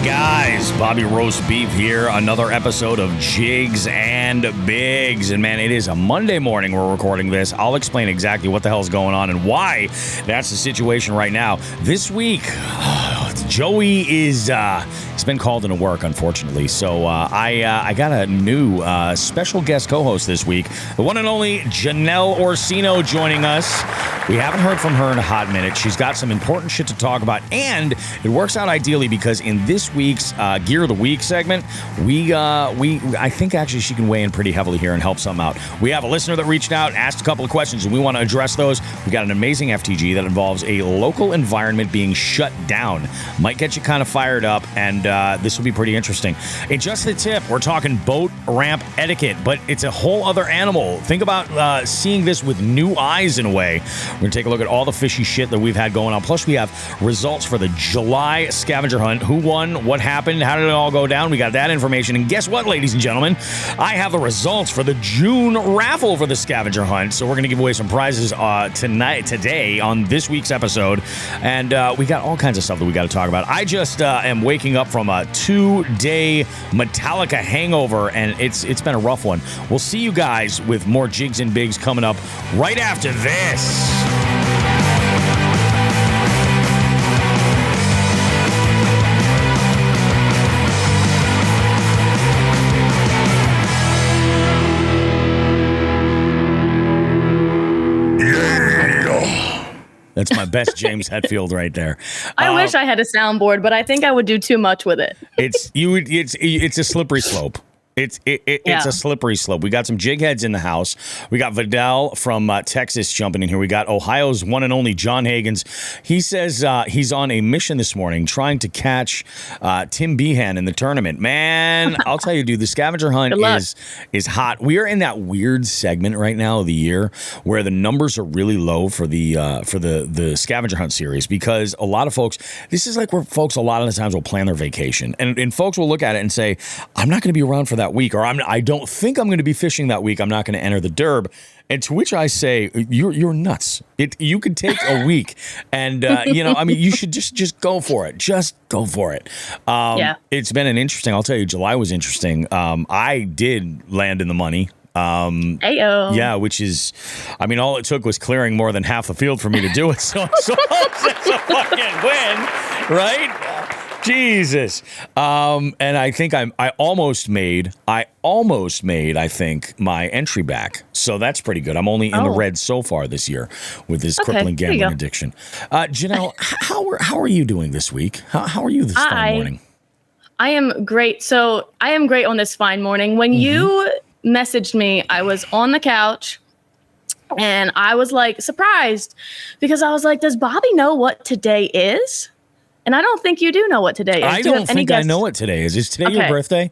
guys, Bobby Roast Beef here. Another episode of Jigs and Bigs. And man, it is a Monday morning we're recording this. I'll explain exactly what the hell's going on and why that's the situation right now. This week, Joey is he's been called into work, unfortunately. So I got a new special guest co-host this week, the one and only Janelle Orsino joining us. We haven't heard from her in a hot minute. She's got some important shit to talk about, and it works out ideally because in this week's Gear of the Week segment, I think actually she can weigh in pretty heavily here and help something out. We have a listener that reached out, asked a couple of questions, and we want to address those. We got an amazing FTG that involves a local environment being shut down. Might get you kind of fired up, and this will be pretty interesting. In just the tip, we're talking boat ramp etiquette, but it's a whole other animal. Think about seeing this with new eyes in a way. We're going to take a look at all the fishy shit that we've had going on. Plus, we have results for the July scavenger hunt. Who won? What happened? How did it all go down? We got that information. And guess what, ladies and gentlemen? I have the results for the June raffle for the scavenger hunt. So we're going to give away some prizes today on this week's episode. And we got all kinds of stuff that we got to talk about. I just am waking up from a 2-day Metallica hangover, and it's been a rough one. We'll see you guys with more Jigs and Bigs coming up right after this. That's my best James Hetfield right there. I wish I had a soundboard, but I think I would do too much with it. It's a slippery slope. It's a slippery slope. We got some jig heads in the house. We got Vidal from Texas jumping in here. We got Ohio's one and only John Hagens. He says he's on a mission this morning trying to catch Tim Behan in the tournament. Man, I'll tell you, dude, the scavenger hunt is hot. We are in that weird segment right now of the year where the numbers are really low for the scavenger hunt series because a lot of folks, this is like where folks a lot of the times will plan their vacation. And folks will look at it and say, I'm not going to be around for that week, or I don't think I'm going to be fishing that week. I'm not going to enter the derb. And to which I say, you're nuts. You could take a week, and you should just go for it. Just go for it. It's been an interesting. I'll tell you, July was interesting. I did land in the money. Ayo. Yeah, which is, all it took was clearing more than half the field for me to do it. So it's a fucking win, right? Jesus. And I think I almost made, I think, my entry back. So that's pretty good. I'm only in the red so far this year with this crippling gambling addiction. Janelle, how are you doing this week? How are you this fine morning? I am great. So I am great on this fine morning. When you messaged me, I was on the couch and I was like surprised because I was like, does Bobby know what today is? And I don't think you do know what today is. I don't think I know what today is. Is today your birthday?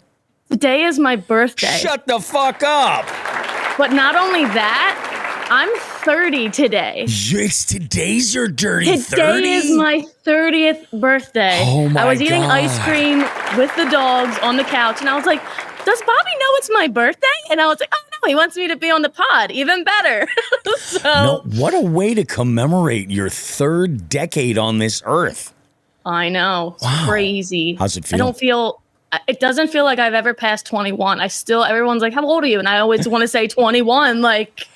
Today is my birthday. Shut the fuck up. But not only that, I'm 30 today. Today's your dirty 30? Today is my 30th birthday. Oh my God. I was eating ice cream with the dogs on the couch, and I was like, does Bobby know it's my birthday? And I was like, oh no, he wants me to be on the pod. Even better. No, what a way to commemorate your third decade on this earth. I know. It's crazy. How's it feel? It doesn't feel like I've ever passed 21. Everyone's like, how old are you? And I always want to say 21. Like,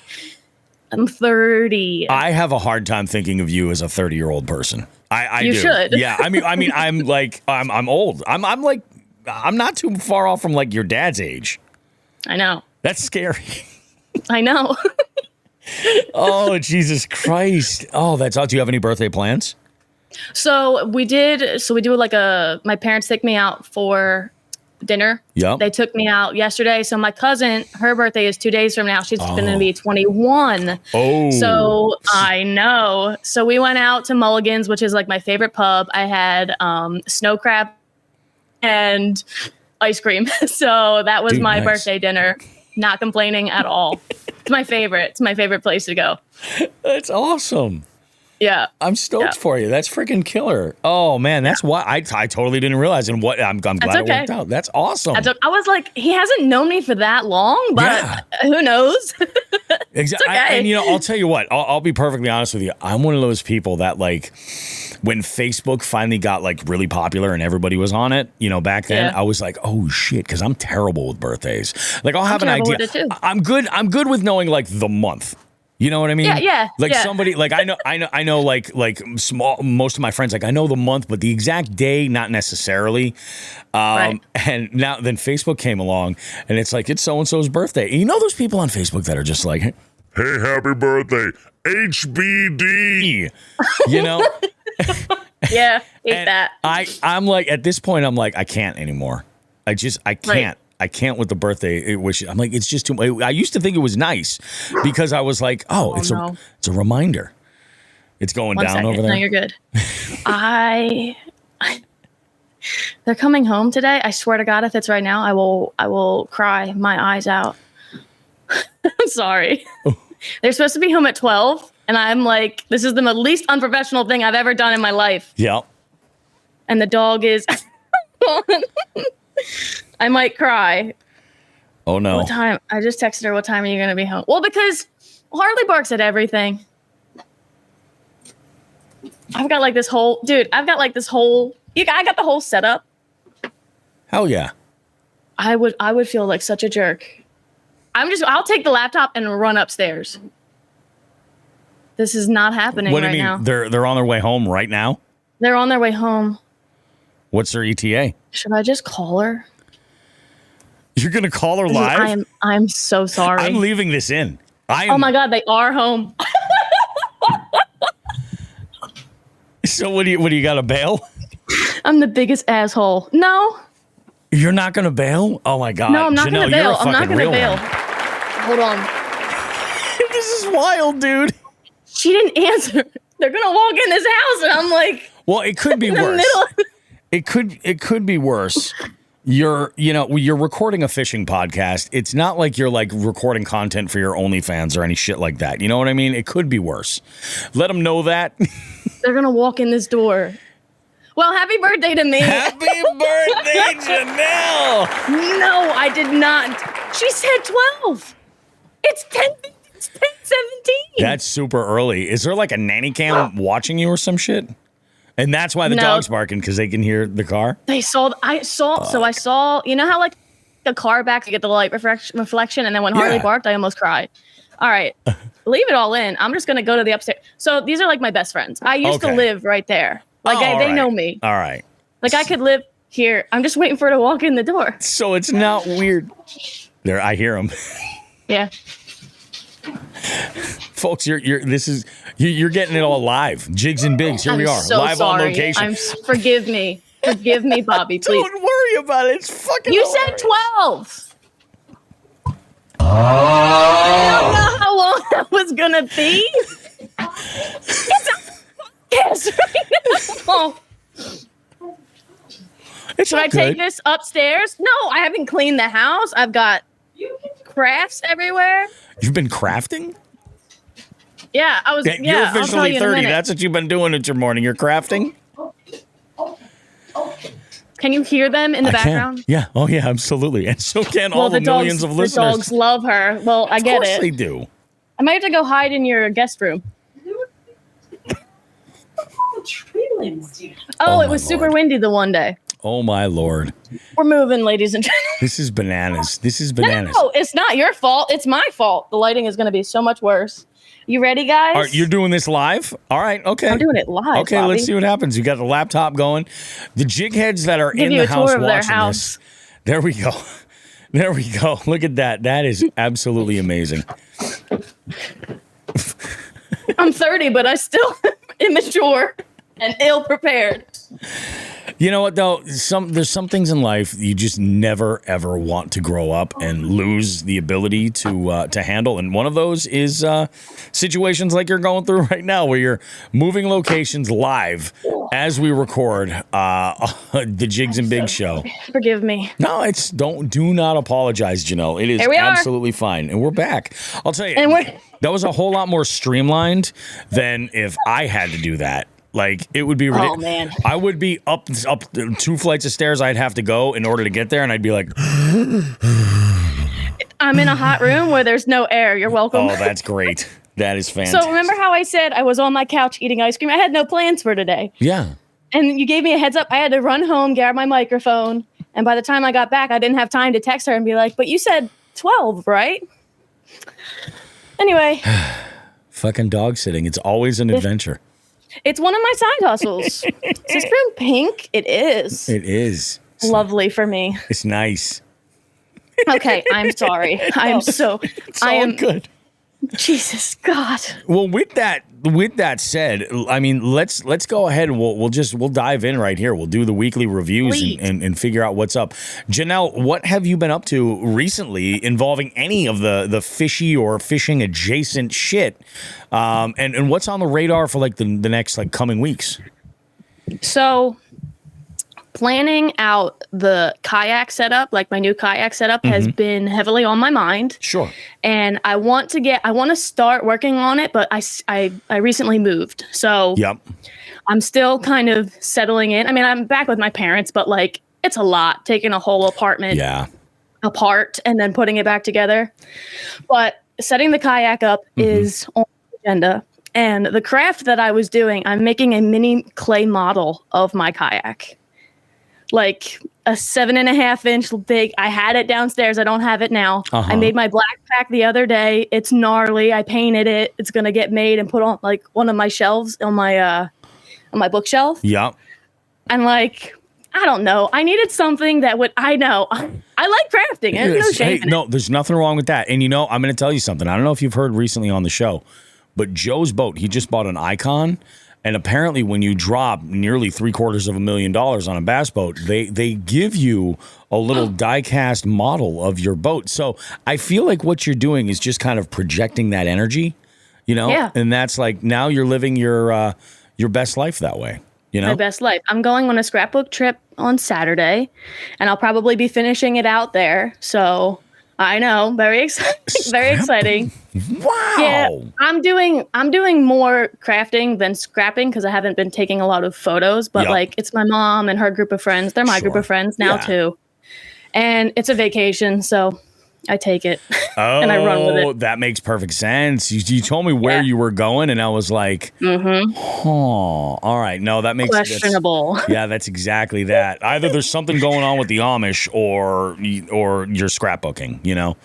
I'm 30. I have a hard time thinking of you as a 30-year-old person. I do. You should. Yeah. I'm old. I'm not too far off from like your dad's age. I know. That's scary. I know. Oh, Jesus Christ. Oh, that's all. Do you have any birthday plans? So we do like my parents take me out for dinner. Yeah. They took me out yesterday. So my cousin, her birthday is 2 days from now. She's going to be 21. Oh. So I know. So we went out to Mulligan's, which is like my favorite pub. I had snow crab and ice cream. So that was my birthday dinner. Not complaining at all. It's my favorite. It's my favorite place to go. That's awesome. Yeah. I'm stoked for you. That's freaking killer. Oh, man. That's why I totally didn't realize. And I'm glad it worked out. That's awesome. I was like, he hasn't known me for that long, but who knows? Exactly. Okay. And I'll tell you what, I'll be perfectly honest with you. I'm one of those people that like when Facebook finally got like really popular and everybody was on it, back then, I was like, oh shit, because I'm terrible with birthdays. Like I'll have an idea. With it too. I'm good with knowing like the month. You know what I mean? Yeah. Like somebody, like I know, like most of my friends, like I know the month, but the exact day, not necessarily. Right. And now then Facebook came along, and it's like it's so and so's birthday. And those people on Facebook that are just like, hey, happy birthday, HBD. Yeah, hate that. I'm like at this point, I'm like I can't anymore. I can't. Right. I can't with the birthday wish. I'm like, it's just too much. I used to think it was nice because I was like, it's a reminder. It's going down over there. No, you're good. They're coming home today. I swear to God, if it's right now, I will cry my eyes out. I'm sorry. They're supposed to be home at 12, and I'm like, this is the least unprofessional thing I've ever done in my life. Yeah. And the dog is. I might cry. Oh no. What time? I just texted her, what time are you going to be home? Well, because Harley barks at everything. I got the whole setup. Hell yeah. I would feel like such a jerk. I'll take the laptop and run upstairs. This is not happening right now. What do you mean? They're on their way home right now? They're on their way home. What's their ETA? Should I just call her? You're going to call her live? I'm so sorry. I'm leaving this in. Oh my God, they are home. So what do you got to bail? I'm the biggest asshole. No. You're not going to bail? Oh my God. No, I'm not going to bail. I'm not going to bail. One. Hold on. This is wild, dude. She didn't answer. They're going to walk in this house and I'm like, well, it could be worse. It could be worse. You're recording a fishing podcast. It's not like you're like recording content for your OnlyFans or any shit like that. You know what I mean? It could be worse. Let them know that. They're going to walk in this door. Well, happy birthday to me. Happy birthday, Janelle. No, I did not. She said 12. It's 10:17. That's super early. Is there like a nanny cam watching you or some shit? And that's why the dog's barking, because they can hear the car? I saw, you know how like a car backs, you get the light reflection, and then when Harley barked, I almost cried. All right, leave it all in. I'm just going to go to the upstairs. So these are like my best friends. I used to live right there. Like they know me. All right. Like I could live here. I'm just waiting for her to walk in the door. So it's not weird. There, I hear them. Yeah. Folks, you're getting it all live. Jigs and Bigs, here we are, so live sorry. on location. Forgive me, Bobby, please. Don't worry about it. It's fucking. You said 12. I don't know how long that was gonna be. It's a podcast right now. Should I take this upstairs? No, I haven't cleaned the house. I've got crafts everywhere. You've been crafting? Yeah, I was. You're officially 30. That's what you've been doing at your morning. You're crafting? Can you hear them in the background? Yeah. Oh, yeah, absolutely. And so can all the millions of listeners. The dogs love her. Well, I get it. Of course they do. I might have to go hide in your guest room. Oh, it was super windy the one day. Oh, my Lord. We're moving, ladies and gentlemen. This is bananas. No, it's not your fault. It's my fault. The lighting is going to be so much worse. You ready, guys? You're doing this live? All right, okay. I'm doing it live, Okay, Bobby. let's see what happens. You got the laptop going. The jig heads that are in the house watching this. There we go. There we go. Look at that. That is absolutely amazing. I'm 30, but I still immature and ill-prepared. You know what, though? There's some things in life you just never, ever want to grow up and lose the ability to handle. And one of those is situations like you're going through right now, where you're moving locations live as we record the Jigs and Bigs show. Forgive me. No, do not apologize, Janelle. It is absolutely fine. And we're back. I'll tell you, that was a whole lot more streamlined than if I had to do that. Like, it would be ridiculous. Oh, man. I would be up 2 flights of stairs I'd have to go in order to get there, and I'd be like... I'm in a hot room where there's no air. You're welcome. Oh, that's great. That is fantastic. So remember how I said I was on my couch eating ice cream? I had no plans for today. Yeah. And you gave me a heads up. I had to run home, grab my microphone. And by the time I got back, I didn't have time to text her and be like, but you said 12, right? Anyway. Fucking dog sitting. It's always an adventure. It's one of my side hustles. Sister in Pink? It is. It is. It's lovely for me. It's nice. Okay, I'm sorry. I am good. Jesus God. Well, with that said, I mean, let's go ahead and we'll dive in right here. We'll do the weekly reviews and figure out what's up. Janelle, what have you been up to recently involving any of the fishy or fishing adjacent shit? And what's on the radar for like the next like coming weeks? So, planning out the kayak setup, like my new kayak setup, has been heavily on my mind. Sure. And I want to start working on it, but I recently moved. So yep. I'm still kind of settling in. I mean, I'm back with my parents, but like it's a lot taking a whole apartment apart and then putting it back together. But setting the kayak up is on the agenda. And the craft that I was doing, I'm making a mini clay model of my kayak. Like a 7.5-inch big. I had it downstairs. I don't have it now. I made my black pack the other day. It's gnarly. I painted it. It's gonna get made and put on like one of my shelves on my bookshelf. Yep. And like, I don't know. I needed something that would. I like crafting. There's no shame. Hey, no, there's nothing wrong with that. And you know, I'm gonna tell you something. I don't know if you've heard recently on the show, but Joe's boat. He just bought an Icon. And apparently when you drop nearly $750,000 on a bass boat, they give you a little die-cast model of your boat. So I feel like what you're doing is just kind of projecting that energy, you know? Yeah. And that's like now you're living your best life that way, you know? My best life. I'm going on a scrapbook trip on Saturday, and I'll probably be finishing it out there. So I know, very exciting. Very exciting. Wow. Yeah, I'm doing more crafting than scrapping because I haven't been taking a lot of photos. But like, it's my mom and her group of friends. They're my group of friends now too, and it's a vacation, so I take it and I run with it. That makes perfect sense. You told me where you were going, and I was like, all right. No, that makes questionable. That's exactly that. Either there's something going on with the Amish, or you're scrapbooking. You know,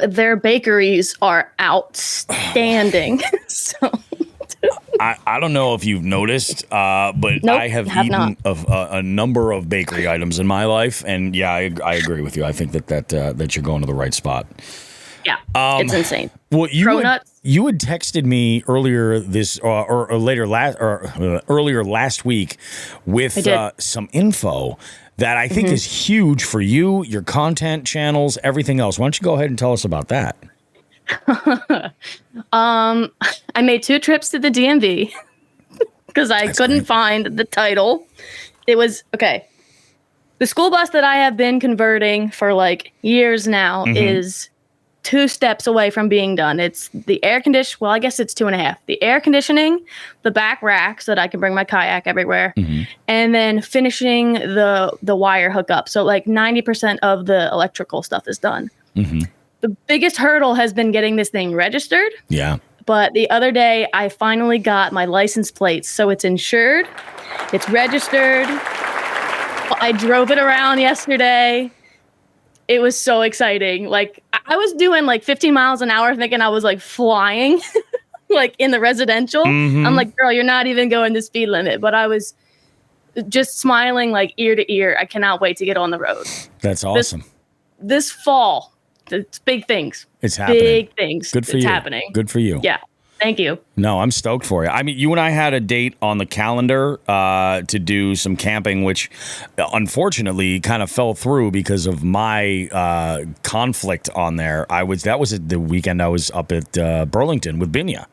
their bakeries are outstanding. So. I don't know if you've noticed, but I have eaten a number of bakery items in my life, and I agree with you. I think that you're going to the right spot. Yeah, it's insane. Well, you had texted me earlier earlier last week with some info that I think is huge for you, your content channels, everything else. Why don't you go ahead and tell us about that? I made 2 trips to the DMV because I couldn't find the title. It was okay. The school bus that I have been converting for like years now is 2 steps away from being done. It's the air condition. Well, I guess it's 2.5. The air conditioning, the back rack so that I can bring my kayak everywhere, and then finishing the wire hookup. So like 90% of the electrical stuff is done. The biggest hurdle has been getting this thing registered. Yeah. But the other day, I finally got my license plates. So it's insured. It's registered. I drove it around yesterday. It was so exciting. Like, I was doing like 15 miles an hour thinking I was like flying, like in the residential. I'm like, girl, you're not even going the speed limit. But I was just smiling like ear to ear. I cannot wait to get on the road. That's awesome. This fall. It's big things. It's happening. Big things. Good for you. It's happening. Good for you. Yeah. Thank you. No, I'm stoked for you. I mean, you and I had a date on the calendar to do some camping, which unfortunately kind of fell through because of my conflict on there. That was the weekend I was up at Burlington with Binya,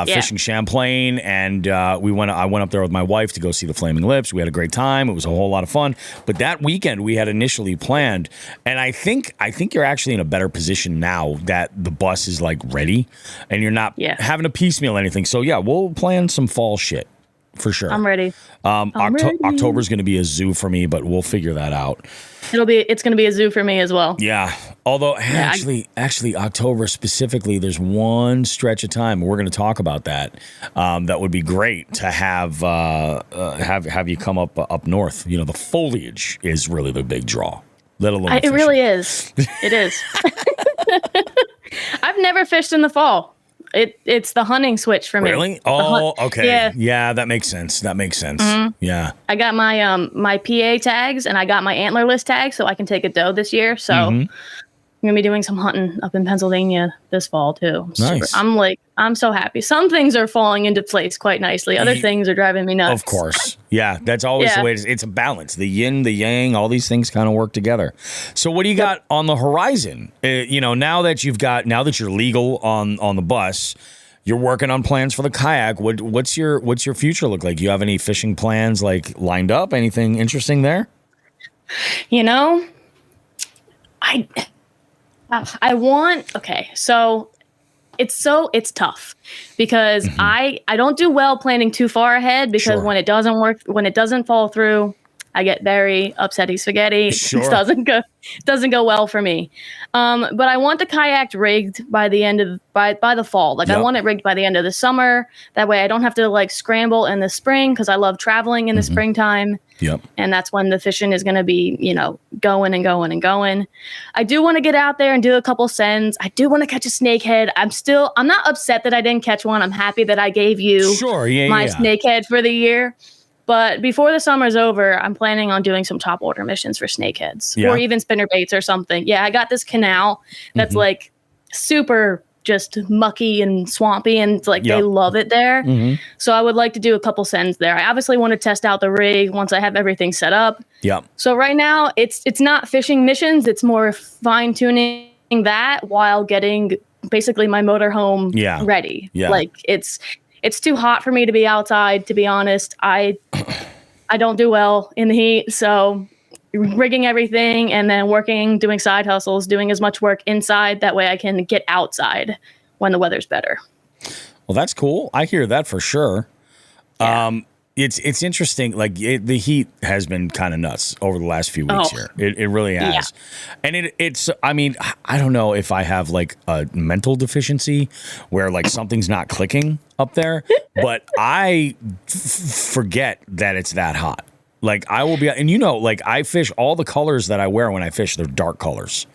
fishing Champlain, and I went up there with my wife to go see the Flaming Lips. We had a great time. It was a whole lot of fun. But that weekend we had initially planned, and I think you're actually in a better position now that the bus is like ready, and you're not having to piecemeal anything. So yeah, we'll plan some fall shit. for sure. I'm ready. Ready. October's going to be a zoo for me, but we'll figure that out. It's going to be a zoo for me as well. Yeah. Although actually October specifically, there's one stretch of time we're going to talk about that. That would be great to have you come up north. You know, the foliage is really the big draw. Let alone it really is. It is. I've never fished in the fall. It's the hunting switch for me. Really? Oh, okay. Yeah, that makes sense. Mm-hmm. Yeah. I got my my PA tags and I got my antlerless tags so I can take a doe this year. So I'm gonna be doing some hunting up in Pennsylvania this fall too. Nice. I'm so happy. Some things are falling into place quite nicely. Other things are driving me nuts. Of course. Yeah, that's always the way it's a balance. The yin, the yang, all these things kind of work together. So what do you got on the horizon? Now that you're legal on the bus, you're working on plans for the kayak. What's your future look like? Do you have any fishing plans like lined up? Anything interesting there? So it's tough because I don't do well planning too far ahead because when it doesn't work, when it doesn't fall through, I get very upsetty spaghetti. Sure. It doesn't go well for me. But I want the kayak rigged by the fall. I want it rigged by the end of the summer. That way I don't have to scramble in the spring because I love traveling in the springtime. Yep. And that's when the fishing is going to be, going and going and going. I do want to get out there and do a couple sends. I do want to catch a snakehead. I'm not upset that I didn't catch one. I'm happy that I gave you my snakehead for the year. But before the summer's over, I'm planning on doing some top order missions for snakeheads or even spinner baits or something. Yeah, I got this canal that's super just mucky and swampy and they love it there. So I would like to do a couple sends there. I obviously want to test out the rig once I have everything set up. Yeah. So right now it's not fishing missions. It's more fine tuning that while getting basically my motorhome ready. Yeah. It's too hot for me to be outside, to be honest. I don't do well in the heat. So rigging everything and then doing side hustles, doing as much work inside. That way I can get outside when the weather's better. Well, that's cool. I hear that for sure. Yeah. It's interesting. The heat has been kind of nuts over the last few weeks here. It really has. Yeah. And it's, I don't know if I have a mental deficiency where something's not clicking up there, but I forget that it's that hot. I will be, and I fish all the colors that I wear when I fish. They're dark colors.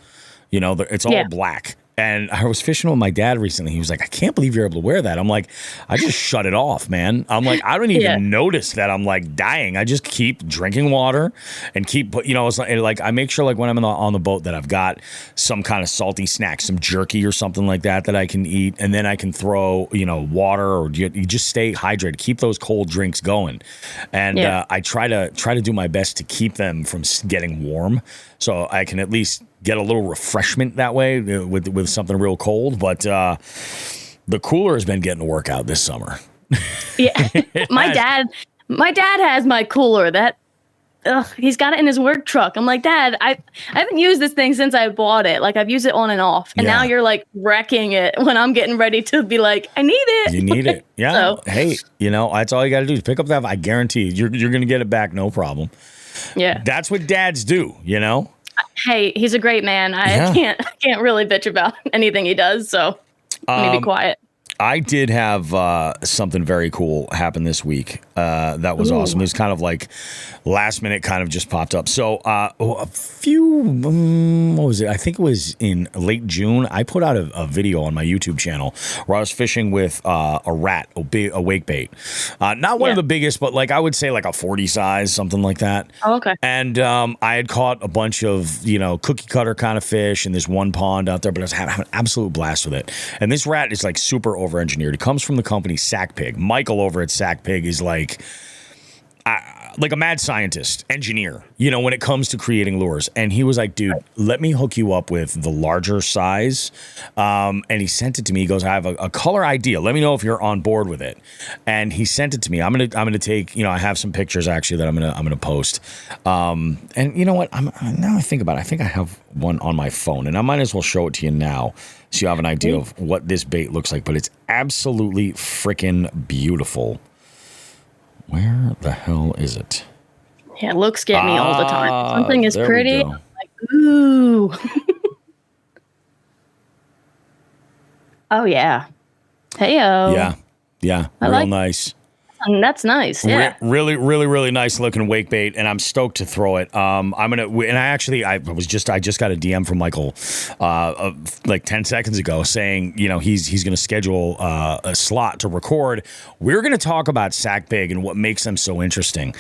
It's all black. And I was fishing with my dad recently. He was like, I can't believe you're able to wear that. I'm like, I just shut it off, man. I'm like, I don't even notice that I'm dying. I just keep drinking water and keep, it's I make sure when I'm on the boat that I've got some kind of salty snack, some jerky or something like that I can eat. And then I can throw, water or you just stay hydrated, keep those cold drinks going. And I try to do my best to keep them from getting warm so I can at least get a little refreshment that way with something real cold. But the cooler has been getting to work out this summer. Yeah, my dad has my cooler. He's got it in his work truck. I'm like, Dad, I haven't used this thing since I bought it. I've used it on and off, and now you're wrecking it when I'm getting ready to be I need it. You need it. Yeah. So. Hey, that's all you got to do is pick up that. I guarantee you're going to get it back, no problem. Yeah, that's what dads do. Hey, he's a great man. I can't really bitch about anything he does, so let me be quiet. I did have something very cool happen this week. That was awesome. It was kind of last minute, kind of just popped up. So a few, what was it? I think it was in late June. I put out a video on my YouTube channel where I was fishing with a rat, a wake bait. Not one of the biggest, but I would say a 40 size, something like that. Oh, okay. And I had caught a bunch of, cookie cutter kind of fish in this one pond out there, but I was having an absolute blast with it. And this rat is super over-engineered. It comes from the company Sack Pig. Michael over at Sack Pig is like a mad scientist, engineer, when it comes to creating lures. And he was like, dude, let me hook you up with the larger size. And he sent it to me. He goes, I have a color idea. Let me know if you're on board with it. And he sent it to me. I'm gonna take, I have some pictures actually that I'm gonna post. And you know what? Now I think about it, I think I have one on my phone, and I might as well show it to you now so you have an idea of what this bait looks like. But it's absolutely freaking beautiful. Where the hell is it? Yeah, looks get me all the time. Something is there we pretty. go. I'm like, ooh. Oh yeah. Heyo. Yeah. I Real like- nice. That's nice. Yeah. Really, really, really nice looking wake bait, and I'm stoked to throw it. I'm gonna, and I just got a DM from Michael, like 10 seconds ago, saying he's gonna schedule a slot to record. We're gonna talk about Sack Big and what makes them so interesting.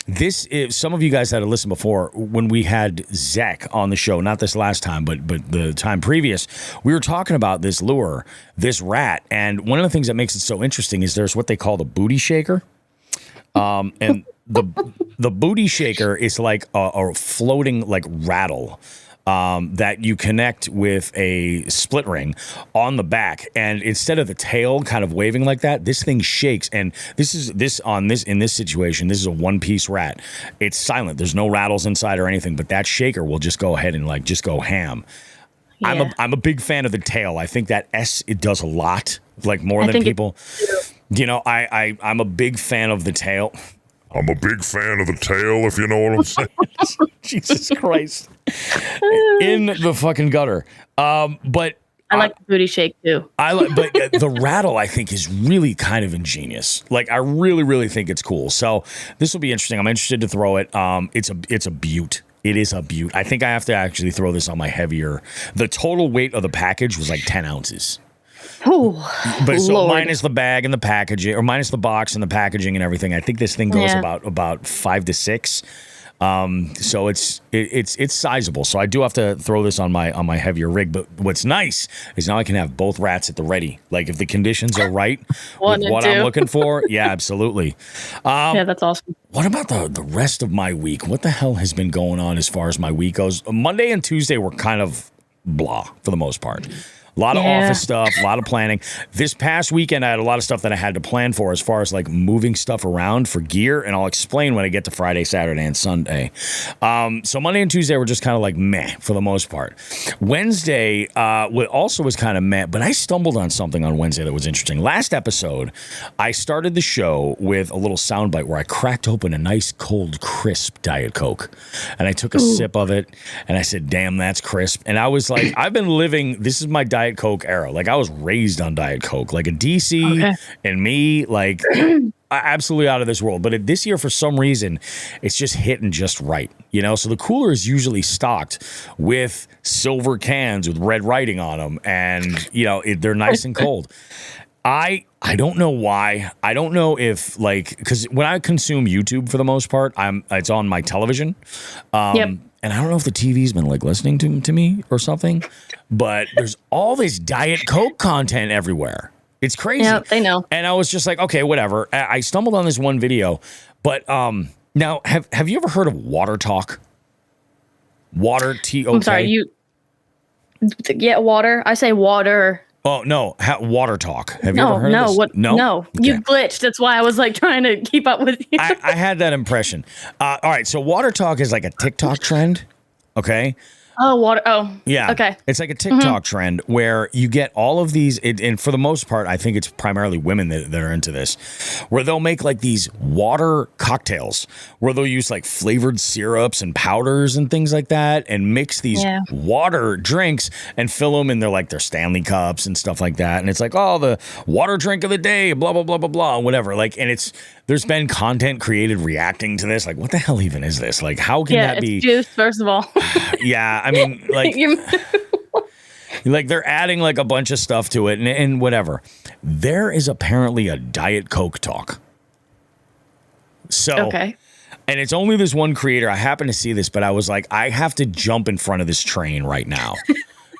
This is, some of you guys had to listen before when we had Zach on the show, not this last time, but the time previous. We were talking about this lure, this rat, and one of the things that makes it so interesting is there's what they call the booty shaker, and the booty shaker is like a floating like rattle. That you connect with a split ring on the back, and instead of the tail kind of waving like that, this thing shakes. And in this situation, this is a one-piece rat. It's silent. There's no rattles inside or anything, but that shaker will just go ahead and like just go ham. Yeah. I'm a big fan of the tail. I think that it does a lot, like more than people. I'm a big fan of the tail. I'm a big fan of the tail, if you know what I'm saying. Jesus Christ. In the fucking gutter. But I like the booty shake too. But the rattle, I think, is really kind of ingenious. Like, I really, really think it's cool. So this will be interesting. I'm interested to throw it. It's a beaut. It is a beaut. I think I have to actually throw this on my heavier. The total weight of the package was like 10 ounces. Oh, but so Lord. minus the bag and the packaging, or minus the box and the packaging and everything, I think this thing goes about 5 to 6. So it's sizable. So I do have to throw this on my heavier rig. But what's nice is now I can have both rats at the ready. Like if the conditions are right with what I'm looking for, yeah, absolutely. Yeah, that's awesome. What about the rest of my week? What the hell has been going on as far as my week goes? Monday and Tuesday were kind of blah for the most part. A lot of office stuff, a lot of planning. This past weekend, I had a lot of stuff that I had to plan for as far as like moving stuff around for gear, and I'll explain when I get to Friday, Saturday, and Sunday. So Monday and Tuesday were just kind of like meh for the most part. Wednesday also was kind of meh, but I stumbled on something on Wednesday that was interesting. Last episode, I started the show with a little soundbite where I cracked open a nice cold, crisp Diet Coke, and I took a sip of it, and I said, damn, that's crisp. And I was like, I've been living, this is my Diet Coke era. Like I was raised on Diet Coke, like a DC and me, like absolutely out of this world. But this year, for some reason, it's just hitting just right, So the cooler is usually stocked with silver cans with red writing on them, and they're nice and cold. I don't know why. I don't know if because when I consume YouTube for the most part, it's on my television. And I don't know if the TV's been listening to me or something, but there's all this Diet Coke content everywhere. It's crazy. Yeah, they know. And I was just like, okay, whatever. I stumbled on this one video, but now have you ever heard of Water Talk? Water T-O-K? I'm sorry, water. I say water. Oh, no. Water Talk. Have you ever heard of this? No. Okay. You glitched. That's why I was trying to keep up with you. I had that impression. All right. So Water Talk is like a TikTok trend. Okay. Oh, water. Oh, yeah. Okay. It's like a TikTok trend where you get all of these, and for the most part, I think it's primarily women that are into this, where they'll make like these water cocktails, where they'll use like flavored syrups and powders and things like that, and mix these water drinks and fill them in their Stanley cups and stuff like that. And it's like, oh, the water drink of the day, blah blah blah blah blah, whatever. And there's been content created reacting to this. Like, what the hell even is this? Like, how can that be? Juice, first of all. Yeah, I mean, they're adding a bunch of stuff to it and whatever. There is apparently a Diet CokeTok. So, and it's only this one creator. I happen to see this, but I was like, I have to jump in front of this train right now.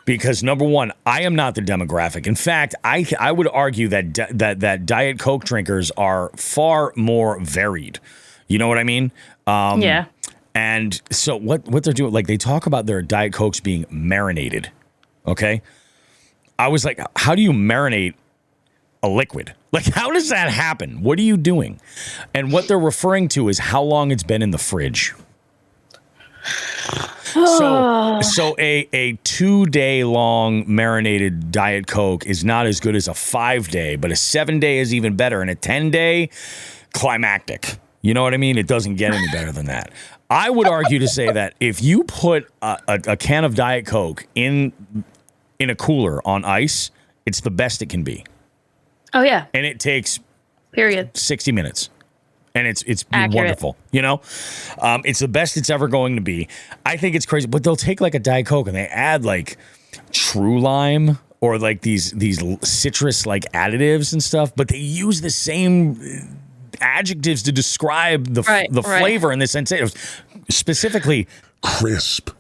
Because number one, I am not the demographic. In fact, I would argue that Diet Coke drinkers are far more varied. You know what I mean? Yeah. And so what they're doing, they talk about their Diet Cokes being marinated. Okay. I was like, how do you marinate a liquid? How does that happen? What are you doing? And what they're referring to is how long it's been in the fridge. So a 2-day long marinated Diet Coke is not as good as a 5-day, but a 7-day is even better. And a 10-day, climactic. You know what I mean? It doesn't get any better than that. I would argue to say that if you put a can of Diet Coke in a cooler on ice, it's the best it can be. Oh, yeah. And it takes 60 minutes. And it's accurate. Wonderful, you know? It's the best it's ever going to be. I think it's crazy. But they'll take like a Diet Coke and they add like True Lime or like these citrus like additives and stuff. But they use the same adjectives to describe the flavor and the sensation. Specifically, crisp.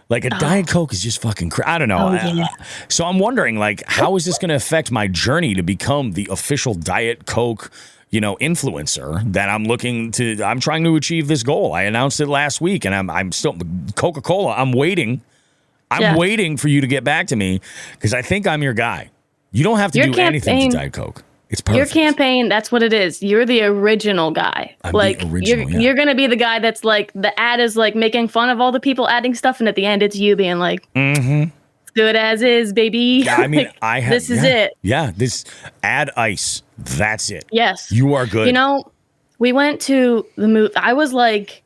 Like a Diet Coke is just fucking I don't know. Yeah. So I'm wondering, like, how is this going to affect my journey to become the official Diet Coke, influencer that I'm trying to achieve this goal. I announced it last week and I'm still Coca-Cola. I'm waiting. I'm waiting for you to get back to me because I think I'm your guy. You don't have to do anything to Diet Coke. It's perfect. Your campaign, that's what it is. You're the original guy. I'm the original, you're going to be the guy that's like, the ad is like making fun of all the people adding stuff. And at the end, it's you being like, it's good as is, baby. Yeah, I mean, this is it. Yeah, this add ice. That's it. Yes. You are good. We went to the movie. I was like,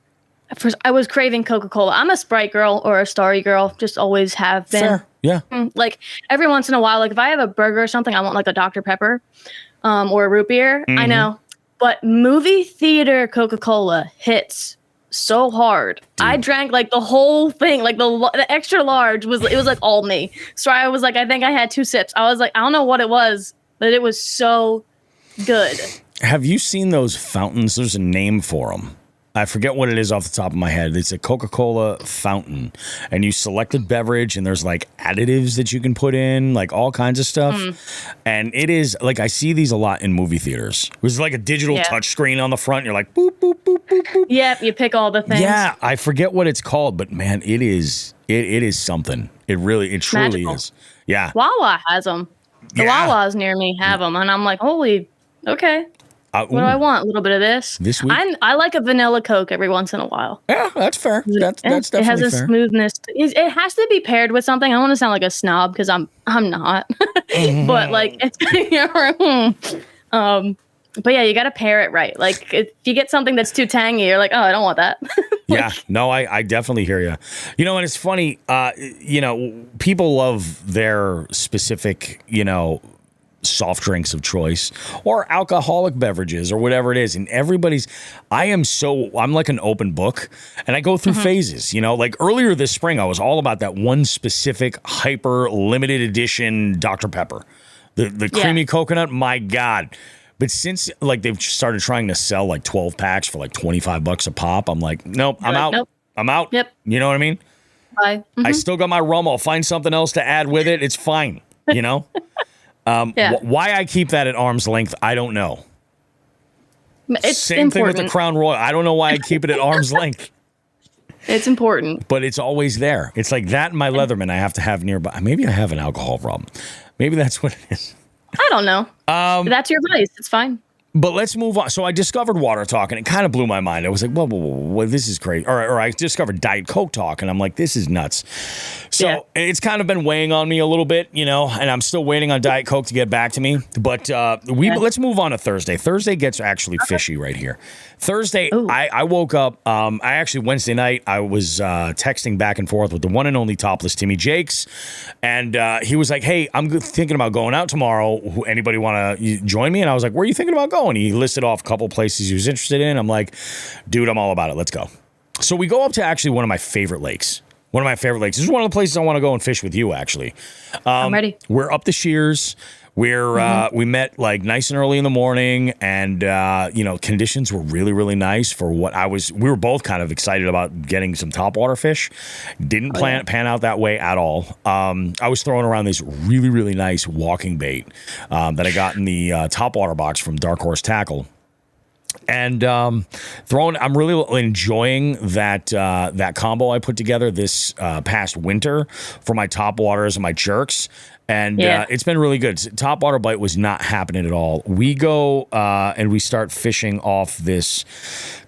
first, I was craving Coca-Cola. I'm a Sprite girl or a Starry girl. Just always have been. Fair. Yeah. Like every once in a while, like if I have a burger or something, I want like a Dr. Pepper. Or a root beer, I know. But movie theater Coca-Cola hits so hard. Dude. I drank like the whole thing, like the extra large was like all me. So I was like, I think I had 2 sips. I was like, I don't know what it was, but it was so good. Have you seen those fountains? There's a name for them. I forget what it is off the top of my head. It's a Coca-Cola fountain. And you select a beverage, and there's, like, additives that you can put in, like, all kinds of stuff. And it is, like, I see these a lot in movie theaters. There's, like, a digital touch screen on the front. You're like, boop, boop, boop, boop, boop. Yep, you pick all the things. Yeah, I forget what it's called, but, man, it is something. It truly magical. is. Yeah. Wawa has them. The Wawas near me have them. And I'm like, holy, okay. What do I want? A little bit of this. This week? I like a vanilla Coke every once in a while. Yeah, that's fair. That's definitely fair. It has a smoothness. It has to be paired with something. I don't want to sound like a snob because I'm not. But like it's but yeah, you got to pair it right. Like if you get something that's too tangy, you're like, oh, I don't want that. Yeah, no, I definitely hear you. And it's funny, people love their specific, soft drinks of choice or alcoholic beverages or whatever it is. And I'm like an open book and I go through phases, like earlier this spring, I was all about that one specific hyper limited edition Dr. Pepper, the creamy coconut. My God. But since like they've started trying to sell like 12 packs for like $25 a pop, I'm like, nope, I'm out. Nope. I'm out. Yep. You know what I mean? Bye. I still got my rum. I'll find something else to add with it. It's fine. Why I keep that at arm's length, I don't know. It's Same thing with the Crown Royal. I don't know why I keep it at arm's length. It's important. But it's always there. It's like that and my Leatherman I have to have nearby. Maybe I have an alcohol problem. Maybe that's what it is. I don't know. That's your vice. It's fine. But let's move on. So I discovered Water Talk, and it kind of blew my mind. I was like, whoa, this is crazy. Or I discovered Diet CokeTok, and I'm like, this is nuts. So it's kind of been weighing on me a little bit, and I'm still waiting on Diet Coke to get back to me. But let's move on to Thursday. Thursday gets actually fishy right here. Thursday, I woke up. Wednesday night, I was texting back and forth with the one and only topless Timmy Jakes, and he was like, hey, I'm thinking about going out tomorrow. Anybody want to join me? And I was like, where are you thinking about going? And he listed off a couple places he was interested in. I'm like, dude, I'm all about it. Let's go. So we go up to actually one of my favorite lakes. This is one of the places I want to go and fish with you, actually. I'm ready. We're up the Shears. We met like nice and early in the morning, and conditions were really, really nice for what we were both kind of excited about getting some topwater fish. Didn't pan out that way at all. I was throwing around this really, really nice walking bait that I got in the topwater box from Dark Horse Tackle. And I'm really enjoying that combo I put together this past winter for my top waters and my jerks. And it's been really good. Top water bite was not happening at all. We go and we start fishing off this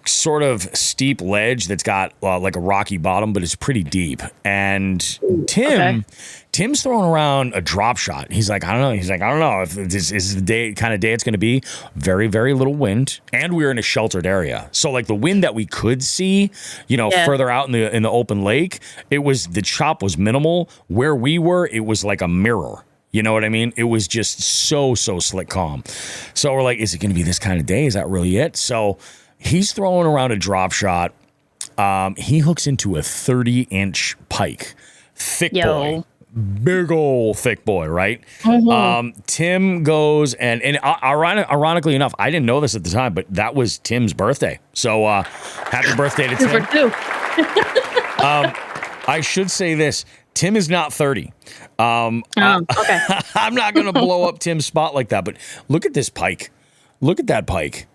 sort of steep ledge that's got like a rocky bottom, but it's pretty deep. And Tim's throwing around a drop shot. He's like, I don't know if this is the kind of day it's going to be. Very, very little wind, and we were in a sheltered area. So like the wind that we could see, further out in the open lake, the chop was minimal. Where we were, it was like a mirror. You know what I mean? It was just so slick calm. So we're like, is it going to be this kind of day? Is that really it? So he's throwing around a drop shot. He hooks into a 30-inch pike. Thick boy. Big old thick boy, right? Mm-hmm. Tim goes and ironically enough, I didn't know this at the time, but that was Tim's birthday. So happy birthday to Tim. For two. I should say this. Tim is not 30. Okay. I'm not going to blow up Tim's spot like that, but look at this pike. Look at that pike.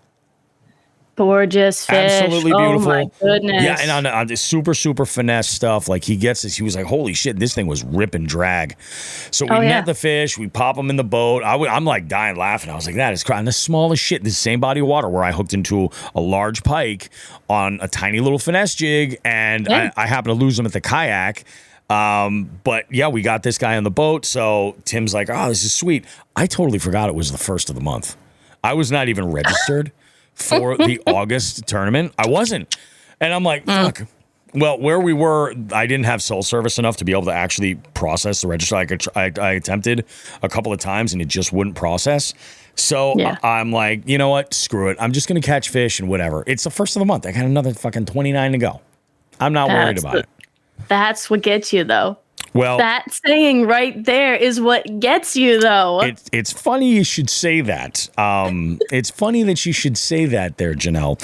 Gorgeous fish. Absolutely beautiful. Oh my goodness. Yeah, and on this super finesse stuff, like he gets this, he was like, holy shit, this thing was rip and drag. So we net the fish, we pop them in the boat. I'm like dying laughing. I was like, that is crying. The smallest shit, this same body of water where I hooked into a large pike on a tiny little finesse jig, and I happened to lose them at the kayak. But yeah, we got this guy on the boat. So Tim's like, oh, this is sweet. I totally forgot it was the first of the month. I was not even registered for the August tournament. I wasn't. And I'm like, fuck. Well, where we were, I didn't have cell service enough to be able to actually process the register. I attempted a couple of times and it just wouldn't process. So I'm like, you know what? Screw it. I'm just going to catch fish and whatever. It's the first of the month. I got another fucking 29 to go. I'm not worried about it. That's what gets you, though. Well, that saying right there is what gets you, though. It's funny you should say that. It's funny that you should say that there, Janelle,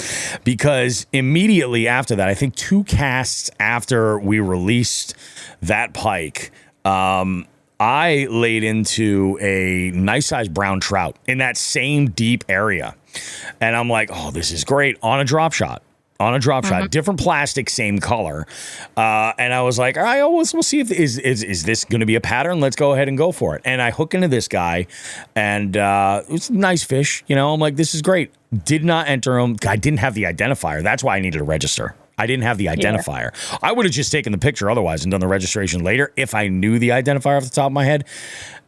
because immediately after that, I think 2 casts after we released that pike, I laid into a nice-sized brown trout in that same deep area. And I'm like, oh, this is great, on a drop shot. Different plastic, same color. And I was like, all right, we'll see if is this going to be a pattern? Let's go ahead and go for it. And I hook into this guy, and it was a nice fish. I'm like, this is great. Did not enter him. I didn't have the identifier. That's why I needed to register. I didn't have the identifier. Yeah. I would have just taken the picture otherwise and done the registration later if I knew the identifier off the top of my head.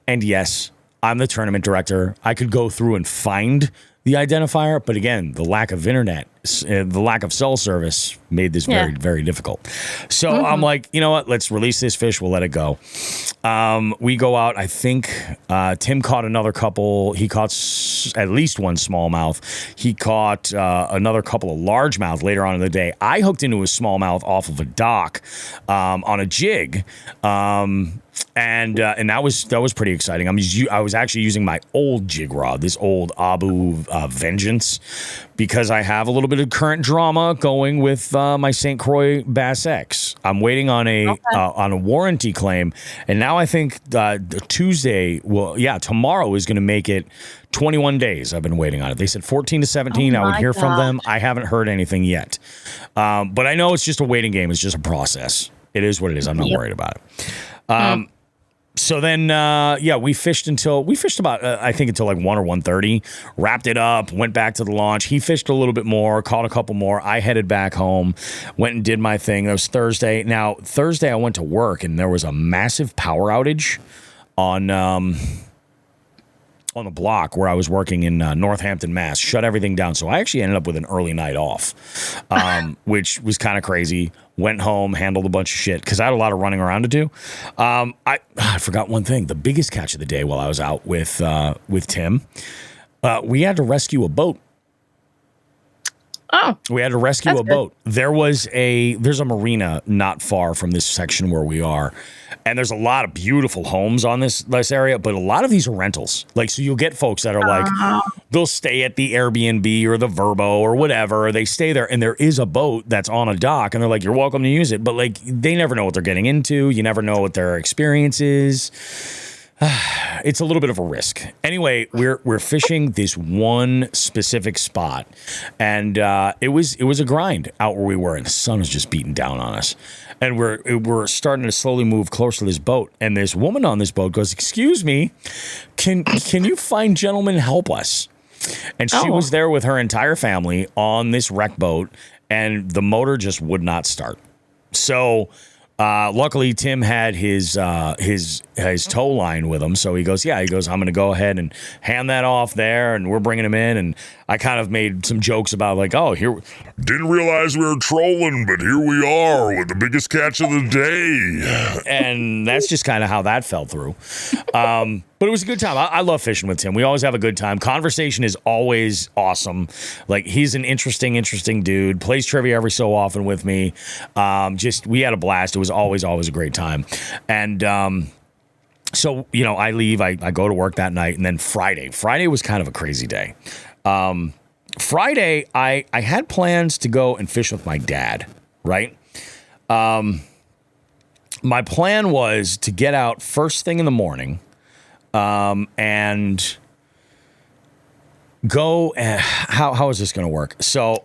And yes, I'm the tournament director. I could go through and find the identifier, but again, the lack of internet, the lack of cell service made this very, very difficult. So I'm like, you know what? Let's release this fish. We'll let it go. We go out. I think Tim caught another couple. He caught at least one smallmouth. He caught another couple of largemouth later on in the day. I hooked into a smallmouth off of a dock on a jig. And that was pretty exciting. I was actually using my old jig rod, this old Abu Vengeance, because I have a little bit of current drama going with my St. Croix Bass X. I'm waiting on a warranty claim, and now I think Tuesday, tomorrow is going to make it 21 days. I've been waiting on it. They said 14 to 17. I would hear from them. I haven't heard anything yet, but I know it's just a waiting game. It's just a process. It is what it is. I'm not worried about it. So then, we fished about, I think until like 1 or 1:30, wrapped it up, went back to the launch. He fished a little bit more, caught a couple more. I headed back home, went and did my thing. That was Thursday. Now, Thursday I went to work and there was a massive power outage on the block where I was working in Northampton, Mass. Shut everything down. So I actually ended up with an early night off, which was kind of crazy. Went home, handled a bunch of shit because I had a lot of running around to do. I forgot one thing. The biggest catch of the day while I was out with Tim, we had to rescue a boat. Oh, we had to rescue a boat. There's a marina not far from this section where we are, and there's a lot of beautiful homes on this area, but a lot of these are rentals. Like, so you'll get folks that are like, they'll stay at the Airbnb or the Verbo or whatever. Or they stay there, and there is a boat that's on a dock, and they're like, you're welcome to use it, but like, they never know what they're getting into. You never know what their experience is. it's a little bit of a risk. Anyway, we're fishing this one specific spot, and it was a grind out where we were, and the sun was just beating down on us. And we're starting to slowly move closer to this boat, and this woman on this boat goes, "Excuse me, can you find gentlemen help us?" And she was there with her entire family on this wreck boat, and the motor just would not start. So. Luckily, Tim had his tow line with him, so he goes, I'm going to go ahead and hand that off there, and we're bringing him in. And I kind of made some jokes about like, here. Didn't realize we were trolling, but here we are with the biggest catch of the day. And that's just kind of how that fell through. But it was a good time. I love fishing with Tim. We always have a good time. Conversation is always awesome. Like, he's an interesting dude. Plays trivia every so often with me. We had a blast. It was always a great time. And so, I leave. I go to work that night. And then Friday was kind of a crazy day. Friday, I had plans to go and fish with my dad, right? My plan was to get out first thing in the morning. And go, how is this going to work? So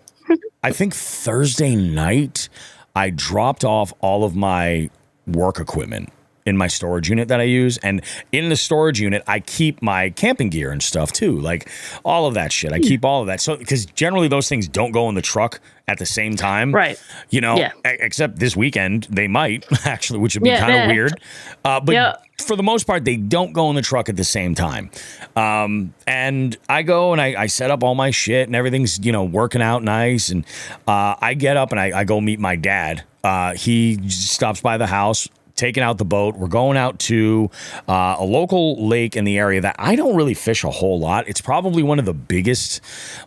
I think Thursday night, I dropped off all of my work equipment in my storage unit that I use. And in the storage unit, I keep my camping gear and stuff too. Like all of that shit. I keep all of that. So, because generally those things don't go in the truck at the same time. Right. Except this weekend, they might actually, which would be kind of weird. But for the most part, they don't go in the truck at the same time. And I go and I set up all my shit and everything's, working out nice. And I get up and I go meet my dad. He stops by the house, taking out the boat. We're going out to a local lake in the area that I don't really fish a whole lot. It's probably one of the biggest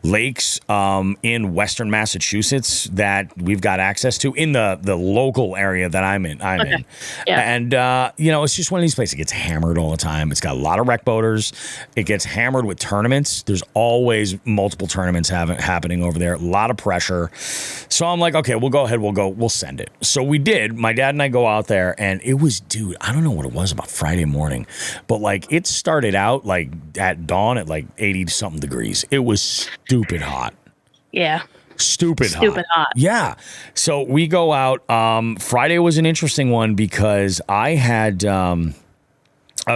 lakes in Western Massachusetts that we've got access to in the local area that I'm in. Yeah. And, it's just one of these places. It gets hammered all the time. It's got a lot of wreck boaters. It gets hammered with tournaments. There's always multiple tournaments happening over there. A lot of pressure. So I'm like, okay, we'll go ahead. We'll send it. So we did. My dad and I go out there, and it was, dude, I don't know what it was about Friday morning, but like it started out like at dawn at like 80 something degrees. It was stupid hot. Yeah. Stupid hot. Yeah. So we go out. Friday was an interesting one because I had,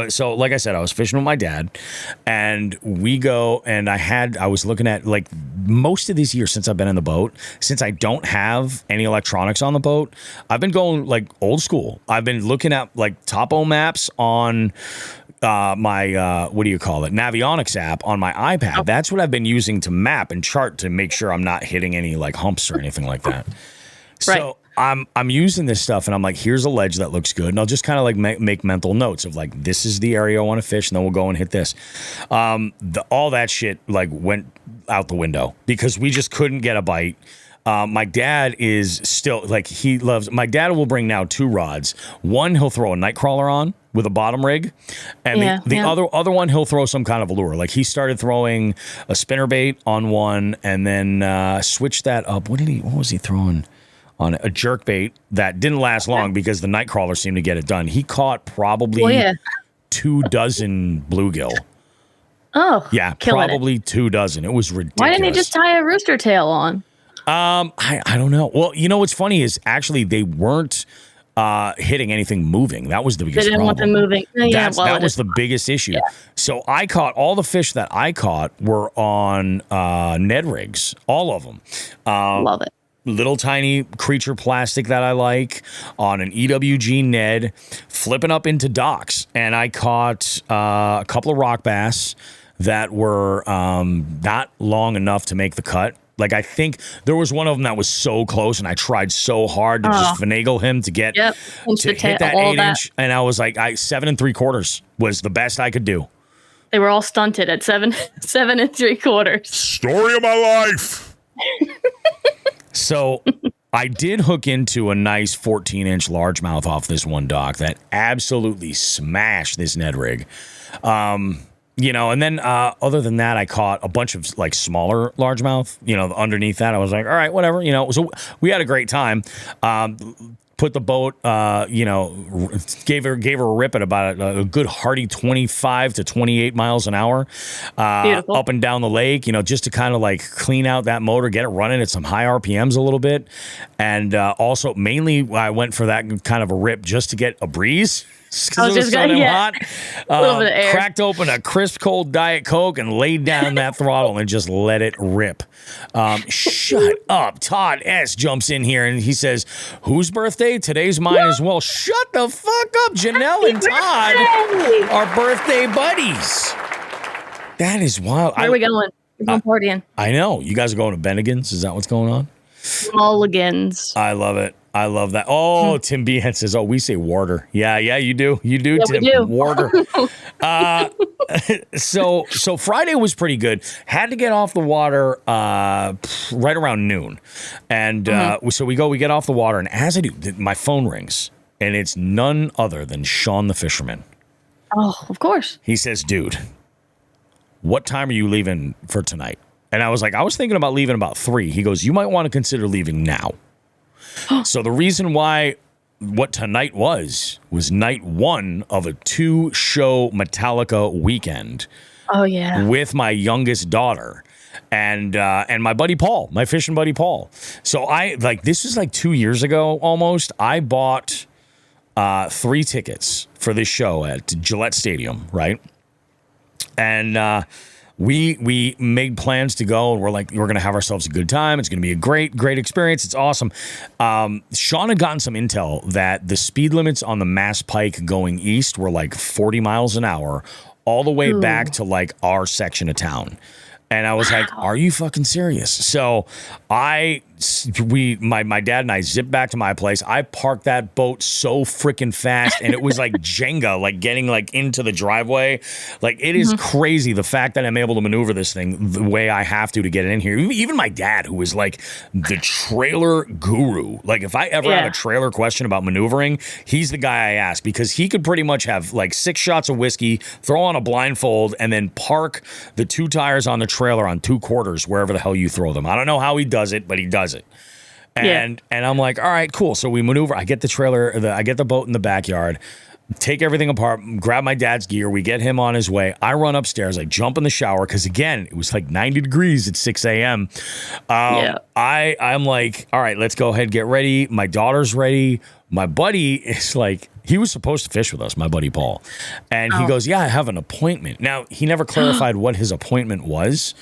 so like I said, I was fishing with my dad, and we go, and I was looking at like most of this year since I've been in the boat, since I don't have any electronics on the boat, I've been going like old school. I've been looking at like topo maps on my, what do you call it? Navionics app on my iPad. Oh. That's what I've been using to map and chart to make sure I'm not hitting any like humps or anything like that. Right. So I'm using this stuff, and I'm like, here's a ledge that looks good, and I'll just kind of like make mental notes of like, this is the area I want to fish, and then we'll go and hit this. All that shit like went out the window because we just couldn't get a bite. My dad is still like, my dad will bring now 2 rods. One, he'll throw a night crawler on with a bottom rig, and the other one he'll throw some kind of a lure. Like he started throwing a spinnerbait on one, and then switched that up. What was he throwing on a jerkbait that didn't last long because the night crawler seemed to get it done. He caught probably 2 dozen bluegill. Oh, yeah, probably 2 dozen. It was ridiculous. Why didn't he just tie a rooster tail on? I don't know. Well, what's funny is actually they weren't hitting anything moving. That was the biggest problem. They didn't want them moving. That was the biggest issue. Yeah. So I caught all the fish that I caught were on Ned rigs, all of them. Love it. Little tiny creature plastic that I like on an EWG Ned, flipping up into docks. And I caught a couple of rock bass that were not long enough to make the cut. Like, I think there was one of them that was so close, and I tried so hard to just finagle him to get to hit that 8-inch. And I was like, 7 3/4 was the best I could do. They were all stunted at 7 3/4. Story of my life. So I did hook into a nice 14-inch largemouth off this one dock that absolutely smashed this Ned rig. And then other than that, I caught a bunch of like smaller largemouth, underneath that. I was like, all right, whatever, so we had a great time. put the boat, gave her a rip at about a good hearty 25 to 28 miles an hour up and down the lake, just to kind of like clean out that motor, get it running at some high RPMs a little bit. And also mainly I went for that kind of a rip just to get a breeze. Because it was so damn hot. A little bit of air. Cracked open a crisp cold Diet Coke and laid down that throttle and just let it rip. Shut up. Todd S. jumps in here and he says, whose birthday? Today's mine as well. Shut the fuck up. Janelle and Todd are birthday buddies. That is wild. Where are we going? We're going partying. I know. You guys are going to Bennigan's? Is that what's going on? Mulligans. I love it. I love that. Oh, Tim Behan says, we say water. Yeah, you do. You do, yeah, Tim. We do. Water. So Friday was pretty good. Had to get off the water right around noon. And so we get off the water. And as I do, my phone rings. And it's none other than Sean the fisherman. Oh, of course. He says, dude, what time are you leaving for tonight? And I was like, I was thinking about leaving about 3. He goes, you might want to consider leaving now. So the reason why what tonight was night 1 of a 2-show Metallica weekend. Oh yeah. With my youngest daughter and my buddy Paul, my fishing buddy Paul. So this was like 2 years ago almost. I bought 3 tickets for this show at Gillette Stadium, right? And we made plans to go, and we're going to have ourselves a good time. It's going to be a great experience. It's awesome. Sean had gotten some intel that the speed limits on the Mass Pike going east were like 40 miles an hour all the way back to like our section of town. And I was like, are you fucking serious? So my dad and I zipped back to my place. I parked that boat so freaking fast, and it was like Jenga, like getting like into the driveway. Like it is crazy the fact that I'm able to maneuver this thing the way I have to get it in here. Even my dad, who is like the trailer guru, like if I ever have a trailer question about maneuvering, he's the guy I ask, because he could pretty much have like 6 shots of whiskey, throw on a blindfold, and then park the 2 tires on the trailer on 2 quarters wherever the hell you throw them. I don't know how he does it, but he does it. And I'm like, all right, cool. So we maneuver. I get the trailer, I get the boat in the backyard, take everything apart, grab my dad's gear. We get him on his way. I run upstairs. I jump in the shower because, again, it was like 90 degrees at 6 a.m. I'm like, all right, let's go ahead, get ready. My daughter's ready. My buddy is like, he was supposed to fish with us, my buddy Paul. And he goes, yeah, I have an appointment. Now, he never clarified what his appointment was.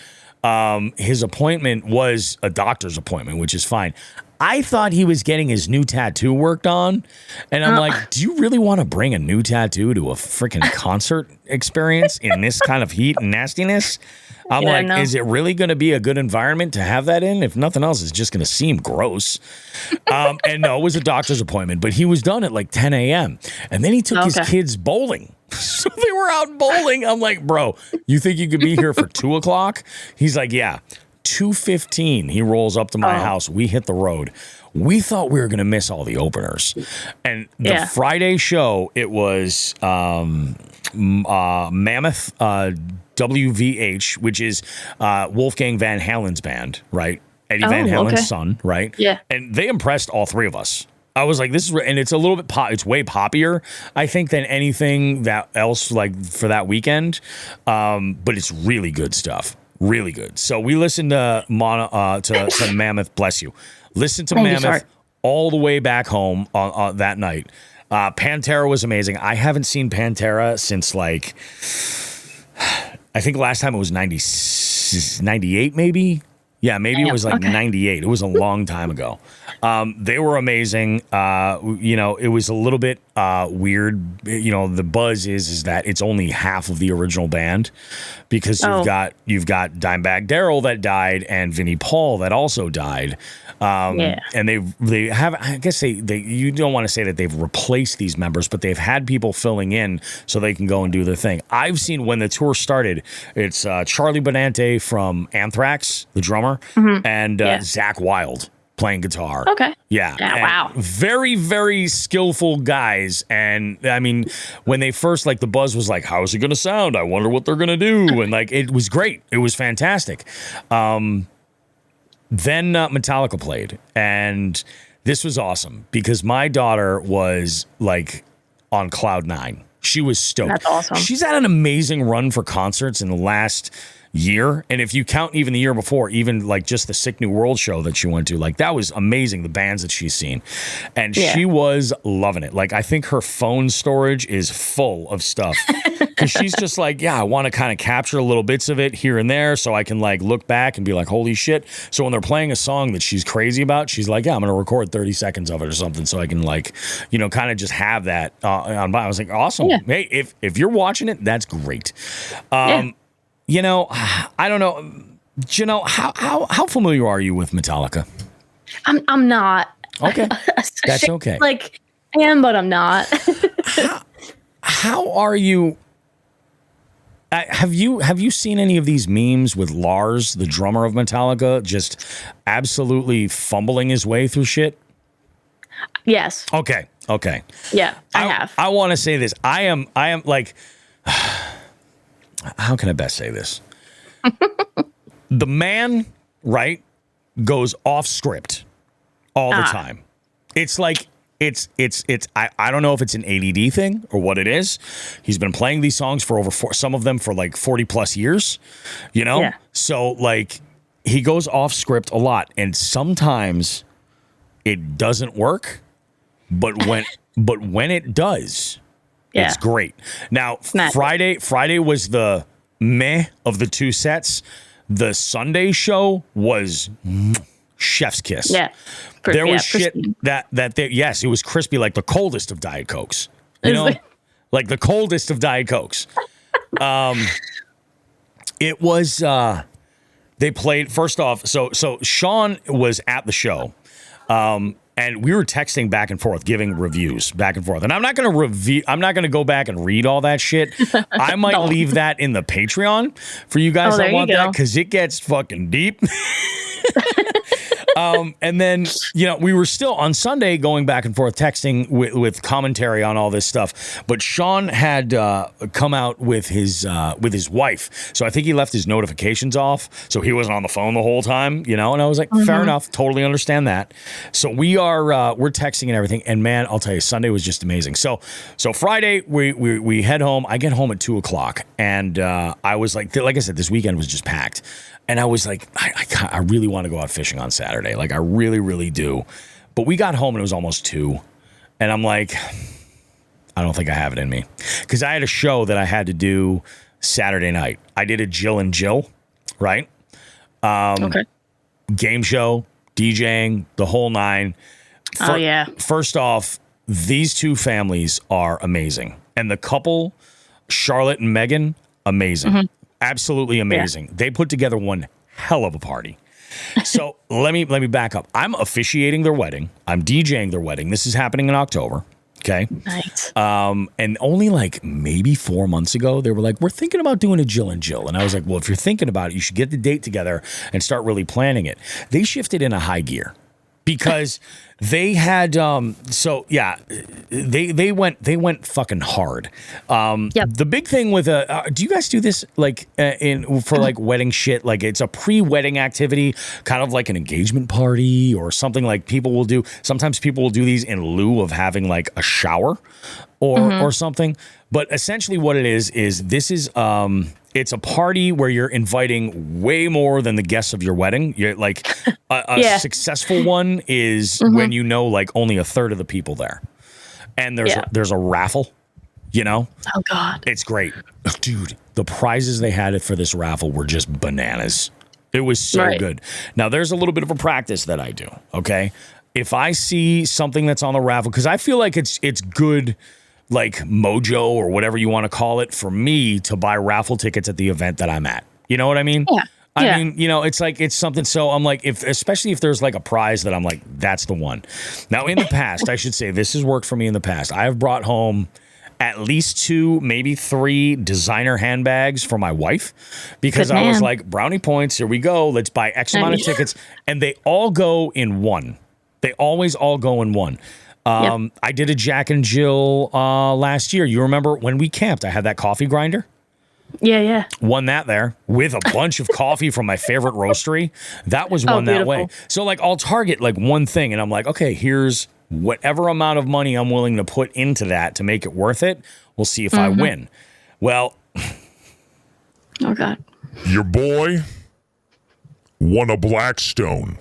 His appointment was a doctor's appointment, which is fine. I thought he was getting his new tattoo worked on. And I'm like, do you really want to bring a new tattoo to a freaking concert experience in this kind of heat and nastiness? I'm is it really going to be a good environment to have that in? If nothing else, it's just going to seem gross. And no, it was a doctor's appointment, but he was done at like 10 a.m. And then he took his kids bowling. So they were out bowling. I'm like, bro, you think you could be here for 2 o'clock? He's like, yeah. 2:15, he rolls up to my house. We hit the road. We thought we were going to miss all the openers. And the Friday show, it was Mammoth WVH, which is Wolfgang Van Halen's band, right? Eddie Van Halen's son, right? Yeah. And they impressed all 3 of us. I was like, this is, and it's a little bit it's way poppier, I think, than anything that else like for that weekend. But it's really good stuff. Really good. So we listened to Mammoth, bless you. Listen to Mammoth all the way back home on that night. Pantera was amazing. I haven't seen Pantera since like, I think last time it was 98 maybe. Yeah, maybe it was like 98. It was a long time ago. They were amazing. It was a little bit weird. The buzz is that it's only half of the original band, because you've got Dimebag Darrell that died and Vinnie Paul that also died. And they have, I guess they you don't want to say that they've replaced these members, but they've had people filling in so they can go and do their thing. I've seen when the tour started, it's Charlie Benante from Anthrax, the drummer, and Zakk Wylde playing guitar. Okay. Yeah. Wow. Very, very skillful guys. And I mean, when they first, like, the buzz was like, how's it going to sound? I wonder what they're going to do. And like, it was great. It was fantastic. Then Metallica played, and this was awesome because my daughter was like on cloud 9. She was stoked. That's awesome. She's had an amazing run for concerts in the last year. And if you count even the year before, even like just the Sick New World show that she went to, like that was amazing, the bands that she's seen. And she was loving it. Like I think her phone storage is full of stuff because she's just like, yeah, I want to kind of capture little bits of it here and there so I can like look back and be like, holy shit. So when they're playing a song that she's crazy about, she's like, yeah, I'm going to record 30 seconds of it or something so I can like, you know, kind of just have that on. I was like, awesome. Yeah. Hey, if you're watching it, that's great. You know, I don't know. Janelle, how familiar are you with Metallica? I'm not. Okay, that's okay. Like I am, but I'm not. How are you? Have you seen any of these memes with Lars, the drummer of Metallica, just absolutely fumbling his way through shit? Yes. Okay. Yeah, I have. I want to say this. I am like. How can I best say this? The man, right, goes off script all the time. It's like I don't know if it's an ADD thing or what it is. He's been playing these songs for some of them for like 40 plus years, you know? Yeah. So like he goes off script a lot and sometimes it doesn't work, but when it does, it's great. Now, Friday was the meh of the two sets. The Sunday show was chef's kiss. Yeah. There was shit it was crispy like the coldest of Diet Cokes. You know? Like the coldest of Diet Cokes. It was they played first off, so Sean was at the show. And we were texting back and forth, giving reviews back and forth. And I'm not going to go back and read all that shit. I might leave that in the Patreon for you guys that want that because it gets fucking deep. And then, you know, we were still on Sunday going back and forth texting with commentary on all this stuff. But Sean had come out with his wife. So I think he left his notifications off. So he wasn't on the phone the whole time, you know, and I was like, fair enough. Totally understand that. So we're texting and everything. And man, I'll tell you, Sunday was just amazing. So Friday we head home. I get home at 2:00 and I was like I said, this weekend was just packed. And I was like, I really want to go out fishing on Saturday. Like, I really, really do. But we got home and it was almost 2. And I'm like, I don't think I have it in me. Because I had a show that I had to do Saturday night. I did a Jill and Jill, right? Okay. Game show, DJing, the whole 9. First off, these two families are amazing. And the couple, Charlotte and Megan, amazing. Absolutely amazing. Yeah. They put together one hell of a party. So let me back up. I'm officiating their wedding. I'm DJing their wedding. This is happening in October. Okay. Nice. And only like maybe 4 months ago, they were like, we're thinking about doing a Jill and Jill. And I was like, well, if you're thinking about it, you should get the date together and start really planning it. They shifted in a high gear because they had they went fucking hard. The big thing with do you guys do this like for like wedding shit? Like it's a pre-wedding activity, kind of like an engagement party or something like people will do. Sometimes people will do these in lieu of having like a shower or something. But essentially what it is this is it's a party where you're inviting way more than the guests of your wedding. You're like a successful one is when you know like only a third of the people there. And there's a raffle, you know? Oh God. It's great. Dude, the prizes they had for this raffle were just bananas. It was so good. Now there's a little bit of a practice that I do, okay? If I see something that's on the raffle, because I feel like it's good like mojo or whatever you want to call it for me to buy raffle tickets at the event that I'm at. You know what I mean? Yeah. I mean, you know, it's like, it's something. So I'm like, especially if there's like a prize that I'm like, that's the one. Now in the past, I should say this has worked for me in the past. I have brought home at least 2, maybe 3 designer handbags for my wife because I was like, brownie points, here we go. Let's buy X amount of tickets. And they all go in one. They always all go in one. I did a Jack and Jill last year. You remember when we camped, I had that coffee grinder? Yeah. Won that there with a bunch of coffee from my favorite roastery. That was won that way. So like I'll target like one thing and I'm like, okay, here's whatever amount of money I'm willing to put into that to make it worth it. We'll see if I win. Well, oh God. Your boy won a Blackstone.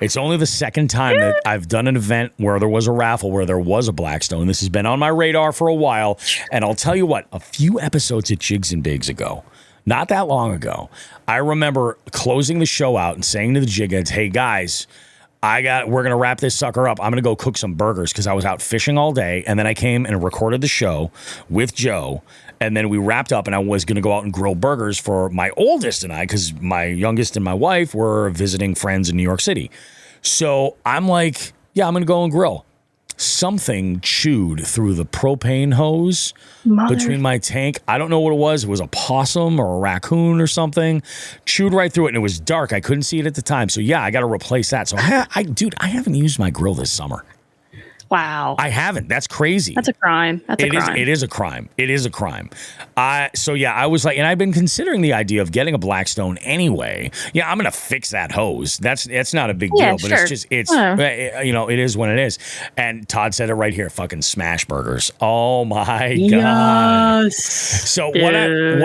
It's only the second time that I've done an event where there was a raffle where there was a Blackstone. This has been on my radar for a while. And I'll tell you what, a few episodes at Jigs and Bigs ago, not that long ago, I remember closing the show out and saying to the Jigheads, hey guys, we're going to wrap this sucker up. I'm going to go cook some burgers because I was out fishing all day. And then I came and recorded the show with Joe. And then we wrapped up and I was going to go out and grill burgers for my oldest and I, because my youngest and my wife were visiting friends in New York City. So I'm like, yeah, I'm going to go and grill. Something chewed through the propane hose between my tank. I don't know what it was. It was a possum or a raccoon or something. Chewed right through it and it was dark. I couldn't see it at the time. So yeah, I got to replace that. So I haven't used my grill this summer. Wow. I haven't. That's crazy. That's a crime. It is a crime. It is a crime. So yeah, I was like, and I've been considering the idea of getting a Blackstone anyway. Yeah, I'm going to fix that hose. That's not a big deal, but it is what it is. And Todd said it right here, fucking smash burgers. Oh my God. Yes. So what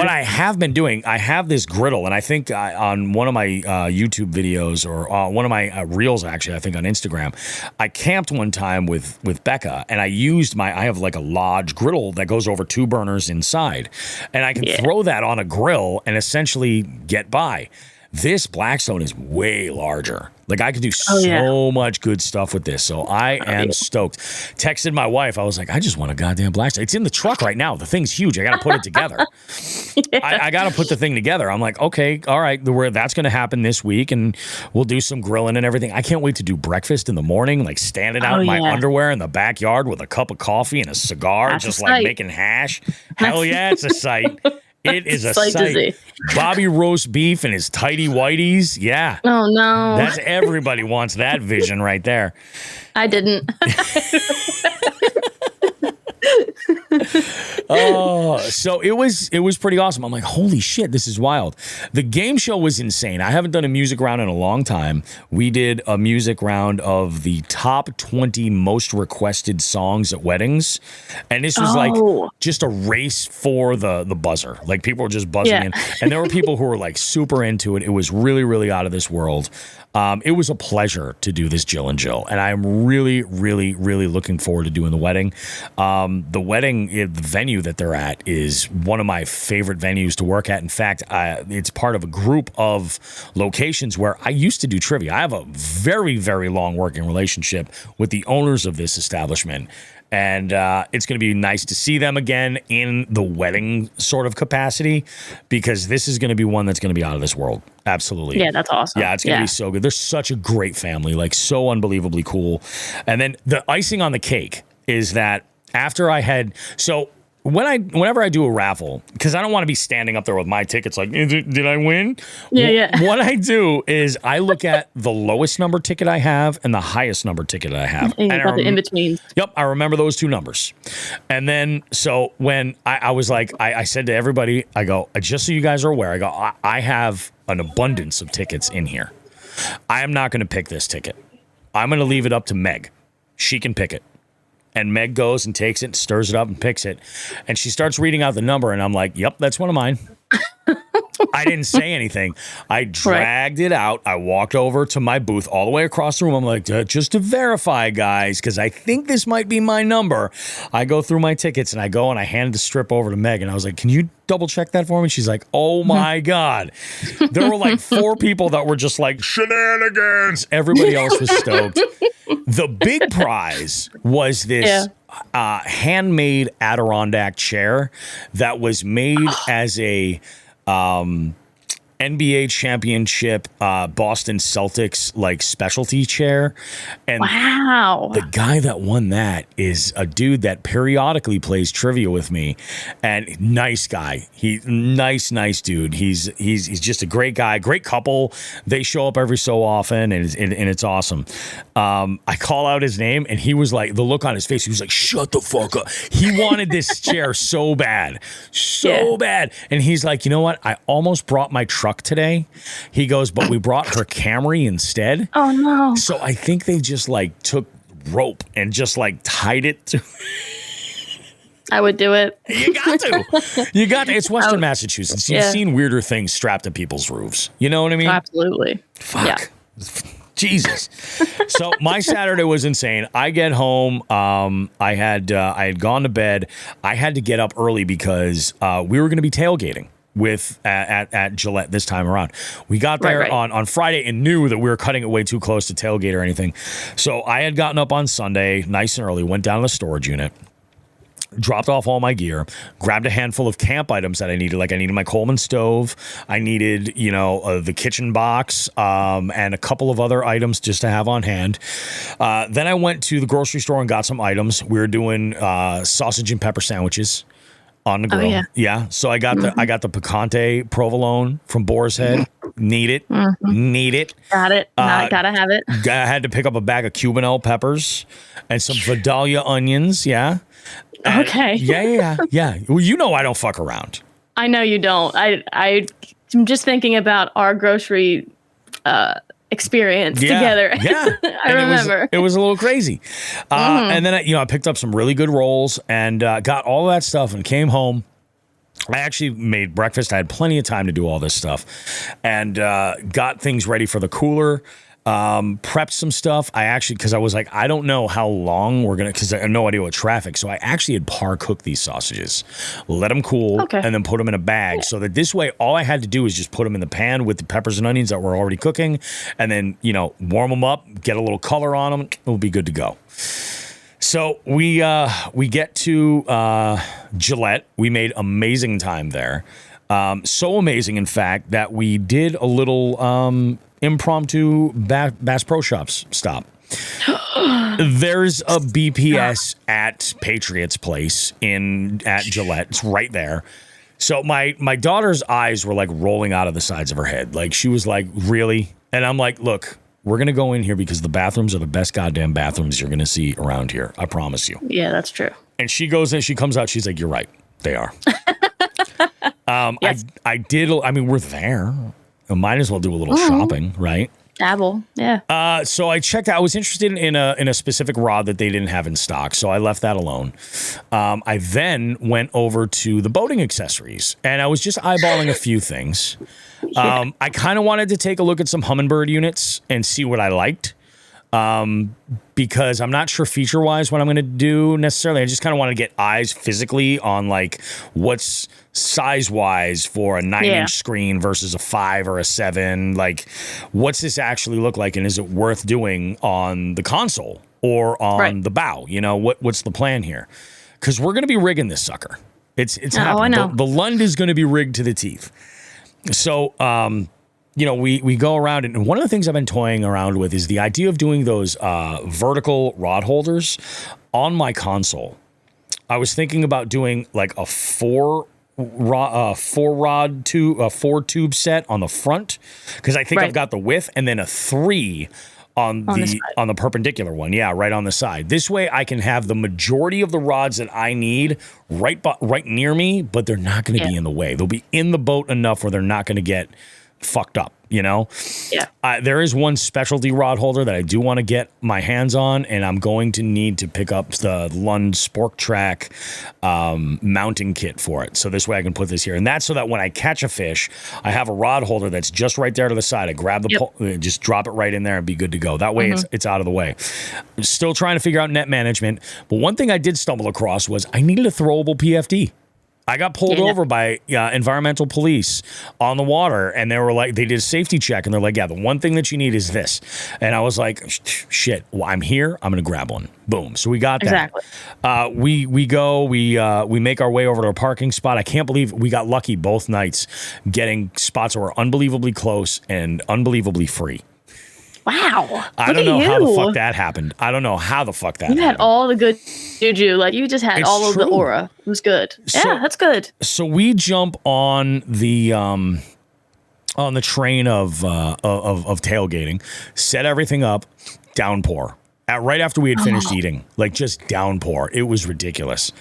I have been doing, I have this griddle and I think on one of my YouTube videos or one of my reels, actually, I think on Instagram, I camped one time with Becca and I used I have like a Lodge griddle that goes over 2 burners inside and I can throw that on a grill and essentially get by. This Blackstone is way larger. Like I could do so much good stuff with this. So I am stoked. Texted my wife. I was like, I just want a goddamn Blackstone. It's in the truck right now. The thing's huge. I got to put it together. I got to put the thing together. I'm like, okay, all right. That's going to happen this week and we'll do some grilling and everything. I can't wait to do breakfast in the morning, like standing out in my underwear in the backyard with a cup of coffee and a cigar, That's just a like sight. making hash. Hell yeah, it's a sight. It is a sight. See. Bobby roast beef and his tighty whities. Yeah. Oh no. That's everybody wants that vision right there. I didn't. Oh, so it was pretty awesome. I'm like, holy shit, this is wild. The game show was insane. I haven't done a music round in a long time. We did a music round of the top 20 most requested songs at weddings. And this was like just a race for the buzzer. Like people were just buzzing in. And there were people who were like super into it. It was really, really out of this world. It was a pleasure to do this Jill and Jill, and I'm really, really, really looking forward to doing the wedding. The venue that they're at is one of my favorite venues to work at. In fact, it's part of a group of locations where I used to do trivia. I have a very, very long working relationship with the owners of this establishment. And it's going to be nice to see them again in the wedding sort of capacity because this is going to be one that's going to be out of this world. Absolutely. Yeah, that's awesome. Yeah, it's going to be so good. They're such a great family, like so unbelievably cool. And then the icing on the cake is that after I had... So whenever I do a raffle, because I don't want to be standing up there with my tickets like, did I win? Yeah. What I do is I look at the lowest number ticket I have and the highest number ticket I have. And the in-between. Yep, I remember those 2 numbers. And then, so when I was like, I said to everybody, I go, just so you guys are aware, I go, I have an abundance of tickets in here. I am not going to pick this ticket. I'm going to leave it up to Meg. She can pick it. And Meg goes and takes it, stirs it up and picks it. And she starts reading out the number. And I'm like, yep, that's one of mine. I didn't say anything. I dragged it out. I walked over to my booth all the way across the room. I'm like, just to verify, guys, because I think this might be my number. I go through my tickets and I go and I hand the strip over to Meg. And I was like, can you double check that for me? She's like, oh my God. There were like 4 people that were just like, shenanigans. Everybody else was stoked. The big prize was this handmade Adirondack chair that was made as a NBA championship Boston Celtics like specialty chair. And wow. The guy that won that is a dude that periodically plays trivia with me, and nice guy. Nice dude. He's just a great guy, great couple. They show up every so often, and it's awesome. I call out his name, and he was like, the look on his face, he was like, shut the fuck up. He wanted this chair so bad. And he's like, you know what? I almost brought my truck today. He goes, but we brought her Camry instead. Oh no. So I think they just like took rope and just like tied it to. I would do it. You got to. It's Western Massachusetts. You've seen weirder things strapped to people's roofs. You know what I mean? Absolutely. Fuck. Yeah. Jesus. So my Saturday was insane. I get home. I had gone to bed. I had to get up early because we were going to be tailgating at Gillette this time around. We got there on Friday and knew that we were cutting it way too close to tailgate or anything. So I had gotten up on Sunday nice and early, went down to the storage unit, dropped off all my gear, grabbed a handful of camp items that I needed. Like I needed my Coleman stove. I needed, the kitchen box, and a couple of other items just to have on hand. Then I went to the grocery store and got some items. We were doing sausage and pepper sandwiches on the grill. Oh, yeah. So I got the picante provolone from Boar's Head. Need it. Need it. Got it. Gotta have it. I had to pick up a bag of Cubanelle peppers and some Vidalia onions. Yeah. Okay. Yeah. Well, I don't fuck around. I know you don't. I'm just thinking about our grocery experience together. Yeah. I remember. It was a little crazy. And then I picked up some really good rolls and got all that stuff and came home. I actually made breakfast. I had plenty of time to do all this stuff and got things ready for the cooler. Prepped some stuff. Because I was like, I don't know how long because I have no idea what traffic. So I actually had par cooked these sausages, let them cool, and then put them in a bag so that this way, all I had to do is just put them in the pan with the peppers and onions that were already cooking and then, warm them up, get a little color on them. It'll be good to go. So we get to Gillette. We made amazing time there. So amazing, in fact, that we did a little impromptu Bass Pro Shops stop. There's a BPS at Patriots Place at Gillette. It's right there. So my daughter's eyes were like rolling out of the sides of her head. Like she was like, really? And I'm like, look, we're going to go in here because the bathrooms are the best goddamn bathrooms you're going to see around here. I promise you. Yeah, that's true. And she goes in, she comes out, she's like, you're right. They are. Yes. We're there. I might as well do a little shopping, right? Dabble, yeah. So I checked out. I was interested in a specific rod that they didn't have in stock, so I left that alone. I then went over to the boating accessories, and I was just eyeballing a few things. I kind of wanted to take a look at some Humminbird units and see what I liked. Because I'm not sure feature-wise what I'm going to do necessarily. I just kind of want to get eyes physically on like what's size-wise for a 9-inch screen versus a 5 or a 7. Like, what's this actually look like, and is it worth doing on the console or on the bow? What's the plan here? Because we're going to be rigging this sucker. It's happening. I know. The Lund is going to be rigged to the teeth. So, we go around, and one of the things I've been toying around with is the idea of doing those vertical rod holders on my console. I was thinking about doing like a four tube set on the front because I think I've got the width, and then a 3 on the perpendicular one. Yeah, right on the side. This way I can have the majority of the rods that I need right near me, but they're not going to be in the way. They'll be in the boat enough where they're not going to get fucked up, Yeah. There is one specialty rod holder that I do want to get my hands on, and I'm going to need to pick up the Lund Spork Track mounting kit for it. So this way I can put this here. And that's so that when I catch a fish, I have a rod holder that's just right there to the side. I grab the pole, just drop it right in there and be good to go. That way it's out of the way. Still trying to figure out net management. But one thing I did stumble across was I needed a throwable PFD. I got pulled over by environmental police on the water, and they were like, they did a safety check, and they're like, yeah, the one thing that you need is this. And I was like, shit, well, I'm here. I'm going to grab one. Boom. So we got that. Exactly. We make our way over to a parking spot. I can't believe we got lucky both nights getting spots that were unbelievably close and unbelievably free. Wow. I don't know how the fuck that happened. I don't know how the fuck that happened. You had all the good juju. Like, you just had all of the aura. It was good. So, yeah, that's good. So we jump on the train of tailgating, set everything up, downpour. Right after we had finished eating, like just downpour. It was ridiculous.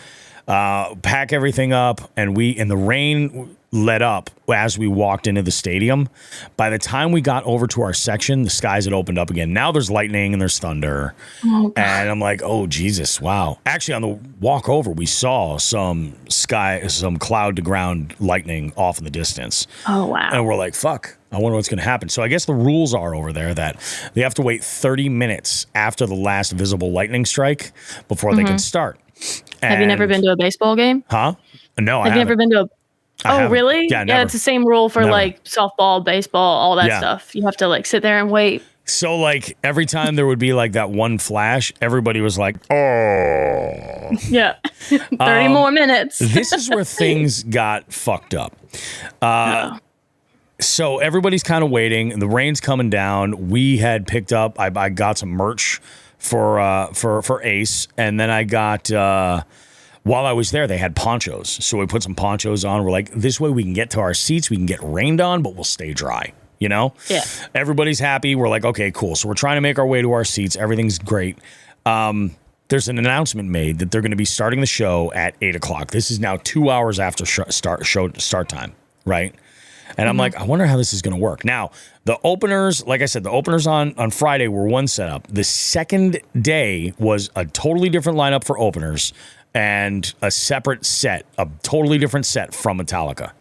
Pack everything up, and the rain let up as we walked into the stadium. By the time we got over to our section, the skies had opened up again. Now there's lightning and there's thunder. Oh, and I'm like, oh, Jesus, wow. Actually, on the walk over, we saw some cloud to ground lightning off in the distance. Oh, wow. And we're like, fuck, I wonder what's going to happen. So I guess the rules are over there that they have to wait 30 minutes after the last visible lightning strike before they can start. Have you never been to a baseball game? Huh? No, I haven't. Have you ever been to a... Oh, really? Yeah, it's the same rule for like softball, baseball, all that stuff. You have to like sit there and wait. So like every time there would be like that one flash, everybody was like, oh. Yeah. 30 more minutes. This is where things got fucked up. So everybody's kind of waiting. The rain's coming down. We had picked up, I got some merch for Ace, and then I got while I was there, they had ponchos. So we put some ponchos on. We're like, this way we can get to our seats. We can get rained on, but we'll stay dry, you know? Yeah. Everybody's happy. We're like, okay, cool. So we're trying to make our way to our seats. Everything's great. There's an announcement made that they're going to be starting the show at 8 o'clock. This is now 2 hours after start time, right? And I'm like, I wonder how this is going to work. Now, the openers, like I said, the openers on Friday were one setup. The second day was a totally different lineup for openers and a separate set, a totally different set from Metallica.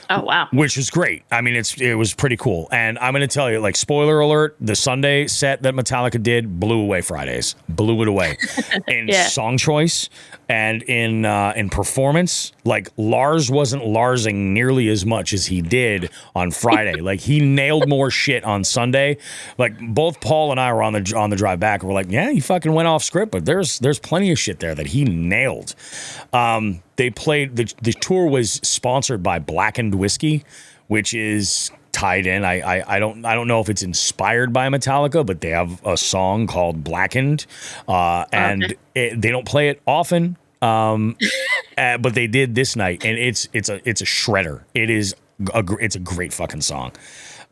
Oh, wow. Which is great. I mean, it was pretty cool. And I'm going to tell you, like, spoiler alert, the Sunday set that Metallica did blew away Fridays. Blew it away. In song choice and in performance, like, Lars wasn't Larsing nearly as much as he did on Friday. Like, he nailed more shit on Sunday. Like, both Paul and I were on the drive back, and we're like, yeah, he fucking went off script, but there's plenty of shit there that he nailed. They played, the tour was sponsored by Blackened Whiskey, which is tied in. I don't know if it's inspired by Metallica, but they have a song called Blackened, and they don't play it often, but they did this night, and it's a shredder. It's a great fucking song.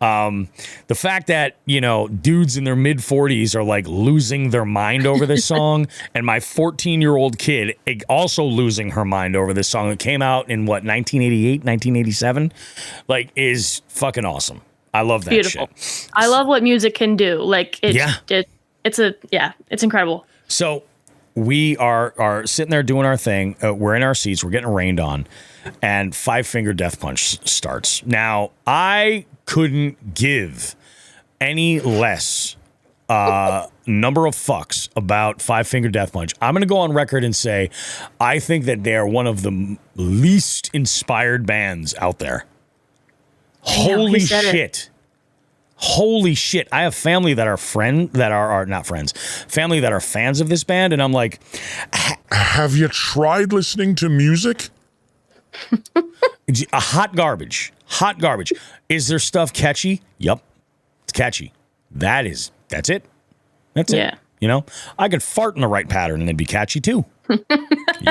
The fact that, you know, dudes in their mid 40s are like losing their mind over this song, and my 14-year-old kid also losing her mind over this song that came out in 1988, 1987, like, is fucking awesome. I love that Beautiful. Shit. I love what music can do. Like, it's incredible. So we are sitting there doing our thing. We're in our seats. We're getting rained on, and Five Finger Death Punch starts. Now, I couldn't give any less number of fucks about Five Finger Death Punch. I'm going to go on record and say I think that they are one of the least inspired bands out there. Holy shit. Holy shit. I have family that are family that are fans of this band, and I'm like, have you tried listening to music? Hot garbage. Is their stuff catchy? Yep. It's catchy. That's it. That's it. You know, I could fart in the right pattern and it'd be catchy too.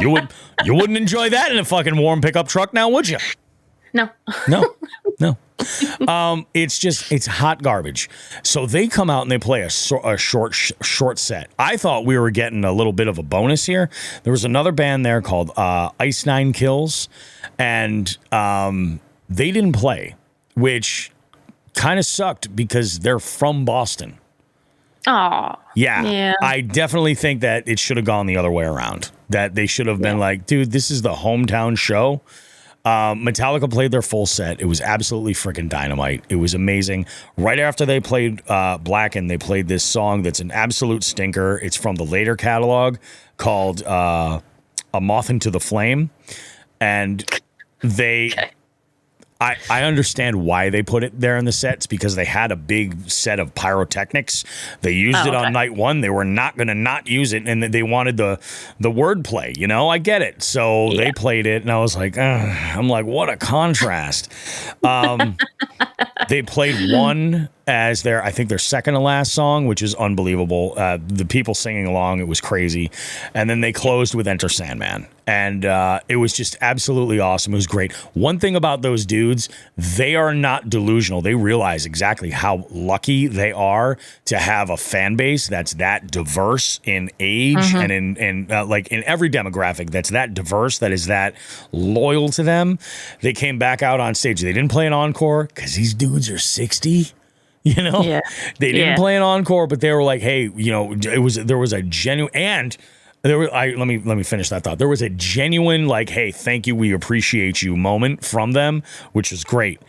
You wouldn't enjoy that in a fucking warm pickup truck now, would you? No. It's hot garbage. So they come out and they play a short set. I thought we were getting a little bit of a bonus here. There was another band there called Ice Nine Kills, and they didn't play, which kind of sucked because they're from Boston. Oh. Yeah. I definitely think that it should have gone the other way around. That they should have been like, dude, this is the hometown show. Metallica played their full set. It was absolutely freaking dynamite. It was amazing. Right after they played Blackened, they played this song that's an absolute stinker. It's from the later catalog called A Moth Into the Flame. And they. Okay. I understand why they put it there in the sets because they had a big set of pyrotechnics. They used it on night one. They were not going to not use it, and they wanted the wordplay. You know, I get it. So they played it, and I was like, I'm like, what a contrast. They played one as I think their second to last song, which is unbelievable. The people singing along, it was crazy. And then they closed with Enter Sandman. And it was just absolutely awesome. It was great. One thing about those dudes, they are not delusional. They realize exactly how lucky they are to have a fan base that's that diverse in age and in like in every demographic that's that diverse, that is that loyal to them. They came back out on stage. They didn't play an encore because these dudes are 60. You know, they didn't play an encore, but they were like, "Hey, you know, there was a genuine and there was let me finish that thought. There was a genuine like, "Hey, thank you, we appreciate you" moment from them, which was great.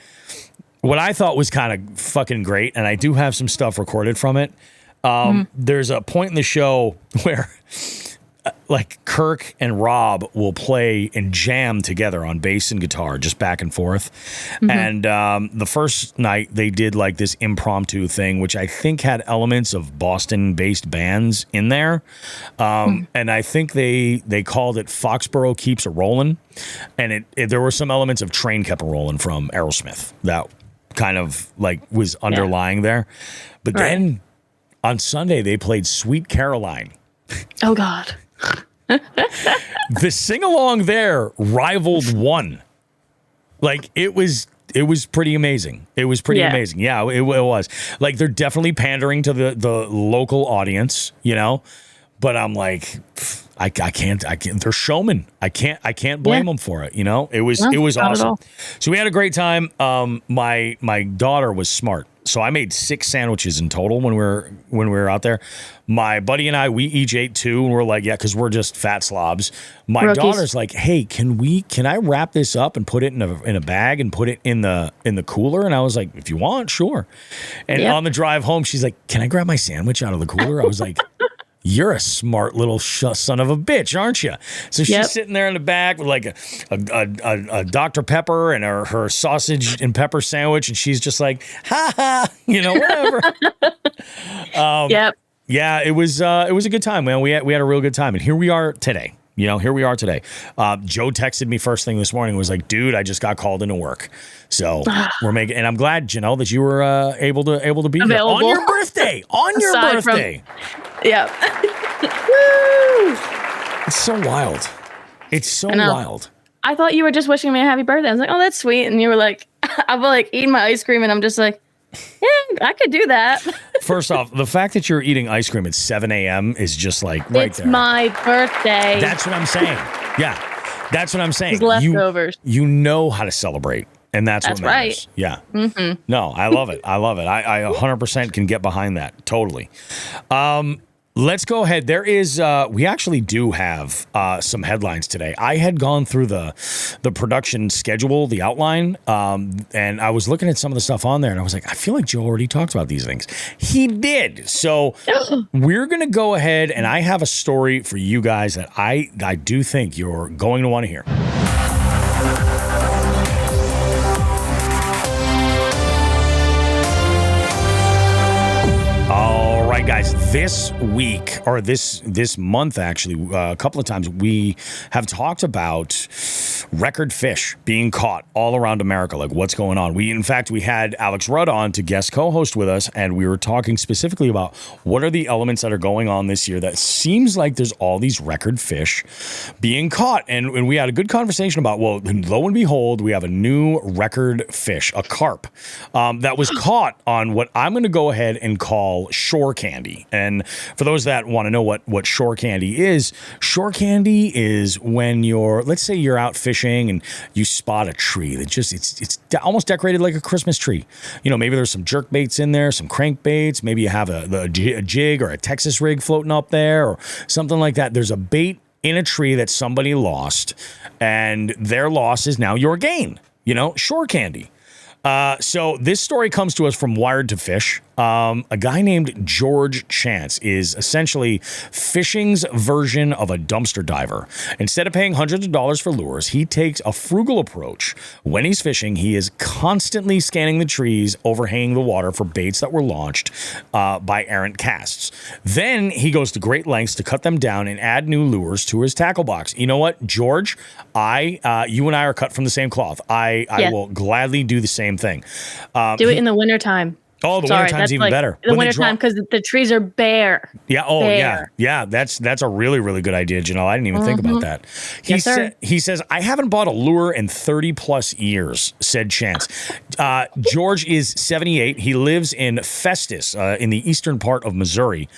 What I thought was kind of fucking great, and I do have some stuff recorded from it. There's a point in the show where like Kirk and Rob will play and jam together on bass and guitar, just back and forth. And the first night they did like this impromptu thing, which I think had elements of Boston-based bands in there. And I think they called it Foxborough Keeps a Rollin'. And there were some elements of Train Kept a Rollin' from Aerosmith that kind of like was underlying there. But then on Sunday they played Sweet Caroline. Oh, God. The sing-along there rivaled one. Like, it was pretty amazing. It was pretty amazing. Yeah, it was. Like, they're definitely pandering to the local audience, you know? But I'm like, I can't. They're showmen. I can't blame them for it, you know? It was awesome. So we had a great time. My daughter was smart. So I made 6 sandwiches in total when we were out there. My buddy and I, we each ate 2, and we're like, yeah, because we're just fat slobs. My daughter's like, hey, can I wrap this up and put it in a bag and put it in the cooler? And I was like, if you want, sure. And on the drive home, she's like, can I grab my sandwich out of the cooler? I was like, you're a smart little son of a bitch, aren't you? So she's sitting there in the back with like a Dr. Pepper and her sausage and pepper sandwich, and she's just like, ha ha, you know, whatever. Yeah, it was a good time, man. We had a real good time, and here we are today. You know, here we are today. Joe texted me first thing this morning, was like, dude, I just got called into work. So we're making, and I'm glad, Janelle, that you were able to be here on your birthday. On your birthday. Woo! It's so wild. It's so wild. I thought you were just wishing me a happy birthday. I was like, oh, that's sweet. And you were like, I'm like eating my ice cream, and I'm just like, yeah, I could do that. First off, the fact that you're eating ice cream at 7 a.m. is just like right there. It's my birthday. That's what I'm saying. Yeah, that's what I'm saying. It's leftovers. You know how to celebrate. And that's what matters. Right. Yeah. No, I love it. I 100% can get behind that. Totally. Let's go ahead. There is, we actually do have some headlines today. I had gone through the production schedule, the outline, and I was looking at some of the stuff on there, and I was like, I feel like Joe already talked about these things. He did. So we're going to go ahead, and I have a story for you guys that I do think you're going to want to hear. Right, guys, this week, or this month, actually, a couple of times, we have talked about record fish being caught all around America. Like, what's going on? In fact, we had Alex Rudd on to guest co-host with us, and we were talking specifically about what are the elements that are going on this year that seems like there's all these record fish being caught. And we had a good conversation about, well, lo and behold, we have a new record fish, a carp, that was caught on what I'm going to go ahead and call shore candy. And for those that want to know what shore candy is when let's say you're out fishing and you spot a tree that just it's almost decorated like a Christmas tree. You know, maybe there's some jerk baits in there, some crankbaits, maybe you have a jig or a Texas rig floating up there or something like that. There's a bait in a tree that somebody lost, and their loss is now your gain. You know, shore candy. So this story comes to us from Wired to Fish. A guy named George Chance is essentially fishing's version of a dumpster diver. Instead of paying hundreds of dollars for lures, he takes a frugal approach. When he's fishing, he is constantly scanning the trees overhanging the water for baits that were launched by errant casts. Then he goes to great lengths to cut them down and add new lures to his tackle box. You know what, George? You and I are cut from the same cloth. I will gladly do the same thing. Do it in the wintertime. Oh, the wintertime's even better. The wintertime, because the trees are bare. Yeah. Oh, bare. Yeah. That's a really, really good idea, Janelle. I didn't even think about that. He says, I haven't bought a lure in 30 plus years, said Chance. George is 78. He lives in Festus, in the eastern part of Missouri.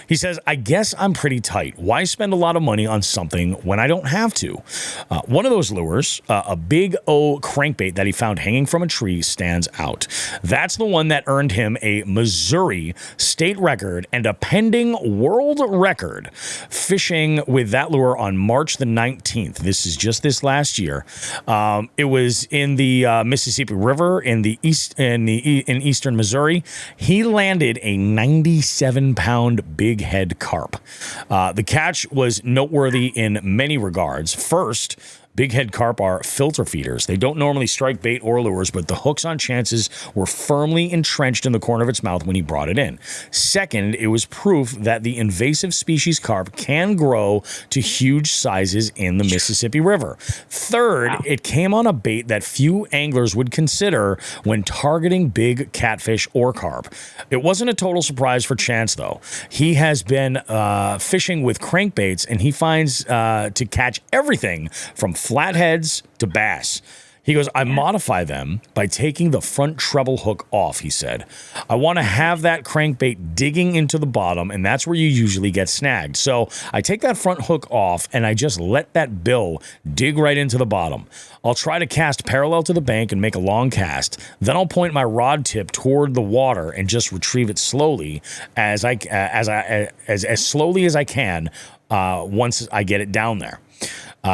He says, I guess I'm pretty tight. Why spend a lot of money on something when I don't have to? One of those lures, a Big O crankbait that he found hanging from a tree, stands out. That's the one that earned him a Missouri state record and a pending world record fishing with that lure on March the 19th. This is just this last year. It was in the Mississippi River in eastern Missouri. He landed a 97-pound big head carp. The catch was noteworthy in many regards. First, big head carp are filter feeders. They don't normally strike bait or lures, but the hooks on Chance's were firmly entrenched in the corner of its mouth when he brought it in. Second, it was proof that the invasive species carp can grow to huge sizes in the Mississippi River. Third, it came on a bait that few anglers would consider when targeting big catfish or carp. It wasn't a total surprise for Chance, though. He has been fishing with crankbaits, and he finds to catch everything from flatheads to bass. He goes, I modify them by taking the front treble hook off, he said. I want to have that crankbait digging into the bottom, and that's where you usually get snagged. So I take that front hook off, and I just let that bill dig right into the bottom. I'll try to cast parallel to the bank and make a long cast. Then I'll point my rod tip toward the water and just retrieve it slowly as slowly as I can once I get it down there.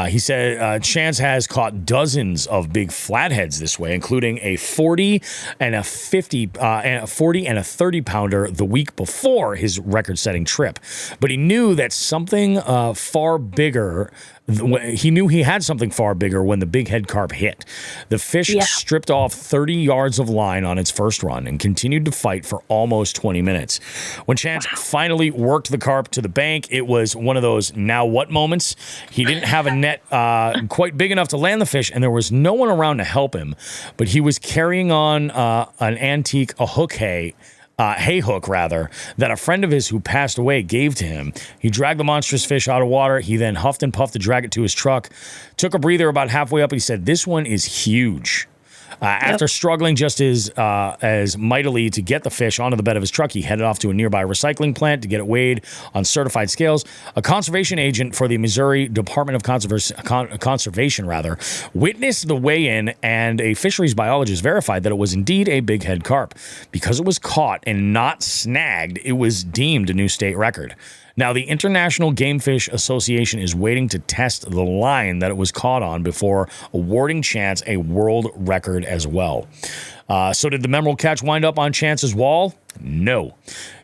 He said Chance has caught dozens of big flatheads this way, including a 40 and a 50 and a 40 and a 30 pounder the week before his record-setting trip. But he knew that something far bigger. He knew he had something far bigger when the big head carp hit. The fish stripped off 30 yards of line on its first run and continued to fight for almost 20 minutes. When Chance finally worked the carp to the bank, it was one of those now what moments. He didn't have a net quite big enough to land the fish, and there was no one around to help him. But he was carrying on an antique, hay hook, that a friend of his who passed away gave to him. He dragged the monstrous fish out of water. He then huffed and puffed to drag it to his truck, took a breather about halfway up. He said, this one is huge. After struggling just as mightily to get the fish onto the bed of his truck, he headed off to a nearby recycling plant to get it weighed on certified scales. A conservation agent for the Missouri Department of Conservation witnessed the weigh-in, and a fisheries biologist verified that it was indeed a big head carp. Because it was caught and not snagged, it was deemed a new state record. Now, the International Game Fish Association is waiting to test the line that it was caught on before awarding Chance a world record as well. So did the memorable catch wind up on Chance's wall? No.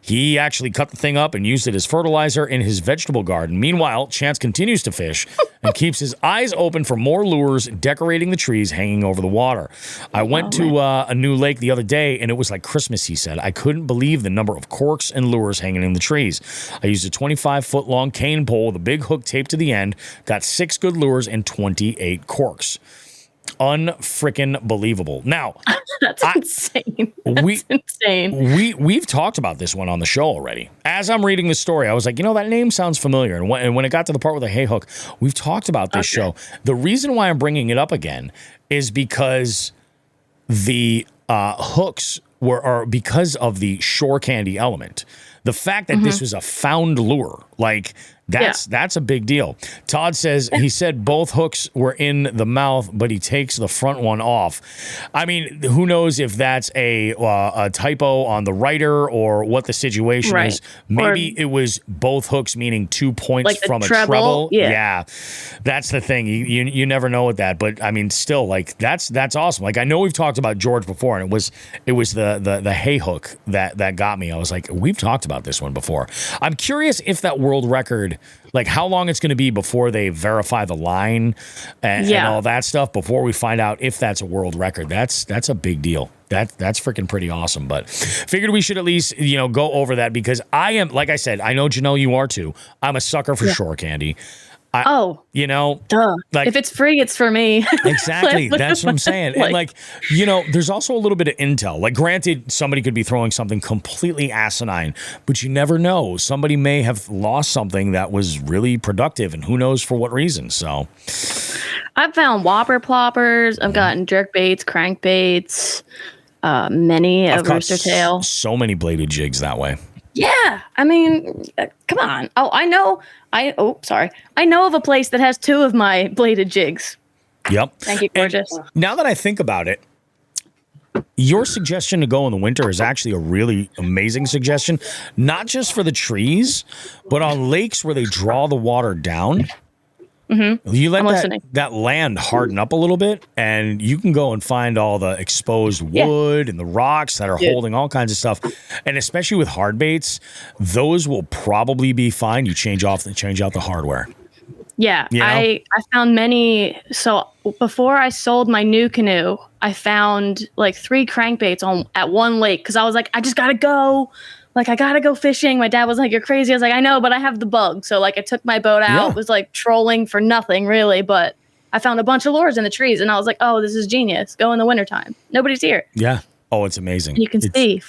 He actually cut the thing up and used it as fertilizer in his vegetable garden. Meanwhile, Chance continues to fish and keeps his eyes open for more lures decorating the trees hanging over the water. I went to a new lake the other day, and it was like Christmas, he said. I couldn't believe the number of corks and lures hanging in the trees. I used a 25-foot-long cane pole with a big hook taped to the end, got 6 good lures and 28 corks. Unfrickin' believable. Now, that's insane. That's insane. We've talked about this one on the show already. As I'm reading the story, I was like, that name sounds familiar. And when it got to the part with the hay hook, we've talked about this show. The reason why I'm bringing it up again is because the hooks are because of the shore candy element. the fact that this was a found lure, like that's a big deal. Todd says he said both hooks were in the mouth, but he takes the front one off. I mean, who knows if that's a typo on the writer or what the situation is. Maybe it was both hooks, meaning 2 points like from a treble. Yeah, that's the thing. You never know with that, but I mean, still, like that's awesome. Like I know we've talked about George before, and it was the hay hook that got me. I was like, we've talked about this one before. I'm curious if that world record, like how long it's going to be before they verify the line and all that stuff before we find out if that's a world record. That's a big deal. That's freaking pretty awesome. But figured we should at least, go over that because I am, like I said, I know Janelle, you are too. I'm a sucker for shore candy. Duh. Like, if it's free, it's for me. Exactly. That's what I'm saying. And there's also a little bit of intel. Like, granted, somebody could be throwing something completely asinine, but you never know. Somebody may have lost something that was really productive, and who knows for what reason. So, I've found whopper ploppers. I've gotten jerk baits, crank baits, many of rooster tail. So many bladed jigs that way. Yeah, I mean, come on. Oh, I know of a place that has 2 of my bladed jigs. Yep. Thank you, gorgeous. And now that I think about it, your suggestion to go in the winter is actually a really amazing suggestion, not just for the trees, but on lakes where they draw the water down. Mm-hmm. You let that land harden up a little bit, and you can go and find all the exposed wood and the rocks that are holding all kinds of stuff. And especially with hard baits, those will probably be fine. You change out the hardware. Yeah, I found many. So before I sold my new canoe, I found like 3 crankbaits at one lake because I was like, I just gotta go. Like, I gotta go fishing. My dad was like, you're crazy. I was like, I know, but I have the bug. So, like, I took my boat out. It was, like, trolling for nothing, really. But I found a bunch of lures in the trees. And I was like, oh, this is genius. Go in the wintertime. Nobody's here. Yeah. Oh, it's amazing. And you can see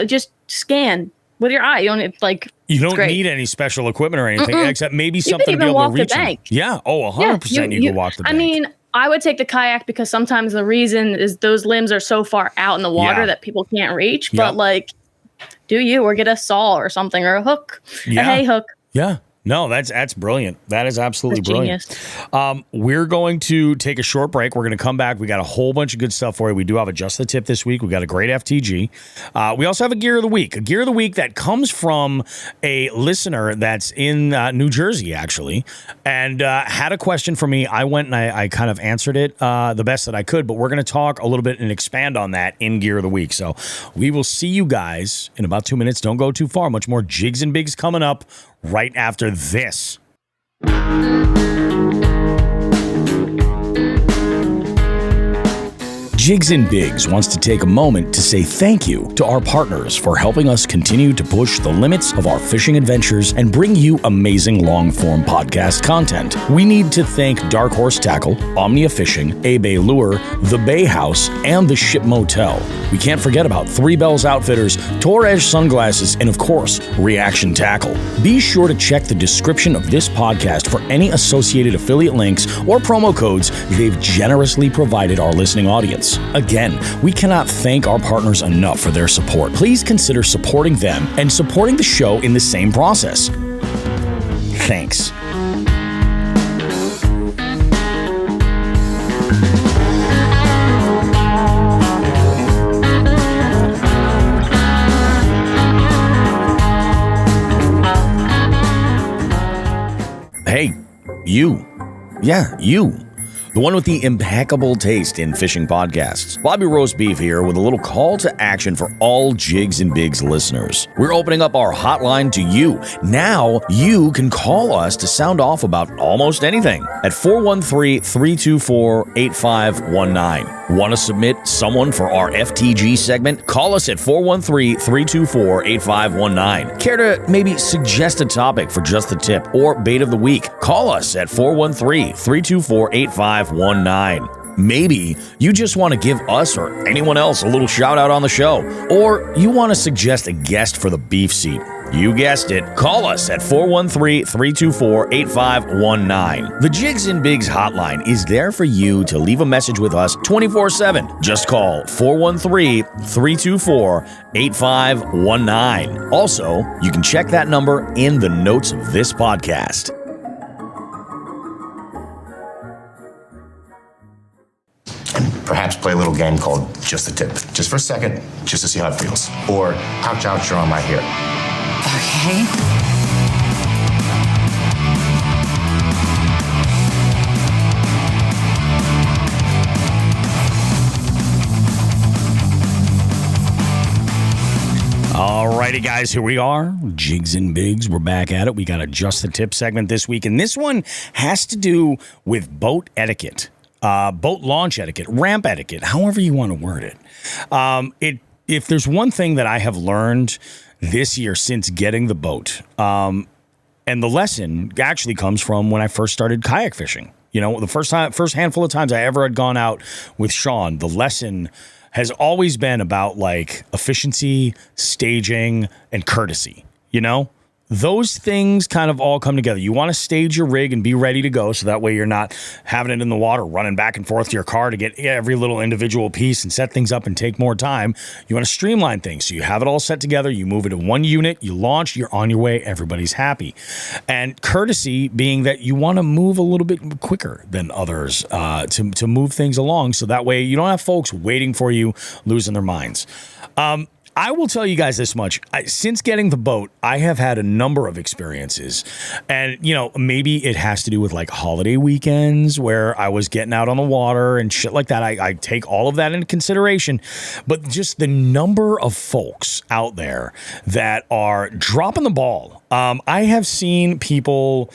just scan with your eye. You don't need any special equipment or anything, except maybe something to be able to reach the bank. Yeah. Oh, 100% you can walk the bank. I mean, I would take the kayak because sometimes the reason is those limbs are so far out in the water that people can't reach. But, like, do you, or get a saw or something, or a hook, a hay hook. Yeah. No, that's brilliant. That is absolutely brilliant. We're going to take a short break. We're going to come back. We got a whole bunch of good stuff for you. We do have a Just the Tip this week. We got a great FTG. We also have a Gear of the Week. A Gear of the Week that comes from a listener that's in New Jersey, actually, and had a question for me. I went and I kind of answered it the best that I could, but we're going to talk a little bit and expand on that in Gear of the Week. So we will see you guys in about 2 minutes. Don't go too far. Much more Jigs and Bigs coming up right after this. Jigs and Bigs wants to take a moment to say thank you to our partners for helping us continue to push the limits of our fishing adventures and bring you amazing long-form podcast content. We need to thank Dark Horse Tackle, Omnia Fishing, A-Bay Lure, The Bay House, and The Ship Motel. We can't forget about Three Bells Outfitters, Torres Sunglasses, and of course, Reaction Tackle. Be sure to check the description of this podcast for any associated affiliate links or promo codes they've generously provided our listening audience. Again, we cannot thank our partners enough for their support. Please consider supporting them and supporting the show in the same process. Thanks. Hey, you. Yeah, you. The one with the impeccable taste in fishing podcasts. Bobby Roast Beef here with a little call to action for all Jigs and Bigs listeners. We're opening up our hotline to you. Now you can call us to sound off about almost anything at 413-324-8519. Want to submit someone for our FTG segment? Call us at 413-324-8519. Care to maybe suggest a topic for Just the Tip or Bait of the Week? Call us at 413-324-8519. Maybe you just want to give us or anyone else a little shout out on the show, or you want to suggest a guest for the beef seat. You guessed it. Call us at 413-324-8519. The Jigs and Bigs hotline is there for you to leave a message with us 24/7. Just call 413-324-8519. Also, you can check that number in the notes of this podcast. And perhaps play a little game called Just the Tip. Just for a second, just to see how it feels. Or, ouch, ouch, you're on my hair. Okay. Alrighty, guys, here we are. Jigs and Bigs, we're back at it. We got a Just the Tip segment this week, and this one has to do with boat etiquette. Boat launch etiquette, ramp etiquette, however you want to word it. If there's one thing that I have learned this year since getting the boat, and the lesson actually comes from when I first started kayak fishing. You know, the first handful of times I ever had gone out with Sean, the lesson has always been about like efficiency, staging, and courtesy. You know? Those things kind of all come together. You want to stage your rig and be ready to go so that way you're not having it in the water, running back and forth to your car to get every little individual piece and set things up and take more time. You want to streamline things. So you have it all set together. You move it in one unit. You launch. You're on your way. Everybody's happy. And courtesy being that you want to move a little bit quicker than others to move things along so that way you don't have folks waiting for you, losing their minds. I will tell you guys this much. Since getting the boat, I have had a number of experiences. And, you know, maybe it has to do with like holiday weekends where I was getting out on the water and shit like that. I take all of that into consideration. But just the number of folks out there that are dropping the ball. I have seen people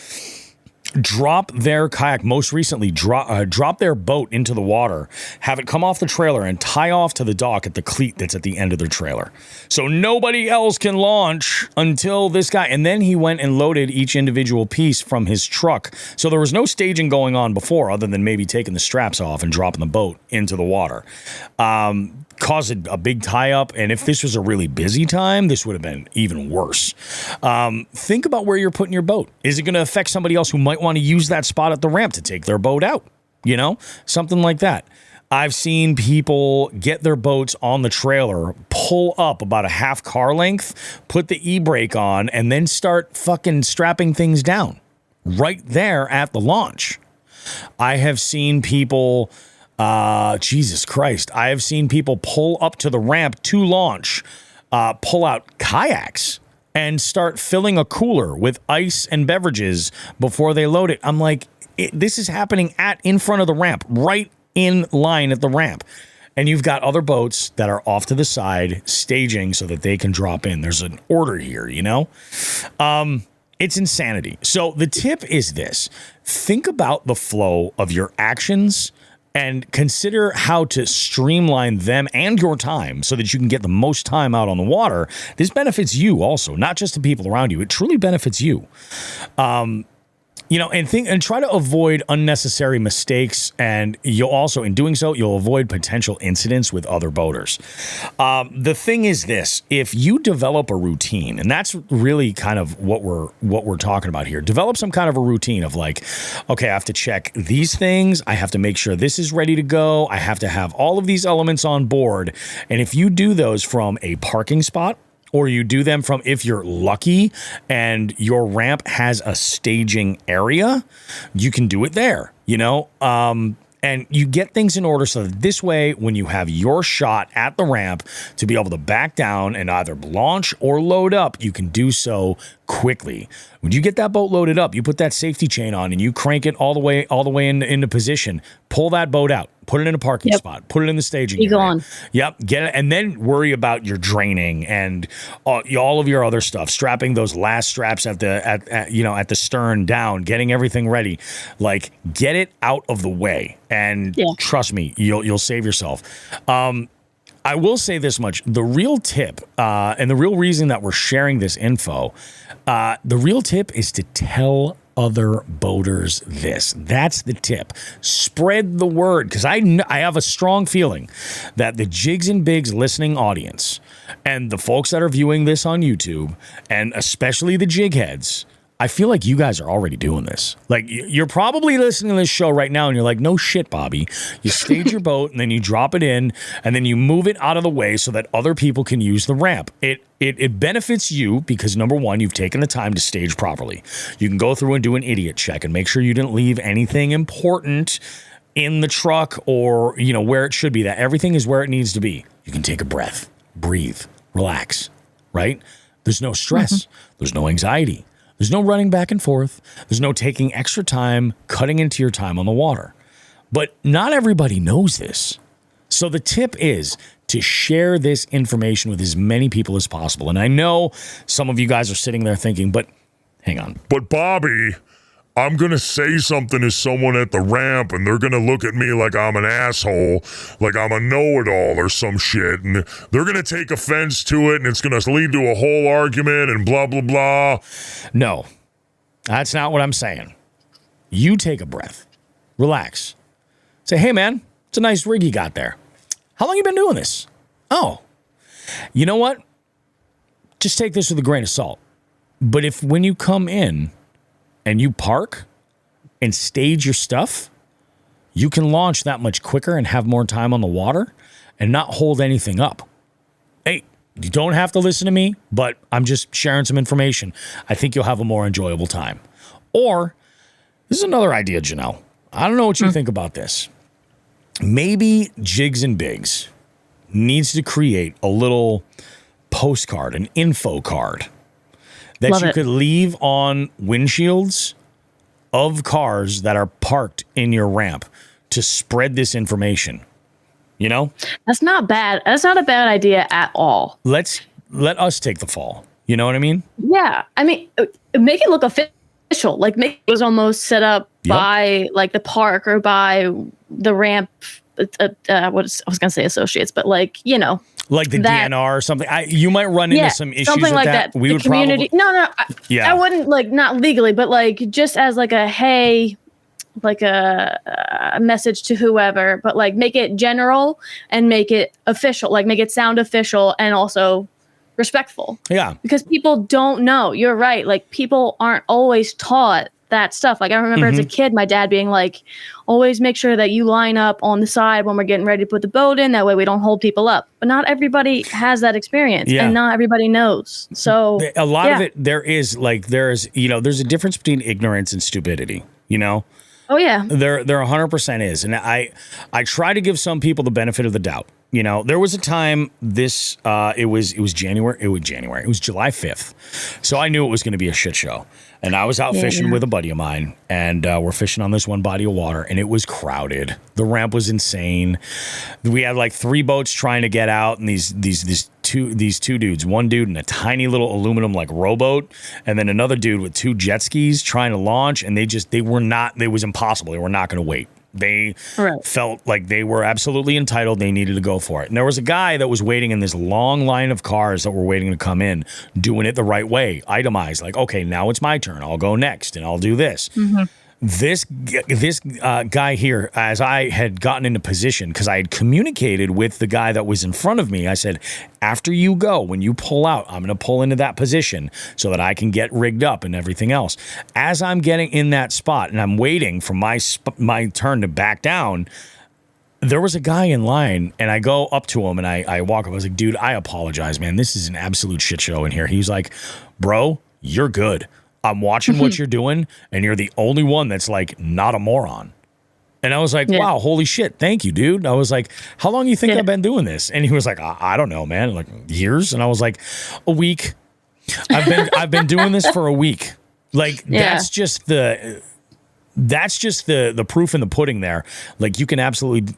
drop their kayak, most recently drop their boat into the water, have it come off the trailer and tie off to the dock at the cleat that's at the end of their trailer. So nobody else can launch until this guy, and then he went and loaded each individual piece from his truck. So there was no staging going on before other than maybe taking the straps off and dropping the boat into the water. Caused a big tie-up, and if this was a really busy time, this would have been even worse. Think about where you're putting your boat. Is it going to affect somebody else who might want to use that spot at the ramp to take their boat out? You know, something like that. I've seen people get their boats on the trailer, pull up about a half car length, put the e-brake on, and then start fucking strapping things down right there at the launch. I have seen people... Jesus Christ. I have seen people pull up to the ramp to launch, pull out kayaks and start filling a cooler with ice and beverages before they load it. I'm like, this is happening in front of the ramp, right in line at the ramp. And you've got other boats that are off to the side staging so that they can drop in. There's an order here, you know? It's insanity. So the tip is this. Think about the flow of your actions and consider how to streamline them and your time so that you can get the most time out on the water. This benefits you also, not just the people around you. It truly benefits you. You know, and try to avoid unnecessary mistakes, and you'll also, in doing so, you'll avoid potential incidents with other boaters. The thing is this: if you develop a routine, and that's really kind of what we're talking about here, develop some kind of a routine of like, okay, I have to check these things, I have to make sure this is ready to go, I have to have all of these elements on board, and if you do those from a parking spot, or you do them from, if you're lucky and your ramp has a staging area, you can do it there, you know? And you get things in order so that this way, when you have your shot at the ramp to be able to back down and either launch or load up, you can do so quickly. When you get that boat loaded up, you put that safety chain on and you crank it all the way into position, pull that boat out, put it in a parking spot, put it in the staging area. On. Yep, get it, and then worry about your draining and all of your other stuff, strapping those last straps at the stern down, getting everything ready. Like, get it out of the way, and trust me, you'll save yourself. I will say this much: the real tip, and the real reason that we're sharing this info, the real tip is to tell other boaters this. That's the tip. Spread the word, because I have a strong feeling that the Jigs and Bigs listening audience and the folks that are viewing this on YouTube, and especially the jig heads, I feel like you guys are already doing this. Like, you're probably listening to this show right now and you're like, no shit, Bobby. You stage your boat and then you drop it in and then you move it out of the way so that other people can use the ramp. It benefits you because, number one, you've taken the time to stage properly. You can go through and do an idiot check and make sure you didn't leave anything important in the truck or, where it should be, that everything is where it needs to be. You can take a breath, breathe, relax, right? There's no stress. There's no anxiety. There's no running back and forth. There's no taking extra time, cutting into your time on the water. But not everybody knows this. So the tip is to share this information with as many people as possible. And I know some of you guys are sitting there thinking, but hang on. But Bobby, I'm going to say something to someone at the ramp and they're going to look at me like I'm an asshole, like I'm a know-it-all or some shit. And they're going to take offense to it and it's going to lead to a whole argument and blah, blah, blah. No, that's not what I'm saying. You take a breath, relax. Say, hey, man, it's a nice rig you got there. How long you been doing this? Oh, you know what? Just take this with a grain of salt. But if when you come in and you park and stage your stuff, you can launch that much quicker and have more time on the water and not hold anything up. Hey, you don't have to listen to me, but I'm just sharing some information. I think you'll have a more enjoyable time. Or, this is another idea, Janelle. I don't know what you think about this. Maybe Jigs and Bigs needs to create a little postcard, an info card that could leave on windshields of cars that are parked in your ramp to spread this information. That's not bad. That's not a bad idea at all. Let us take the fall. You know what I mean? Yeah. I mean, make it look official. Like, make it was almost set up by like the park or by the ramp. I was going to say associates, but like the DNR or something. You might run into some issues something with like that. We the would community. probably. I wouldn't not legally, but like just as like a hey, like a message to whoever, but like make it general and make it official, like make it sound official and also respectful. Yeah. Because people don't know. You're right. Like, people aren't always taught that stuff. Like, I remember as a kid, my dad being like, always make sure that you line up on the side when we're getting ready to put the boat in. That way we don't hold people up. But not everybody has that experience and not everybody knows. So a lot of it, there's a difference between ignorance and stupidity, Oh yeah. There 100% is. And I try to give some people the benefit of the doubt. There was a time it was July 5th. So I knew it was going to be a shit show. And I was out fishing with a buddy of mine, and we're fishing on this one body of water, and it was crowded. The ramp was insane. We had like 3 boats trying to get out, and these two dudes, one dude in a tiny little aluminum like rowboat, and then another dude with 2 jet skis trying to launch, and it was impossible. They were not going to wait. They felt like they were absolutely entitled. They needed to go for it. And there was a guy that was waiting in this long line of cars that were waiting to come in, doing it the right way, itemized. Like, okay, now it's my turn. I'll go next, and I'll do this. This guy here, as I had gotten into position, because I had communicated with the guy that was in front of me, I said, after you go, when you pull out, I'm going to pull into that position so that I can get rigged up and everything else. As I'm getting in that spot and I'm waiting for my turn to back down, there was a guy in line, and I go up to him and I walk up. I was like, dude, I apologize, man. This is an absolute shit show in here. He was like, bro, you're good. I'm watching what you're doing, and you're the only one that's like not a moron. And I was like, wow, holy shit. Thank you, dude. I was like, how long do you think I've been doing this? And he was like, I don't know, man. Like, years. And I was like, a week. I've been doing this for a week. Like, that's just the proof in the pudding there. Like, you can absolutely,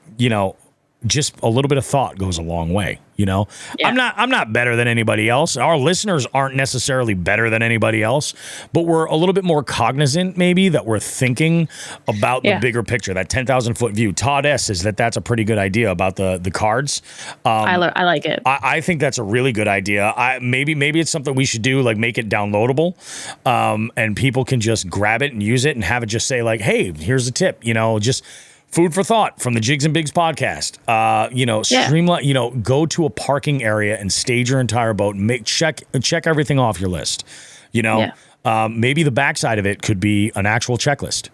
just a little bit of thought goes a long way. Yeah. I'm not better than anybody else. Our listeners aren't necessarily better than anybody else, but we're a little bit more cognizant, maybe, that we're thinking about the bigger picture, that 10,000 foot view. Todd S says that's a pretty good idea about the cards. I like it. I think that's a really good idea. Maybe it's something we should do, like make it downloadable, and people can just grab it and use it and have it just say like, hey, here's a tip, just food for thought from the Jigs and Bigs podcast. Streamline, go to a parking area and stage your entire boat and check everything off your list. Maybe the backside of it could be an actual checklist.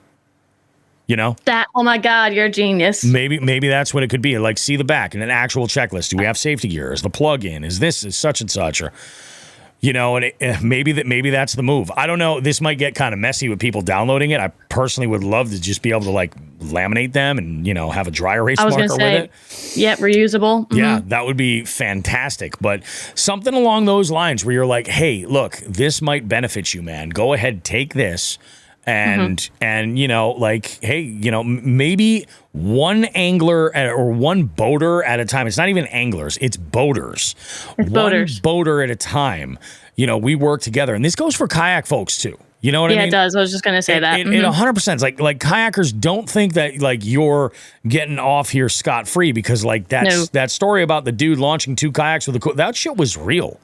That, oh my God, you're a genius. Maybe that's what it could be. Like, see the back and an actual checklist. Do we have safety gear? Is the plug in? Is this is such and such? Or maybe that's the move. I don't know. This might get kind of messy with people downloading it. I personally would love to just be able to like laminate them and have a dry erase marker with it. Yeah, reusable. Mm-hmm. Yeah, that would be fantastic. But something along those lines where you're like, hey, look, this might benefit you, man. Go ahead, take this. And maybe one angler or one boater at a time. It's not even anglers, it's boaters. One boater at a time. We work together, and this goes for kayak folks too. You know what I mean? Yeah, it does. I was just gonna say that. It 100%. It's like kayakers don't think that like you're getting off here scot free because like that story about the dude launching 2 kayaks with that shit was real.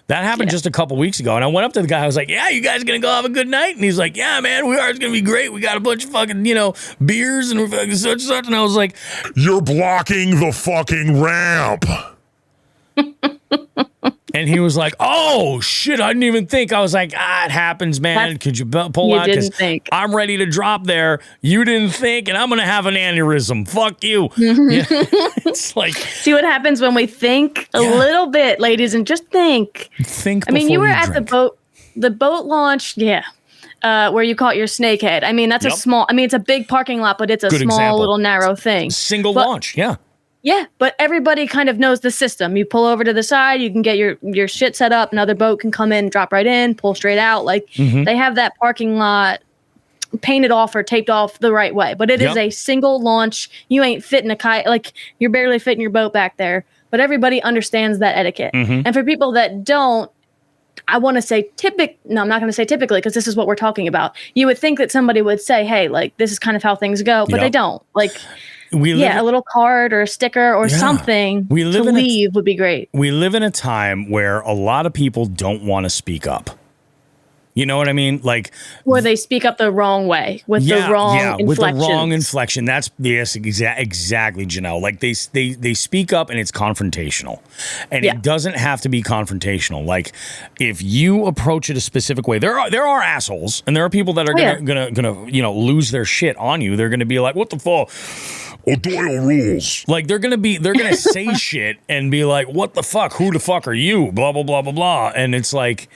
That happened just a couple weeks ago, and I went up to the guy. I was like, yeah, you guys going to go have a good night? And he's like, yeah, man, we are. It's going to be great. We got a bunch of fucking, beers and fucking such. And I was like, you're blocking the fucking ramp. And he was like, oh, shit, I didn't even think. I was like, it happens, man. Could you pull out? Didn't think. I'm ready to drop there. You didn't think, and I'm going to have an aneurysm. Fuck you. It's like. See what happens when we think a little bit, ladies, and just think. I mean, you were at the boat launch, where you caught your snakehead. I mean, that's it's a big parking lot, but it's a small little narrow thing. Single launch, yeah. Yeah, but everybody kind of knows the system. You pull over to the side, you can get your shit set up. Another boat can come in, drop right in, pull straight out. Like they have that parking lot painted off or taped off the right way. But it is a single launch. You ain't fitting a kayak, like you're barely fitting your boat back there. But everybody understands that etiquette. And for people that don't, I want to say no, I'm not going to say typically because this is what we're talking about. You would think that somebody would say, hey, like this is kind of how things go, but they don't. Like. A little card or a sticker or something to leave would be great. We live in a time where a lot of people don't want to speak up. You know what I mean? Like where they speak up the wrong way with the wrong inflection. With the wrong inflection. That's exactly, Janelle. Like they speak up and it's confrontational, and it doesn't have to be confrontational. Like if you approach it a specific way, there are assholes, and there are people that are gonna lose their shit on you. They're gonna be like, what the fuck? O'Doyle rules. Like they're gonna say shit and be like, what the fuck? Who the fuck are you? Blah blah blah blah blah. And it's like.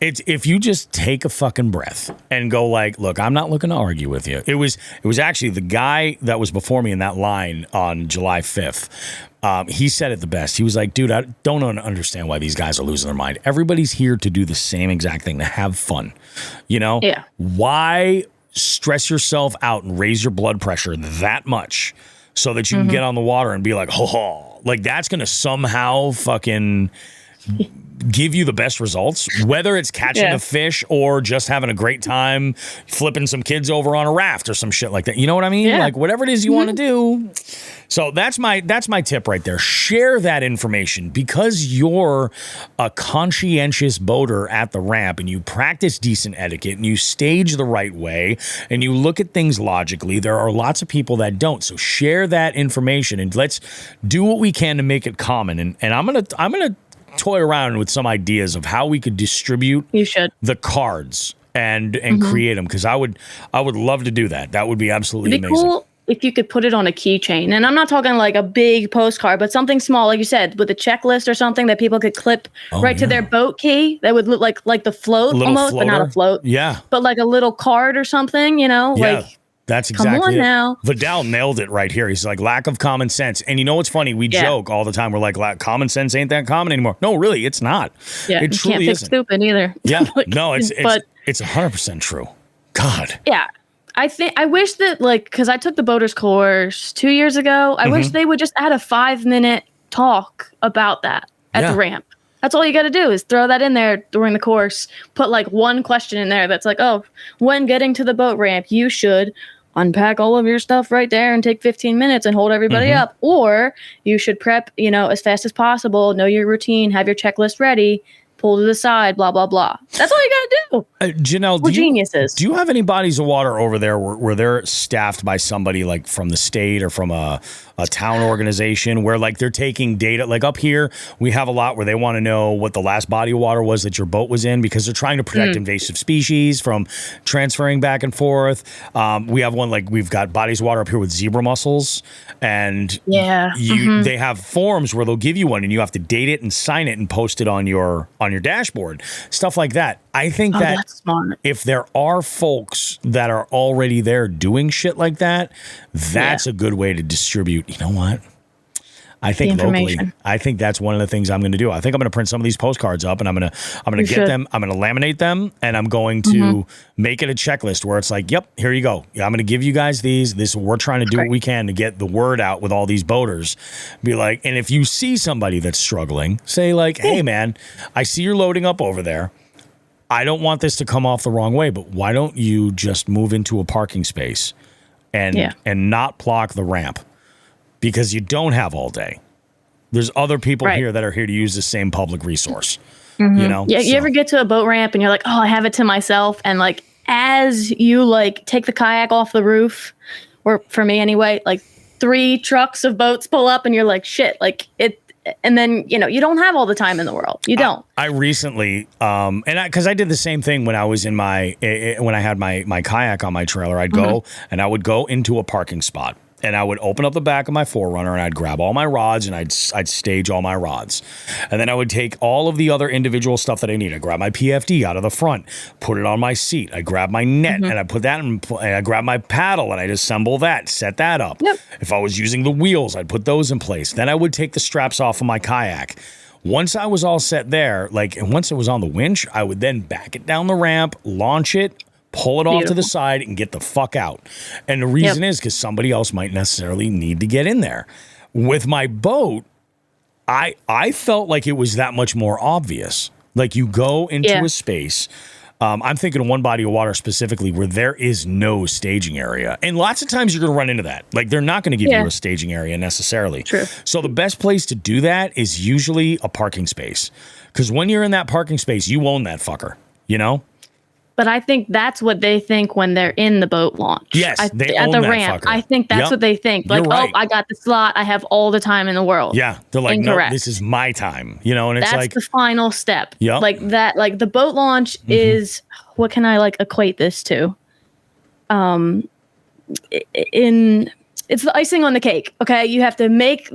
It's if you just take a fucking breath and go like, look, I'm not looking to argue with you. It was actually the guy that was before me in that line on July 5th. He said it the best. He was like, dude, I don't understand why these guys are losing their mind. Everybody's here to do the same exact thing, to have fun. Yeah. Why stress yourself out and raise your blood pressure that much so that you can get on the water and be like, like that's going to somehow fucking give you the best results, whether it's catching a fish or just having a great time flipping some kids over on a raft or some shit like that. You know what I mean? Yeah. Like whatever it is you want to do. So that's my tip right there. Share that information because you're a conscientious boater at the ramp and you practice decent etiquette and you stage the right way and you look at things logically. There are lots of people that don't. So share that information and let's do what we can to make it common. And I'm gonna toy around with some ideas of how we could distribute the cards and create them because I would love to do that. That would be absolutely amazing. Cool if you could put it on a keychain, and I'm not talking like a big postcard, but something small, like you said, with a checklist or something that people could clip to their boat key. That would look like the float almost, but not a float. Yeah, but like a little card or something. Like. That's exactly Come on it. Now. Vidal nailed it right here. He's like, lack of common sense. And you know what's funny? We joke all the time. We're like, common sense ain't that common anymore. No, really, it's not. Yeah, it truly can't fix isn't. stupid either. Yeah, no, it's 100% true. God. Yeah. I wish that, like, because I took the boaters course 2 years ago. I wish they would just add a 5-minute talk about that at the ramp. That's all you got to do is throw that in there during the course. Put like one question in there that's like, oh, when getting to the boat ramp, you should unpack all of your stuff right there and take 15 minutes and hold everybody up. Or you should prep, as fast as possible, know your routine, have your checklist ready, pull to the side, blah, blah, blah. That's all you got to do. Janelle, we're geniuses. Do you have any bodies of water over there where they're staffed by somebody like from the state or from a town organization where like they're taking data? Like up here, we have a lot where they want to know what the last body of water was that your boat was in because they're trying to protect invasive species from transferring back and forth. We have one, like we've got bodies of water up here with zebra mussels, and they have forms where they'll give you one and you have to date it and sign it and post it on your dashboard, stuff like that. I think that that's smart. If there are folks that are already there doing shit like that, that's a good way to distribute. You know what? I think locally, I think that's one of the things I'm going to do. I think I'm going to print some of these postcards up and I'm going to get them. I'm going to laminate them and I'm going to make it a checklist where it's like, yep, here you go. I'm going to give you guys these. We're trying to do what we can to get the word out with all these boaters. Be like, and if you see somebody that's struggling, say like, hey man, I see you're loading up over there. I don't want this to come off the wrong way, but why don't you just move into a parking space and not block the ramp? Because you don't have all day. There's other people here that are here to use the same public resource. Yeah, you ever get to a boat ramp and you're like, oh, I have it to myself. And like, as you like take the kayak off the roof, or for me anyway, like 3 trucks of boats pull up and you're like, shit, like it. And then, you don't have all the time in the world. You don't. I recently, because I did the same thing when I was in when I had my kayak on my trailer, I'd go and I would go into a parking spot. And I would open up the back of my 4Runner and I'd grab all my rods and I'd stage all my rods. And then I would take all of the other individual stuff that I need. I grab my PFD out of the front, put it on my seat. I grab my net and I put that in, and I grab my paddle and I'd assemble that, set that up. Yep. If I was using the wheels, I'd put those in place. Then I would take the straps off of my kayak. Once I was all set there, and once it was on the winch, I would then back it down the ramp, launch it, pull it off to the side and get the fuck out. And the reason is because somebody else might necessarily need to get in there. With my boat, I felt like it was that much more obvious. Like you go into a space. I'm thinking of one body of water specifically where there is no staging area. And lots of times you're going to run into that. Like they're not going to give you a staging area necessarily. True. So the best place to do that is usually a parking space. Because when you're in that parking space, you own that fucker, But I think that's what they think when they're in the boat launch. Yes, they at own the that ramp. fucker. I think that's what they think. Like, You're right. oh, I got the slot. I have all the time in the world. Yeah, they're like, Incorrect. no, this is my time. And it's that's like the final step. Yep. Like that. Like the boat launch is. What can I equate this to? It's the icing on the cake. Okay, you have to make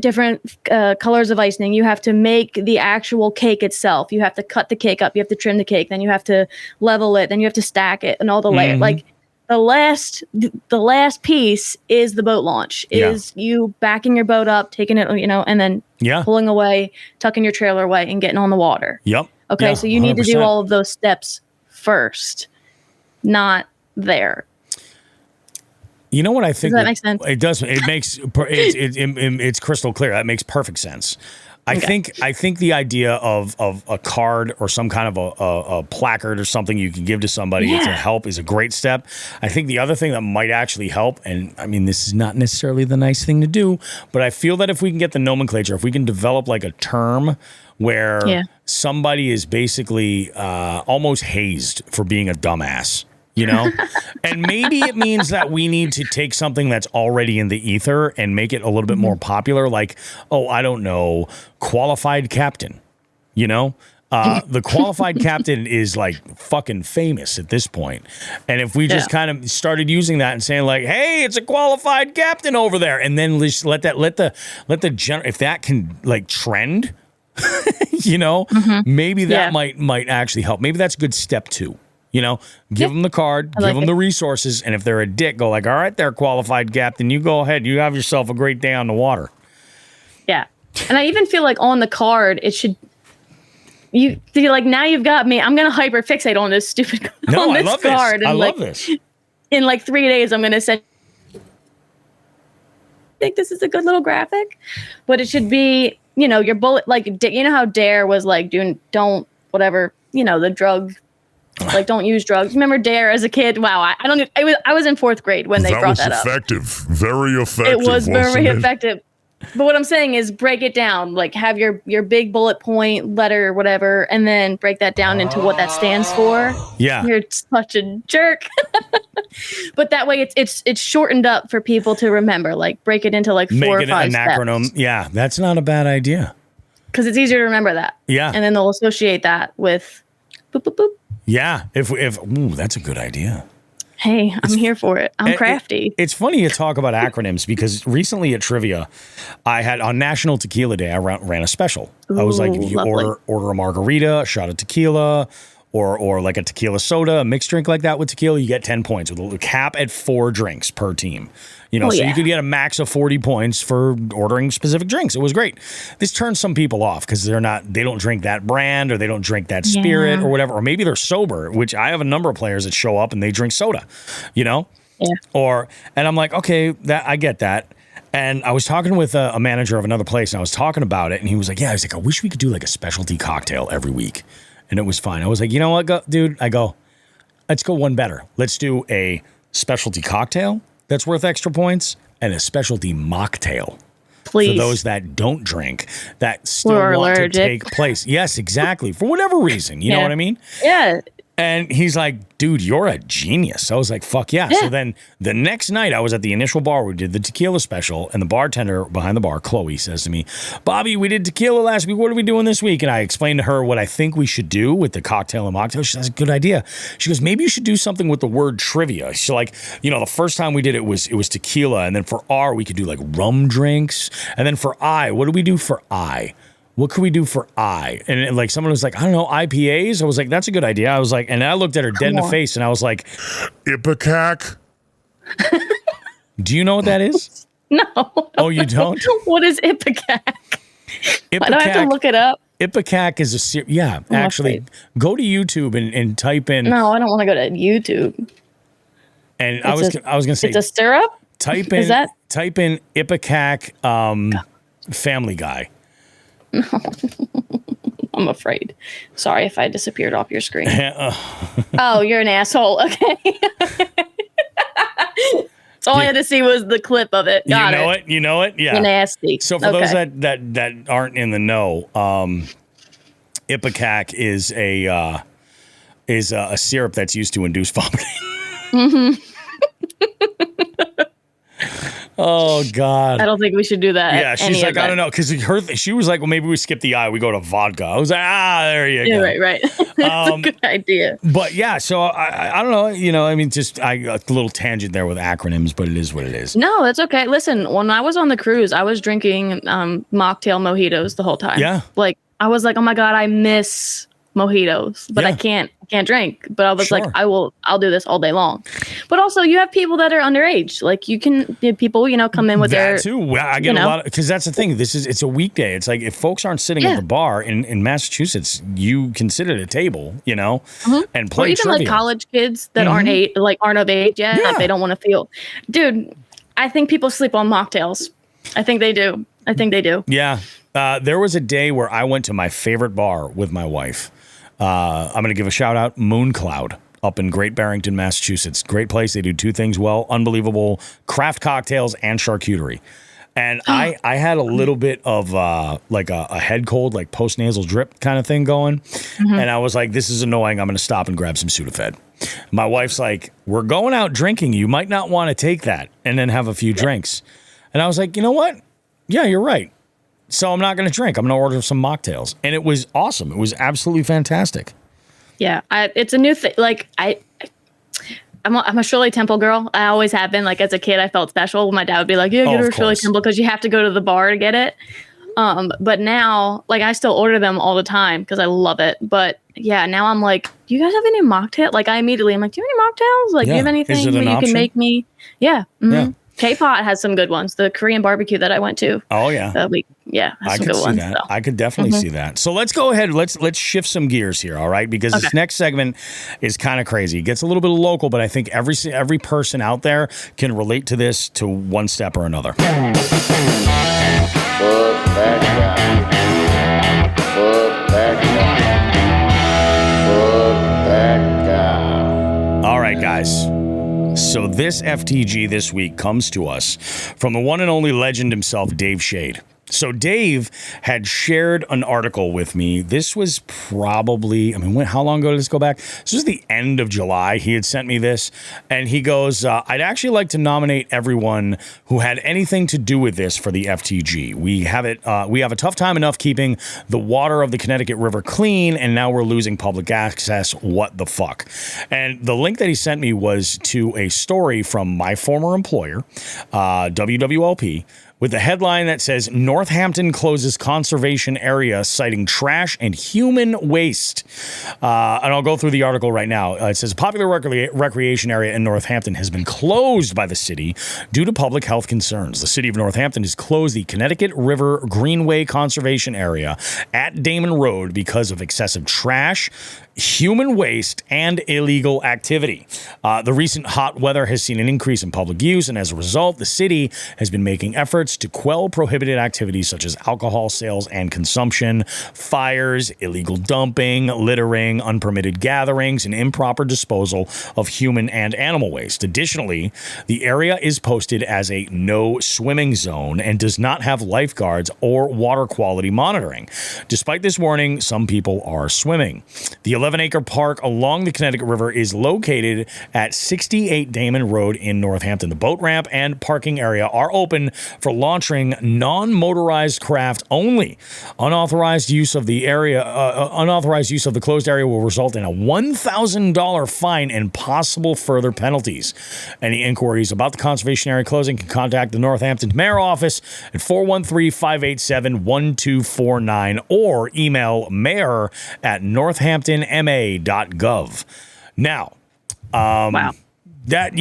different colors of icing. You have to make the actual cake itself. You have to cut the cake up. You have to trim the cake. Then you have to level it. Then you have to stack it and all the layers. Like the last piece is the boat launch. Is you backing your boat up, taking it, and then pulling away, tucking your trailer away, and getting on the water. Yep. Okay, so you 100%. Need to do all of those steps first, not there. You know what I think? Does that make sense? It does. It makes it's crystal clear. That makes perfect sense. I think the idea of a card or some kind of a placard or something you can give to somebody to help is a great step. I think the other thing that might actually help, and I mean this is not necessarily the nice thing to do, but I feel that if we can get the nomenclature, if we can develop like a term where somebody is basically almost hazed for being a dumbass. And maybe it means that we need to take something that's already in the ether and make it a little bit more popular. Like, I don't know, qualified captain, the qualified captain is like fucking famous at this point. And if we just kind of started using that and saying like, hey, it's a qualified captain over there. And then just let the if that can like trend, maybe that might actually help. Maybe that's a good step 2. Give them the card, give them the resources, and if they're a dick, go like, all right, they're qualified captain. You go ahead. You have yourself a great day on the water. Yeah. And I even feel like on the card, it should, like now you've got me. I'm gonna hyper fixate on this stupid No, on I this love card. this. I And love this. In like 3 days, I'm gonna send. I think this is a good little graphic, but it should be, your bullet. Like, you know how Dare was like don't whatever, the drug. Like, don't use drugs. Remember Dare as a kid? Wow, I was in 4th grade when they brought that up. That was effective. Very effective. It was very effective. But what I'm saying is break it down. Like, have your big bullet point letter, whatever, and then break that down into what that stands for. Yeah. You're such a jerk. But that way it's shortened up for people to remember. Like, break it into like 4 or 5 an acronym. steps. Yeah, that's not a bad idea. Because it's easier to remember that. Yeah. And then they'll associate that with boop, boop, boop. Yeah. Ooh, that's a good idea. Hey, I'm here for it. I'm crafty. It's funny you talk about acronyms because recently at trivia, I had on National Tequila Day, I ran a special. I was like, if you order a margarita, a shot of tequila, or like a tequila soda, a mixed drink like that with tequila, you get 10 points with a cap at 4 drinks per team. So you could get a max of 40 points for ordering specific drinks. It was great. This turns some people off because they don't drink that brand or they don't drink that spirit or whatever, or maybe they're sober, which I have a number of players that show up and they drink soda, Yeah. And I'm like, okay, I get that. And I was talking with a manager of another place and I was talking about it and he was like, I wish we could do like a specialty cocktail every week. And it was fine. I was like, you know what, dude? Let's go one better. Let's do a specialty cocktail that's worth extra points and a specialty mocktail. Please. For those that don't drink, that still Or want allergic. to take place. Yes, exactly. For whatever reason. You know what I mean? Yeah. And he's like, dude, you're a genius. I was like, fuck yeah. So then the next night I was at the initial bar. We did the tequila special. And the bartender behind the bar, Chloe, says to me, Bobby, we did tequila last week. What are we doing this week? And I explained to her what I think we should do with the cocktail and mocktail. She says, that's a good idea. She goes, maybe you should do something with the word trivia. So like, the first time we did it was tequila. And then for R, we could do like rum drinks. And then for I, what do we do for I? What could we do for I? And like someone was like, I don't know, IPAs? I was like, that's a good idea. I was like, and I looked at her dead in the face and I was like, Ipecac? Do you know what that is? No. Oh, you don't? What is Ipecac? I don't have to look it up. Ipecac is actually, go to YouTube and type in. No, I don't want to go to YouTube. And I was going to say. It's a syrup? Type in Ipecac Family Guy. I'm afraid. Sorry if I disappeared off your screen. Oh, you're an asshole. Okay. So all I had to see was the clip of it. Got it. You know it? Yeah. You're nasty. So for those that aren't in the know, Ipecac is a syrup that's used to induce vomiting. Mm-hmm. Oh God! I don't think we should do that. Yeah, she's like, I don't know, because she was like, well, maybe we skip the I, we go to vodka. I was like, there you go. Right. That's a good idea. But yeah, so I don't know, I mean, just a little tangent there with acronyms, but it is what it is. No, that's okay. Listen, when I was on the cruise, I was drinking mocktail mojitos the whole time. Yeah. Like I was like, oh my God, I miss mojitos, but I can't drink. But I was like, I'll do this all day long. But also you have people that are underage. Like you can people, come in with that too. I get a lot of, because that's the thing. It's a weekday. It's like if folks aren't sitting at the bar in Massachusetts, you can sit at a table, and play or even trivia. like college kids that aren't of age yet. Yeah. They don't want to feel. Dude, I think people sleep on mocktails. I think they do. Yeah. There was a day where I went to my favorite bar with my wife. I'm going to give a shout out, Mooncloud, up in Great Barrington, Massachusetts. Great place. They do 2 things well, unbelievable craft cocktails and charcuterie. And I had a little bit of like a head cold, like post-nasal drip kind of thing going. Mm-hmm. And I was like, this is annoying. I'm going to stop and grab some Sudafed. My wife's like, we're going out drinking. You might not want to take that and then have a few drinks. And I was like, you know what? Yeah, you're right. So I'm not going to drink. I'm going to order some mocktails. And it was awesome. It was absolutely fantastic. Yeah, it's a new thing. Like I'm a Shirley Temple girl. I always have been. Like as a kid, I felt special. My dad would be like, "Yeah, get her a Shirley Temple," because you have to go to the bar to get it. But now, like I still order them all the time because I love it. But yeah, now I'm like, do you guys have any mocktail? Like I'm like, do you have any mocktails? Like, do you have anything that you can make me? Yeah. Mm-hmm. Yeah. K-Pot has some good ones. The Korean barbecue that I went to. Oh yeah. Has I some could good see ones. that. So. I could definitely see that. So let's go ahead. Let's shift some gears here, all right? Because this next segment is kind of crazy. It gets a little bit local, but I think every person out there can relate to this to one step or another. Fuck that guy. Fuck that guy. Fuck that guy. All right, guys. So this FTG this week comes to us from the one and only legend himself, Dave Shade. So Dave had shared an article with me. This was probably, how long ago did this go back? This was the end of July. He had sent me this, and he goes, I'd actually like to nominate everyone who had anything to do with this for the FTG. We have a tough time enough keeping the water of the Connecticut River clean, and now we're losing public access. What the fuck? And the link that he sent me was to a story from my former employer, WWLP, with the headline that says, Northampton closes conservation area citing trash and human waste. And I'll go through the article right now. It says, a popular recreation area in Northampton has been closed by the city due to public health concerns. The city of Northampton has closed the Connecticut River Greenway Conservation Area at Damon Road because of excessive trash, human waste, and illegal activity. The recent hot weather has seen an increase in public use, and as a result, the city has been making efforts to quell prohibited activities such as alcohol sales and consumption, fires, illegal dumping, littering, unpermitted gatherings, and improper disposal of human and animal waste. Additionally, the area is posted as a no swimming zone and does not have lifeguards or water quality monitoring. Despite this warning, some people are swimming. The 11-acre park along the Connecticut River is located at 68 Damon Road in Northampton. The boat ramp and parking area are open for launching non-motorized craft only. Unauthorized use of the closed area will result in a $1,000 fine and possible further penalties. Any inquiries about the conservation area closing can contact the Northampton Mayor Office at 413-587-1249 or email mayor@northamptonma.gov. Now, Wow. that,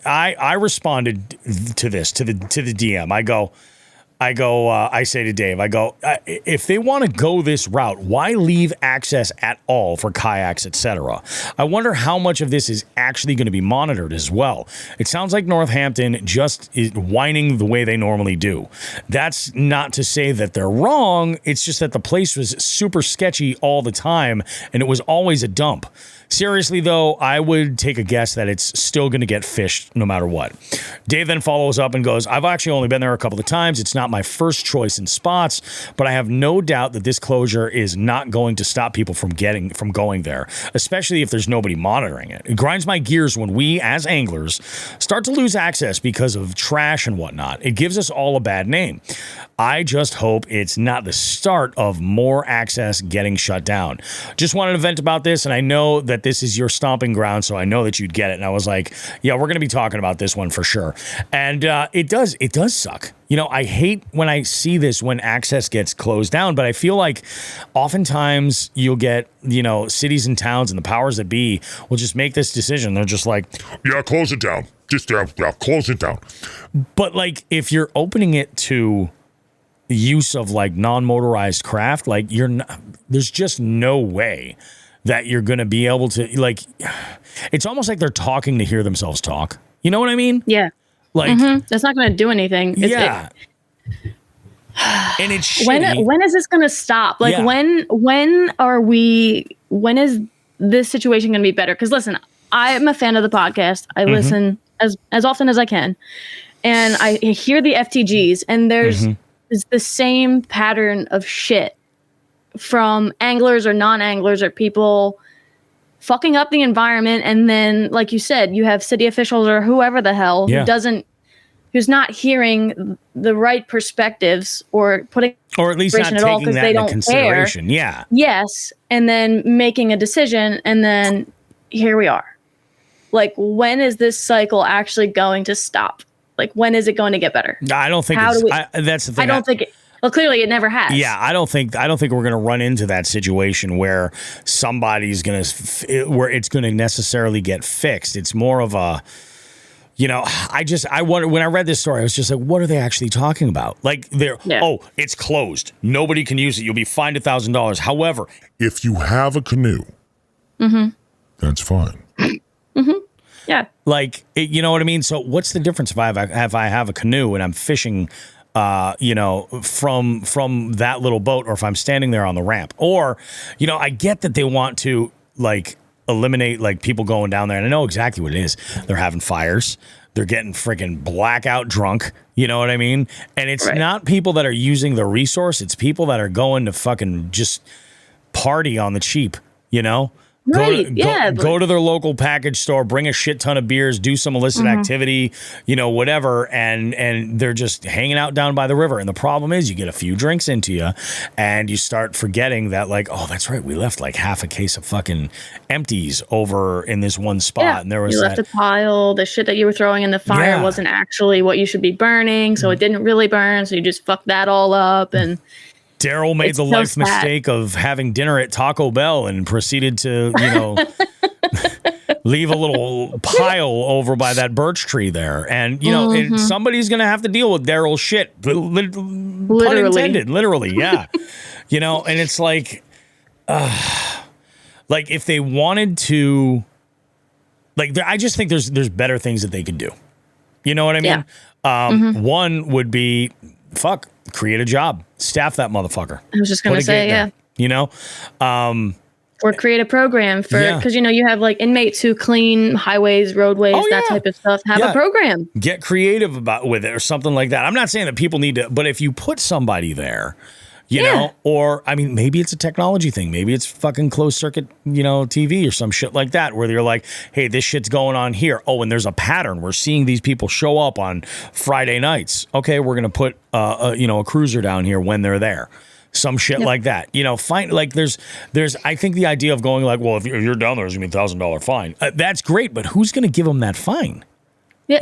I responded to this, to the DM. I say to Dave, if they want to go this route, why leave access at all for kayaks, etc.? I wonder how much of this is actually going to be monitored as well. It sounds like Northampton just is whining the way they normally do. That's not to say that they're wrong. It's just that the place was super sketchy all the time, and it was always a dump. Seriously, though, I would take a guess that it's still going to get fished no matter what. Dave then follows up and goes, I've actually only been there a couple of times. It's not my first choice in spots, but I have no doubt that this closure is not going to stop people from going there, especially if there's nobody monitoring it. It grinds my gears when we, as anglers, start to lose access because of trash and whatnot. It gives us all a bad name. I just hope it's not the start of more access getting shut down. Just wanted to vent about this, and I know that this is your stomping ground, so I know that you'd get it. And I was like, yeah, we're going to be talking about this one for sure. And it does suck. I hate when I see this when access gets closed down, but I feel like oftentimes you'll get, cities and towns and the powers that be will just make this decision. They're just like, yeah, close it down. Just close it down. But like, if you're opening it to use of like non-motorized craft, like there's just no way that you're going to be able to, like, it's almost like they're talking to hear themselves talk. You know what I mean? Yeah. Like, that's not going to do anything. Yeah. And it's shitty. When is this going to stop? Like, when is this situation going to be better? Because listen, I'm a fan of the podcast. I listen as often as I can, and I hear the FTGs, and there's the same pattern of shit from anglers or non-anglers or people fucking up the environment. And then, like you said, you have city officials or whoever the hell who's not hearing the right perspectives or putting, or at least not taking that into consideration. Care. Yeah. Yes. And then making a decision. And then here we are. Like, when is this cycle actually going to stop? Like, when is it going to get better? I don't think that's the thing. I don't think it. Well, clearly it never has. Yeah, I don't think we're going to run into that situation where where it's going to necessarily get fixed. It's more of a, I wonder, when I read this story, I was just like, what are they actually talking about? Like, it's closed. Nobody can use it. You'll be fined $1,000. However, if you have a canoe, that's fine. Yeah. Like, you know what I mean? So what's the difference if I have a canoe and I'm fishing, from that little boat, or if I'm standing there on the ramp? Or, I get that they want to, like, eliminate, like, people going down there, and I know exactly what it is. They're having fires. They're getting freaking blackout drunk. You know what I mean? And it's not people that are using the resource. It's people that are going to fucking just party on the cheap, Right. Go to their local package store, bring a shit ton of beers, do some illicit activity, whatever, and they're just hanging out down by the river. And the problem is, you get a few drinks into you, and you start forgetting that, like, oh, that's right, we left like half a case of fucking empties over in this one spot, and there was you left a pile. The shit that you were throwing in the fire wasn't actually what you should be burning, so it didn't really burn. So you just fucked that all up and. Daryl made the life mistake of having dinner at Taco Bell and proceeded to, leave a little pile over by that birch tree there. And, and somebody's going to have to deal with Daryl's shit. Pun intended, literally, yeah. And it's like if they wanted to, like, I just think there's better things that they could do. You know what I mean? Yeah. One would be, create a job, staff that motherfucker. I was just going to say, or create a program for, because, you have like inmates who clean highways, roadways, that type of stuff. Have a program. Get creative with it or something like that. I'm not saying that people need to, but if you put somebody there, or, I mean, maybe it's a technology thing. Maybe it's fucking closed circuit, TV or some shit like that, where you're like, hey, this shit's going on here. Oh, and there's a pattern. We're seeing these people show up on Friday nights. Okay, we're going to put, a cruiser down here when they're there. Some shit like that. Find, like, there's, I think the idea of going like, well, if you're down there, there's going to be $1,000 fine. That's great, but who's going to give them that fine? Yeah,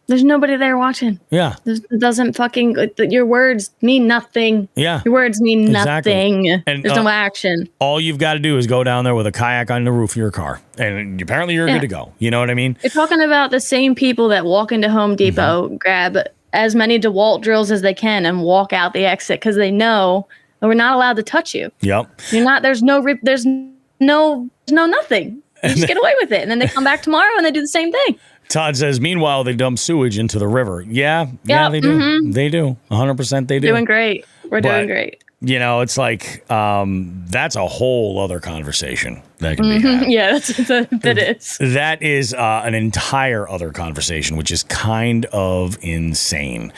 there's nobody there watching. Yeah. It doesn't fucking, your words mean nothing. Yeah. Your words mean nothing. And, there's no action. All you've got to do is go down there with a kayak on the roof of your car. And apparently you're good to go. You know what I mean? You're talking about the same people that walk into Home Depot, grab as many DeWalt drills as they can and walk out the exit because they know that we're not allowed to touch you. Yep. You're not, there's no nothing. You just get away with it. And then they come back tomorrow and they do the same thing. Todd says, meanwhile, they dump sewage into the river. Yeah, they do. They do. 100% they do. Doing great. We're doing great. It's like, that's a whole other conversation that can be had. Yeah, that is. That is an entire other conversation, which is kind of insane.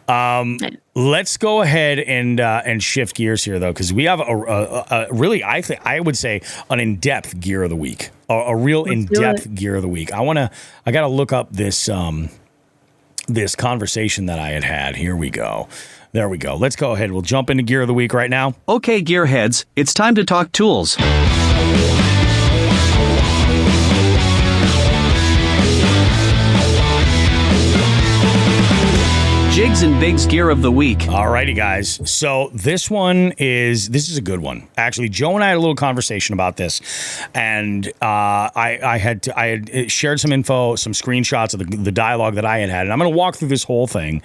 Let's go ahead and shift gears here, though, because we have a really, I would say, an in-depth gear of the week. A real in-depth gear of the week. I got to look up this this conversation that I had. Here we go. There we go. Let's go ahead. We'll jump into gear of the week right now. Okay, gearheads, it's time to talk tools. Jigs and Bigs gear of the week. Alrighty, guys. So this is a good one. Actually, Joe and I had a little conversation about this, and I had shared some info, some screenshots of the dialogue that I had, and I'm going to walk through this whole thing.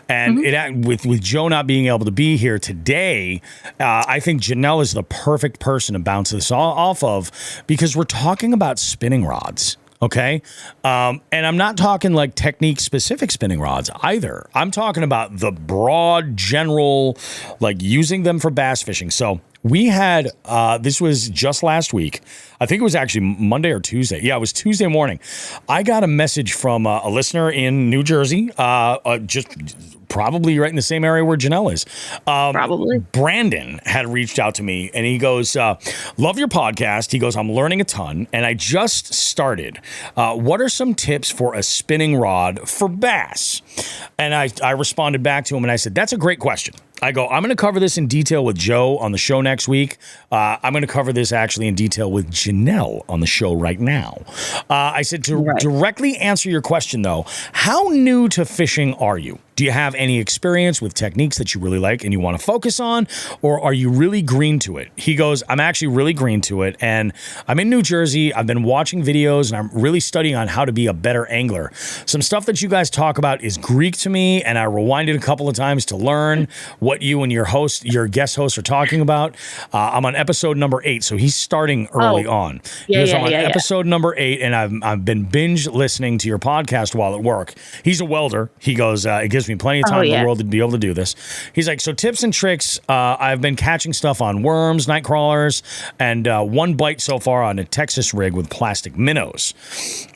And with Joe not being able to be here today, I think Janelle is the perfect person to bounce this off of, because we're talking about spinning rods. Okay. And I'm not talking like technique specific spinning rods either. I'm talking about the broad general, like using them for bass fishing. So we had, this was just last week. I think it was actually Monday or Tuesday. Yeah, it was Tuesday morning. I got a message from a listener in New Jersey, just probably right in the same area where Janelle is. Probably. Brandon had reached out to me, and he goes, love your podcast. He goes, I'm learning a ton, and I just started. What are some tips for a spinning rod for bass? And I responded back to him, and I said, that's a great question. I go, I'm going to cover this in detail with Joe on the show next week. I'm going to cover this actually in detail with Janelle on the show right now. I said, to directly answer your question, though, how new to fishing are you? Do you have any experience with techniques that you really like and you want to focus on, or are you really green to it? He goes, I'm actually really green to it, and I'm in New Jersey. I've been watching videos and I'm really studying on how to be a better angler. Some stuff that you guys talk about is Greek to me, and I rewinded a couple of times to learn what you and your guest host are talking about. I'm on episode number 8, so he's starting early on. I'm on episode number 8, and I've been binge listening to your podcast while at work. He's a welder. He goes, it gives me plenty of time in the world to be able to do this. He's like, so tips and tricks. I've been catching stuff on worms, night crawlers, and one bite so far on a Texas rig with plastic minnows.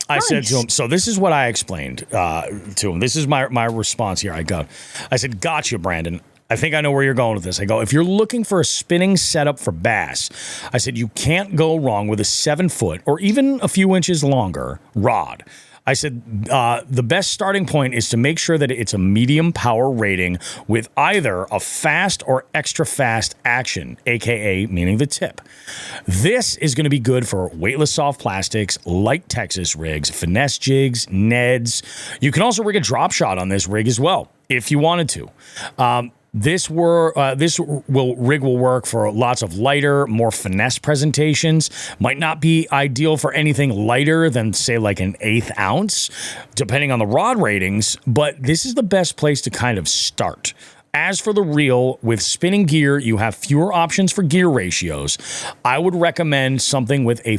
I said to him, so this is what I explained to him. This is my response here. I said, gotcha, Brandon. I think I know where you're going with this. I go, if you're looking for a spinning setup for bass, I said, you can't go wrong with a 7-foot or even a few inches longer rod. I said, the best starting point is to make sure that it's a medium power rating with either a fast or extra fast action, AKA meaning the tip. This is going to be good for weightless soft plastics, light Texas rigs, finesse jigs, Neds. You can also rig a drop shot on this rig as well, if you wanted to. This rig will work for lots of lighter, more finesse presentations. Might not be ideal for anything lighter than, say, like an 1/8 ounce, depending on the rod ratings, but this is the best place to kind of start. As for the reel, with spinning gear, you have fewer options for gear ratios. I would recommend something with a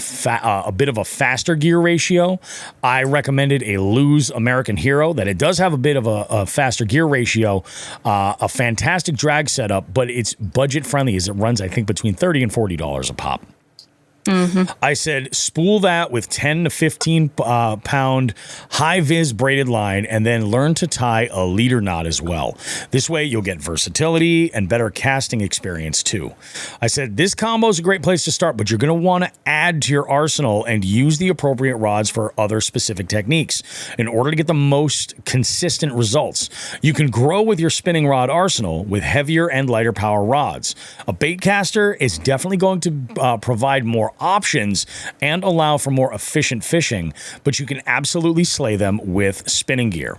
bit of a faster gear ratio. I recommended a Lew's American Hero, that it does have a bit of a faster gear ratio, a fantastic drag setup, but it's budget friendly as it runs, I think, between $30 and $40 a pop. Mm-hmm. I said, spool that with 10 to 15 pound high vis braided line, and then learn to tie a leader knot as well. This way you'll get versatility and better casting experience too. I said, this combo is a great place to start, but you're going to want to add to your arsenal and use the appropriate rods for other specific techniques in order to get the most consistent results. You can grow with your spinning rod arsenal with heavier and lighter power rods. A bait caster is definitely going to provide more options and allow for more efficient fishing, but you can absolutely slay them with spinning gear.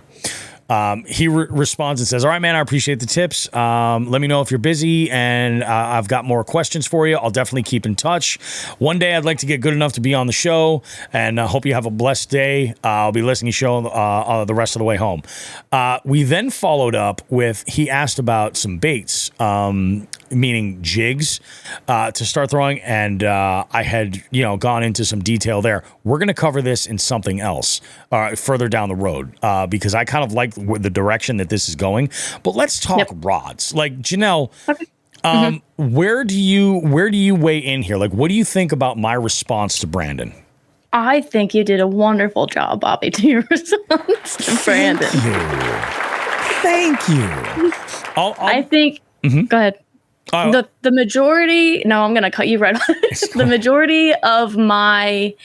He responds and says, all right, man, I appreciate the tips. Let me know if you're busy, and I've got more questions for you. I'll definitely keep in touch. One day I'd like to get good enough to be on the show, and I hope you have a blessed day. I'll be listening to the show the rest of the way home. We then followed up with, he asked about some baits, meaning jigs, to start throwing, and I had gone into some detail there. We're going to cover this in something else further down the road, because I kind of like the direction that this is going. But let's talk rods. Like, Janelle, where do you weigh in here? Like, what do you think about my response to Brandon? I think you did a wonderful job, Bobby, to your response to Brandon. Thank you. I think. Go ahead. The majority. No, I'm going to cut you right off. The majority of my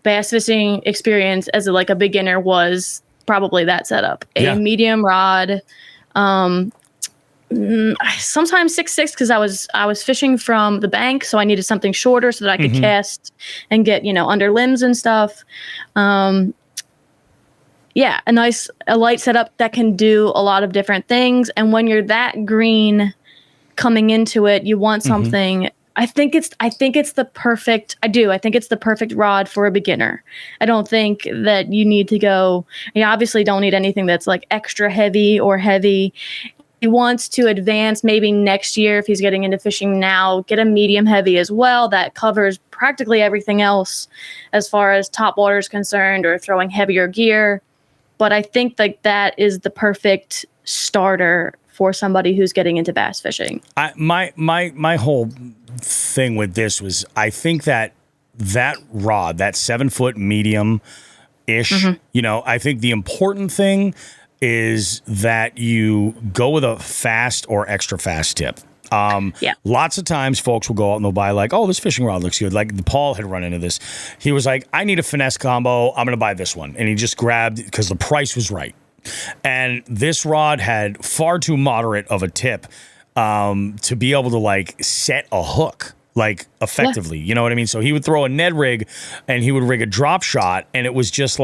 bass fishing experience as a beginner was probably that setup. A medium rod, sometimes 6'6", because I was fishing from the bank, so I needed something shorter so that I could cast and get under limbs and stuff. A light setup that can do a lot of different things. And when you're that green coming into it, you want something. I think it's the perfect. I think it's the perfect rod for a beginner. I don't think that you need to go. You obviously don't need anything that's like extra heavy or heavy. He wants to advance maybe next year, if he's getting into fishing now, get a medium heavy as well that covers practically everything else as far as top water is concerned, or throwing heavier gear. But I think that is the perfect starter for somebody who's getting into bass fishing. My whole thing with this was, I think that rod, that 7-foot medium ish, I think the important thing is that you go with a fast or extra fast tip. Lots of times folks will go out and they'll buy this fishing rod looks good. Like Paul had run into this. He was like, I need a finesse combo. I'm going to buy this one. And he just grabbed, because the price was right. And this rod had far too moderate of a tip to be able to set a hook effectively. You know what I mean? So he would throw a Ned rig and he would rig a drop shot, and it was just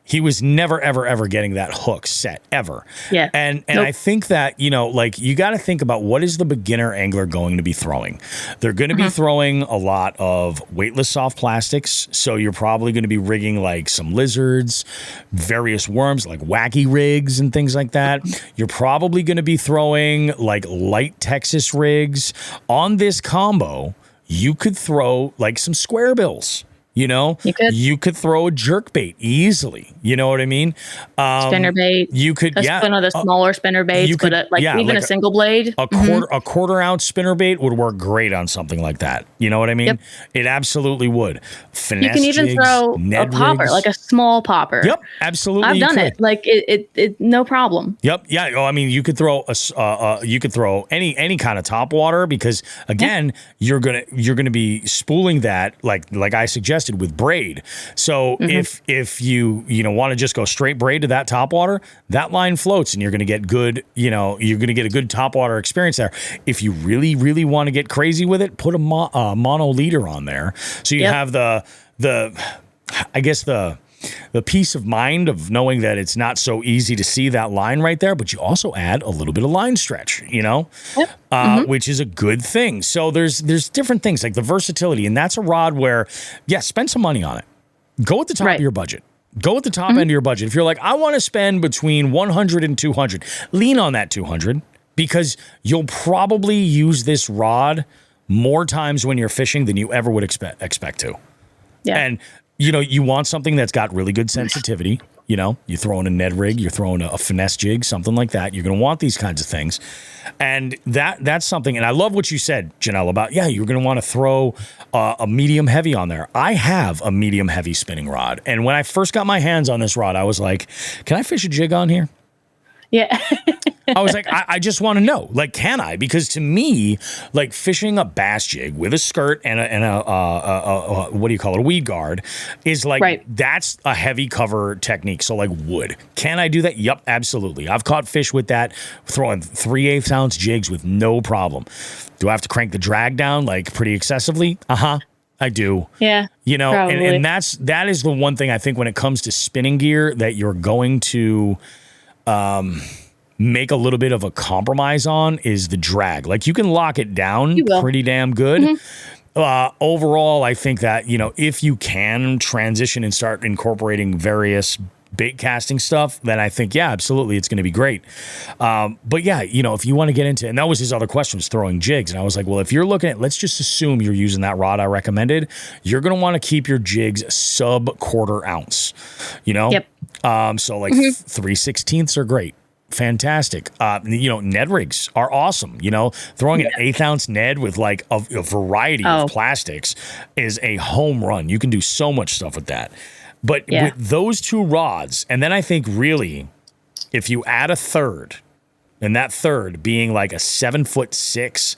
he was never, ever, ever getting that hook set ever. Yeah. And I think that, you know, like you got to think about what is the beginner angler going to be throwing? They're going to be throwing a lot of weightless soft plastics. So you're probably going to be rigging like some lizards, various worms, like wacky rigs and things like that. You're probably going to be throwing like light Texas rigs. On this combo, you could throw like some square bills. You know, you could throw a jerk bait easily. You know what I mean? Spinner bait. You could, one of the smaller spinner baits, you could, but even a single blade. A quarter ounce spinner bait would work great on something like that. You know what I mean? Yep. It absolutely would. Finesse You can even jigs, throw Ned a popper, rigs. like a small popper. Yep, absolutely. I've done it. Like it, no problem. Yep. Yeah. Oh, I mean, you could throw you could throw any kind of top water because again, you're gonna be spooling that like I suggested with braid. So if you want to just go straight braid to that top water, that line floats and you're gonna get good. You know, you're gonna get a good top water experience there. If you really really want to get crazy with it, put a mono leader on there. So you have the I guess the peace of mind of knowing that it's not so easy to see that line right there, but you also add a little bit of line stretch, you know, which is a good thing. So there's different things like the versatility, and that's a rod where, spend some money on it. Go at the top of your budget. Go at the top end of your budget. If you're like, I want to spend between 100 and 200, lean on that 200 because you'll probably use this rod more times when you're fishing than you ever would expect to. Yeah. And you know, you want something that's got really good sensitivity. You know, you throw in a Ned rig, you're throwing a finesse jig, something like that. You're going to want these kinds of things. And that's something. And I love what you said, Janelle, about, you're going to want to throw a medium heavy on there. I have a medium heavy spinning rod. And when I first got my hands on this rod, I was like, can I fish a jig on here? Yeah. I was like, I just want to know, like, can I? Because to me, like fishing a bass jig with a skirt and a what do you call it? A weed guard is like, that's a heavy cover technique. So like wood. Can I do that? Yep, absolutely. I've caught fish with that, throwing 3/8 ounce jigs with no problem. Do I have to crank the drag down like pretty excessively? I do. Yeah. You know, and that is the one thing I think when it comes to spinning gear that you're going to make a little bit of a compromise on is the drag. Like you can lock it down pretty damn good. Overall, I think that, you know, if you can transition and start incorporating various bait casting stuff, then I think, absolutely, it's going to be great. But you know, if you want to get into, and that was his other question, was throwing jigs. And I was like, well, if you're looking at, let's just assume you're using that rod I recommended, you're going to want to keep your jigs sub quarter ounce, you know? Yep. So like 3/16 are great. Fantastic. You know, Ned rigs are awesome. You know, throwing an 1/8 ounce Ned with like a variety of plastics is a home run. You can do so much stuff with that. But with those two rods, and then I think really, if you add a third, and that third being like a 7'6"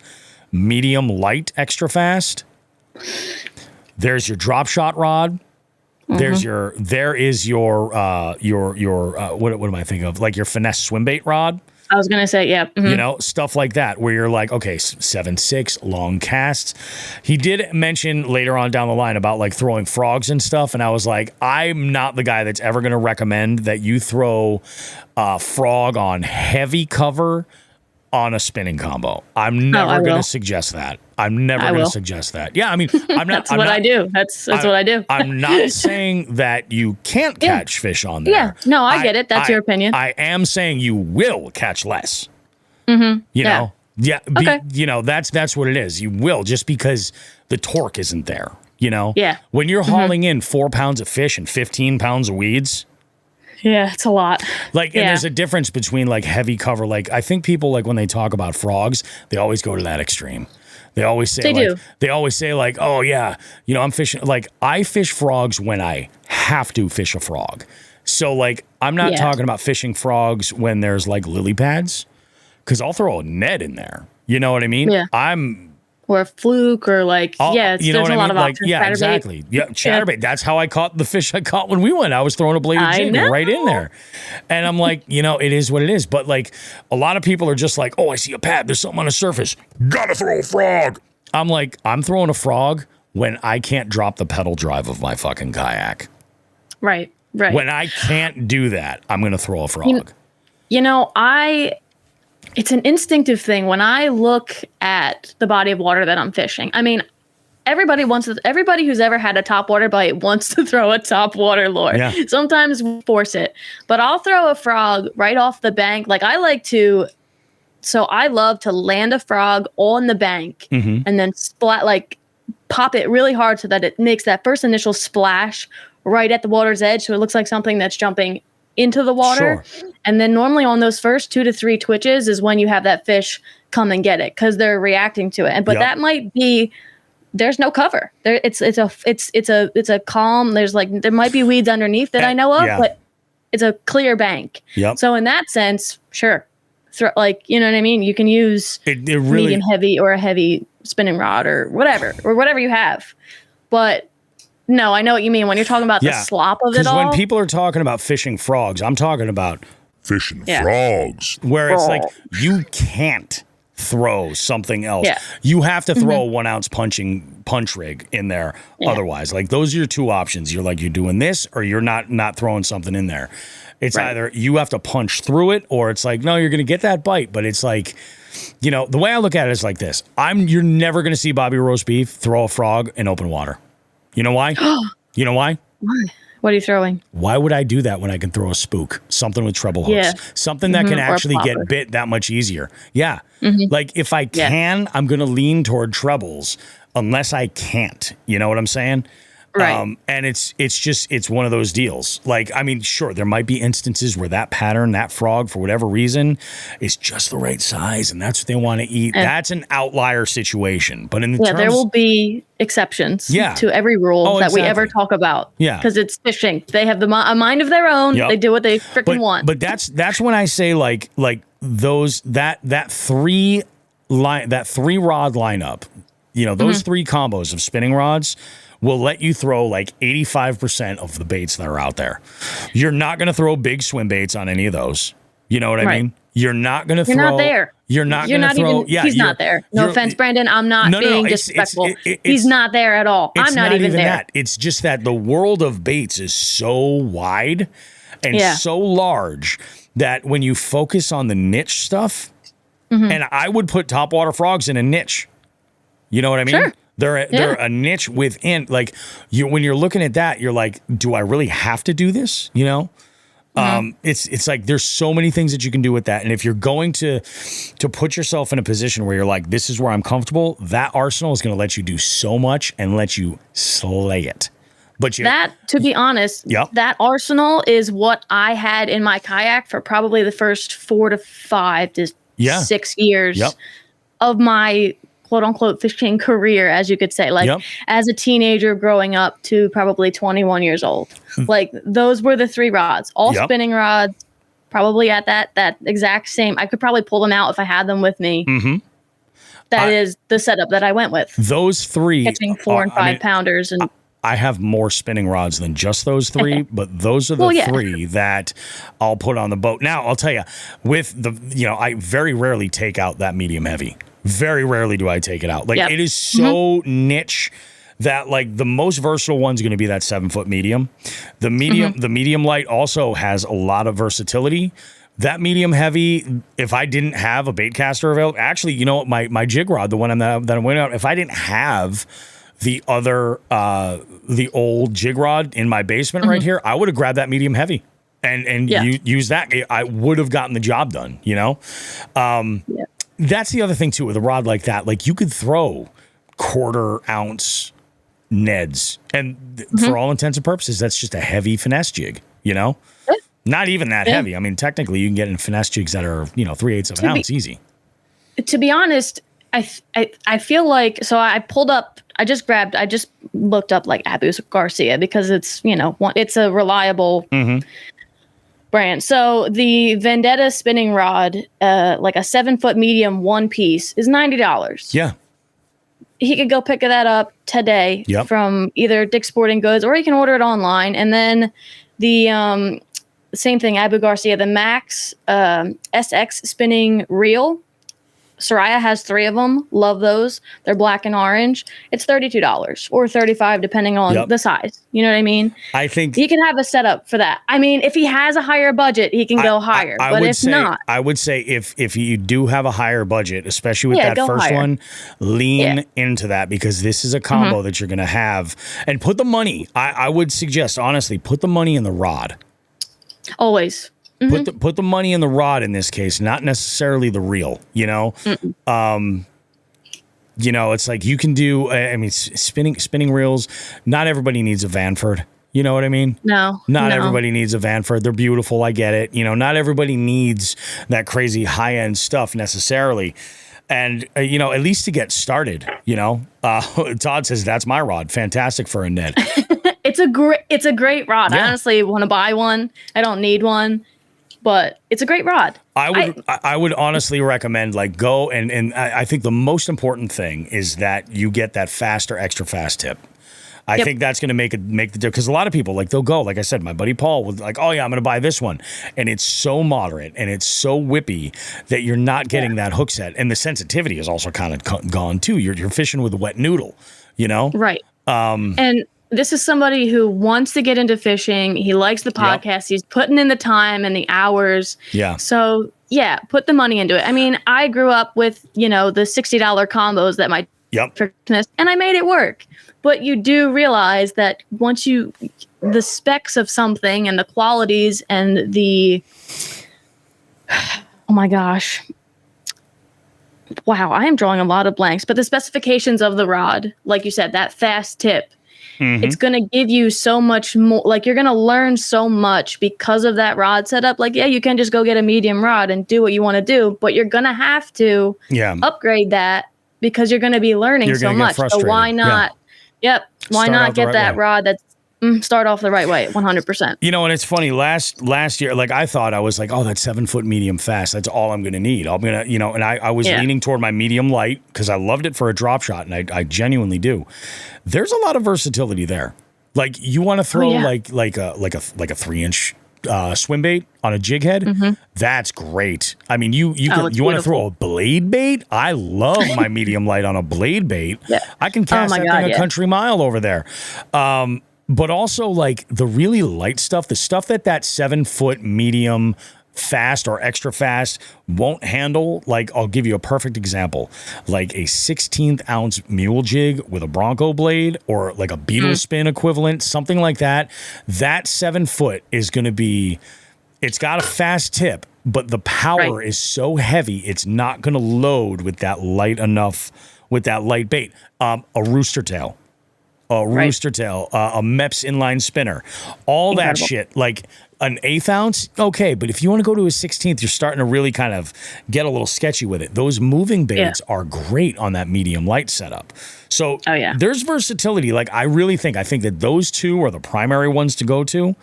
medium light extra fast, there's your drop shot rod. There is your what am I thinking of? Like your finesse swim bait rod. I was going to say, You know, stuff like that where you're like, okay, 7'6", long casts. He did mention later on down the line about like throwing frogs and stuff. And I was like, I'm not the guy that's ever going to recommend that you throw a frog on heavy cover on a spinning combo. I'm never going to suggest that. I'm never going to suggest that. Yeah, I mean, I'm not. That's what I do. That's what I do. I'm not saying that you can't catch fish on there. Yeah, no, I get it. That's your opinion. I am saying you will catch less. You know, you know, that's what it is. You will, just because the torque isn't there. You know, when you're hauling in 4 pounds of fish and 15 pounds of weeds. Yeah, it's a lot. Like, and there's a difference between like heavy cover. Like, I think people, like when they talk about frogs, they always go to that extreme. They always say they always say like, oh yeah, you know, I'm fishing. Like, I fish frogs when I have to fish a frog. So like, I'm not talking about fishing frogs when there's like lily pads, because I'll throw a Ned in there. You know what I mean? Yeah. Or a fluke, or like, you know there's a lot of options. Yeah, exactly. Yeah, chatterbait. That's how I caught the fish I caught when we went. I was throwing a bladed jig right in there. And I'm like, you know, it is what it is. But like, a lot of people are just like, oh, I see a pad. There's something on the surface. Gotta throw a frog. I'm like, I'm throwing a frog when I can't drop the pedal drive of my fucking kayak. Right. Right. When I can't do that, I'm going to throw a frog. It's an instinctive thing. When I look at the body of water that I'm fishing, I mean, everybody who's ever had a topwater bite wants to throw a topwater lure. Yeah. Sometimes we force it, but I'll throw a frog right off the bank. Like I love to land a frog on the bank and then pop it really hard so that it makes that first initial splash right at the water's edge. So it looks like something that's jumping into the water. Sure. And then normally on those first 2 to 3 twitches is when you have that fish come and get it because they're reacting to it. But that might be, there's no cover there. It's a calm. There might be weeds underneath that I know of, but it's a clear bank. Yep. So in that sense, sure. You know what I mean? You can use medium heavy or a heavy spinning rod or whatever you have. But no, I know what you mean when you're talking about the slop of it all. Because when people are talking about fishing frogs, I'm talking about fishing frogs. Where it's like you can't throw something else. Yeah. You have to throw a 1 ounce punch rig in there. Yeah. Otherwise, like those are your two options. You're doing this or you're not throwing something in there. It's either you have to punch through it or it's like, no, you're going to get that bite. But it's like, the way I look at it is like this. You're never going to see Bobby Roast Beef throw a frog in open water. You know why? You know why? Why? What are you throwing? Why would I do that when I can throw a spook? Something with treble hooks. Yeah. Something that can actually get bit that much easier. Yeah. Like if I can, I'm going to lean toward trebles unless I can't. You know what I'm saying? Right. And it's one of those deals. Like, I mean, sure, there might be instances where that pattern, that frog, for whatever reason, is just the right size and that's what they want to eat. That's an outlier situation. But there will be exceptions to every rule that we ever talk about. Yeah. Because it's fishing. They have a mind of their own. Yep. They do what they freaking want. But that's when I say like those that three rod lineup, those 3 combos of spinning rods will let you throw like 85% of the baits that are out there. You're not going to throw big swim baits on any of those. You know what I mean? You're not going to throw. You're not there. You're not going to throw. He's not there. No offense, Brandon. I'm not being disrespectful. He's not there at all. I'm not even there. That. It's just that the world of baits is so wide and so large that when you focus on the niche stuff, and I would put topwater frogs in a niche. You know what I mean? Sure. They're a niche within, like when you're looking at that, you're like, do I really have to do this? It's like there's so many things that you can do with that. And if you're going to put yourself in a position where you're like, this is where I'm comfortable, that arsenal is going to let you do so much and let you slay it. But to be honest, that arsenal is what I had in my kayak for probably the first 4 to 5 to 6 years of my quote unquote fishing career, as you could say, as a teenager growing up to probably 21 years old. Like those were the 3 rods, all spinning rods, probably at that exact same. I could probably pull them out if I had them with me. That is the setup that I went with. Those 3 catching 4 and 5 pounders. And I have more spinning rods than just those 3, but those are the 3 that I'll put on the boat. Now I'll tell you, with I very rarely take out that medium heavy. Very rarely do I take it out. Like it is so niche that like the most versatile one's going to be that 7-foot medium. The medium light also has a lot of versatility. That medium heavy, if I didn't have a bait caster available, actually, my jig rod, the one that I'm waiting out, if I didn't have the other the old jig rod in my basement right here, I would have grabbed that medium heavy and use that. I would have gotten the job done. That's the other thing, too, with a rod like that. Like, you could throw 1/4 ounce Neds. And for all intents and purposes, that's just a heavy finesse jig, Not even that heavy. I mean, technically, you can get in finesse jigs that are, 3/8 of an ounce easy. To be honest, I feel like, so I just looked up, like, Abu Garcia because it's, it's a reliable brand. So the Vendetta spinning rod, like a 7-foot medium 1 piece, is $90. Yeah. He could go pick that up today from either Dick's Sporting Goods, or he can order it online. And then the same thing, Abu Garcia, the Max SX spinning reel Soraya has 3 of them. Love those. They're black and orange. It's $32 or $35 depending on the size. You know what I mean? I think he can have a setup for that. I mean, if he has a higher budget, he can go higher. But if not, I would say if you do have a higher budget, especially with that first one, lean into that, because this is a combo that you're going to have. And put the money. I would suggest, honestly, put the money in the rod. Always. Put the money in the rod in this case, not necessarily the reel, you know? You know, it's like you can do, I mean, spinning reels, not everybody needs a Vanford. You know what I mean? No. Not everybody needs a Vanford. They're beautiful. I get it. You know, not everybody needs that crazy high-end stuff necessarily. And, you know, at least to get started, you know, Todd says, that's my rod. Fantastic for a Ned. It's a great rod. I honestly want to buy one. I don't need one, but it's a great rod. I would honestly recommend, like, go and I think the most important thing is that you get that fast or extra fast tip. I think that's going to make the difference, because a lot of people, like, they'll go, like I said, my buddy Paul was like, oh yeah, I'm going to buy this one. And it's so moderate and it's so whippy that you're not getting that hook set. And the sensitivity is also kind of gone too. You're fishing with a wet noodle, you know? Right. And this is somebody who wants to get into fishing. He likes the podcast. He's putting in the time and the hours. Yeah. So yeah, put the money into it. I mean, I grew up with, you know, the $60 combos that my Christmas, and I made it work. But you do realize that once the specs of something and the qualities and the, oh my gosh. Wow, I am drawing a lot of blanks, but the specifications of the rod, like you said, that fast tip, it's going to give you so much more, like you're going to learn so much because of that rod setup. Like, yeah, you can just go get a medium rod and do what you want to do, but you're going to have to upgrade that because you're going to be learning so much. So why not? Why not get that rod that's start off the right way, 100%. You know, and it's funny, last year, like, I thought, I was like, oh, that's 7 foot medium fast. That's all I'm going to need. I'm going to, you know, and I was leaning toward my medium light because I loved it for a drop shot, and I genuinely do. There's a lot of versatility there. Like, you want to throw like a 3-inch swim bait on a jig head, that's great. I mean, you want to throw a blade bait? I love my medium light on a blade bait. I can cast that thing a country mile over there. But also, like, the really light stuff, the stuff that 7 foot medium fast or extra fast won't handle. Like, I'll give you a perfect example, like a 16th ounce mule jig with a Bronco blade, or like a beetle spin equivalent, something like that. That 7 foot is going to be, it's got a fast tip, but the power is so heavy, it's not going to load with that light bait. A rooster tail. A rooster tail, a Mepps inline spinner, all that shit. Like an 1/8 ounce, okay, but if you want to go to a 16th, you're starting to really kind of get a little sketchy with it. Those moving baits are great on that medium light setup. So there's versatility. Like, I think that those two are the primary ones to go to.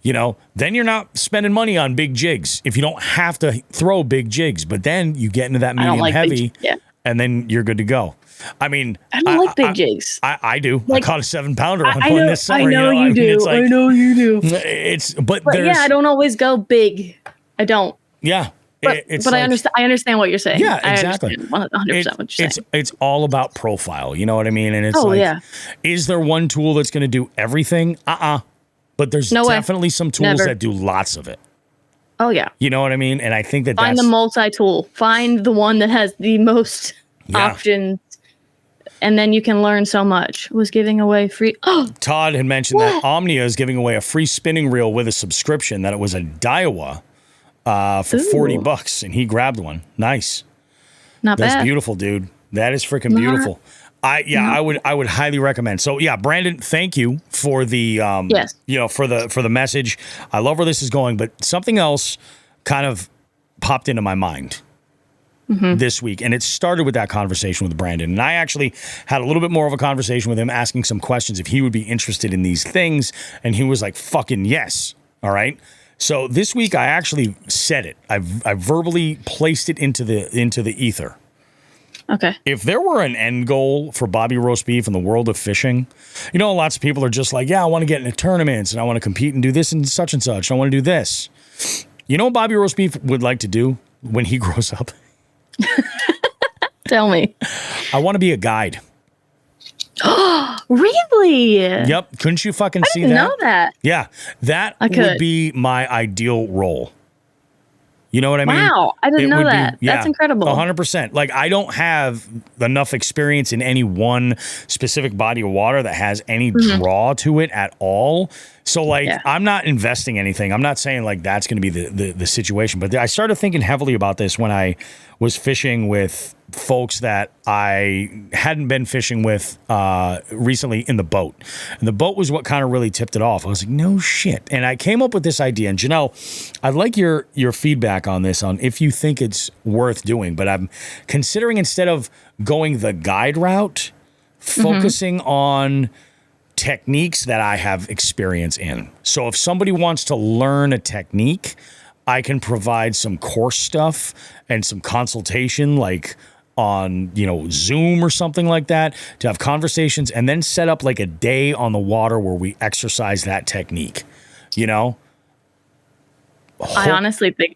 You know, then you're not spending money on big jigs if you don't have to throw big jigs. But then you get into that medium heavy, and then you're good to go. I mean, I don't like big jigs. I do. Like, I caught a 7-pounder on one this summer. I know you do. Like, I know you do. But I don't always go big. I don't. Yeah. But I understand. I understand what you're saying. Yeah, exactly. I understand 100% what you're saying. It's all about profile. You know what I mean? And it's is there one tool that's going to do everything? But there's definitely some tools that do lots of it. Oh yeah. You know what I mean? And I think that find the multi-tool. Find the one that has the most options. And then you can learn so much. Was giving away free. Oh, Todd had mentioned that Omnia is giving away a free spinning reel with a subscription. That it was a Daiwa for $40, and he grabbed one. Nice. Not bad. That's beautiful, dude. That is freaking beautiful. I would highly recommend. So yeah, Brandon, thank you for the for the message. I love where this is going, but something else kind of popped into my mind. This week, and it started with that conversation with Brandon, and I actually had a little bit more of a conversation with him, asking some questions if he would be interested in these things, and he was like, fucking yes. All right, so this week I actually said it. I verbally placed it into the ether. Okay. If there were an end goal for Bobby Roast Beef in the world of fishing, you know, lots of people are just like, yeah, I want to get into tournaments and I want to compete and do this and such and such. I want to do this. You know what Bobby Roast Beef would like to do when he grows up? Tell me. I want to be a guide. Really? Yep. Couldn't you fucking see that? I didn't know that. Yeah. That would be my ideal role. You know what I mean? Wow. I didn't know that. That's incredible. 100%. Like, I don't have enough experience in any one specific body of water that has any draw to it at all. So, like, I'm not investing anything. I'm not saying, like, that's going to be the situation. But I started thinking heavily about this when I was fishing with folks that I hadn't been fishing with recently in the boat. And the boat was what kind of really tipped it off. I was like, no shit. And I came up with this idea. And Janelle, I'd like your feedback on this, on if you think it's worth doing. But I'm considering, instead of going the guide route, focusing on techniques that I have experience in. So if somebody wants to learn a technique, I can provide some course stuff and some consultation, like on, Zoom or something like that, to have conversations, and then set up like a day on the water where we exercise that technique, I honestly think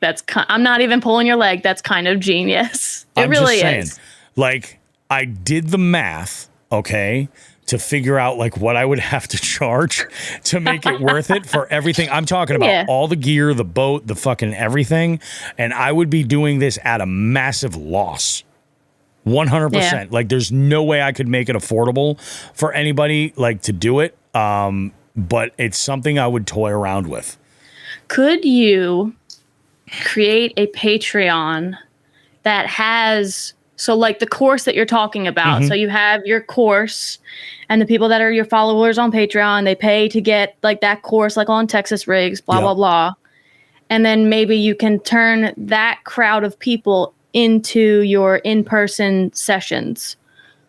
I'm not even pulling your leg. That's kind of genius. It really is. Like, I did the math, okay, to figure out like what I would have to charge to make it worth it for everything. I'm talking about all the gear, the boat, the fucking everything. And I would be doing this at a massive loss. 100%. Yeah. Like, there's no way I could make it affordable for anybody, like, to do it. But it's something I would toy around with. Could you create a Patreon that has, so like the course that you're talking about, so you have your course, and the people that are your followers on Patreon, they pay to get like that course, like on Texas rigs, blah, blah, blah. And then maybe you can turn that crowd of people into your in-person sessions.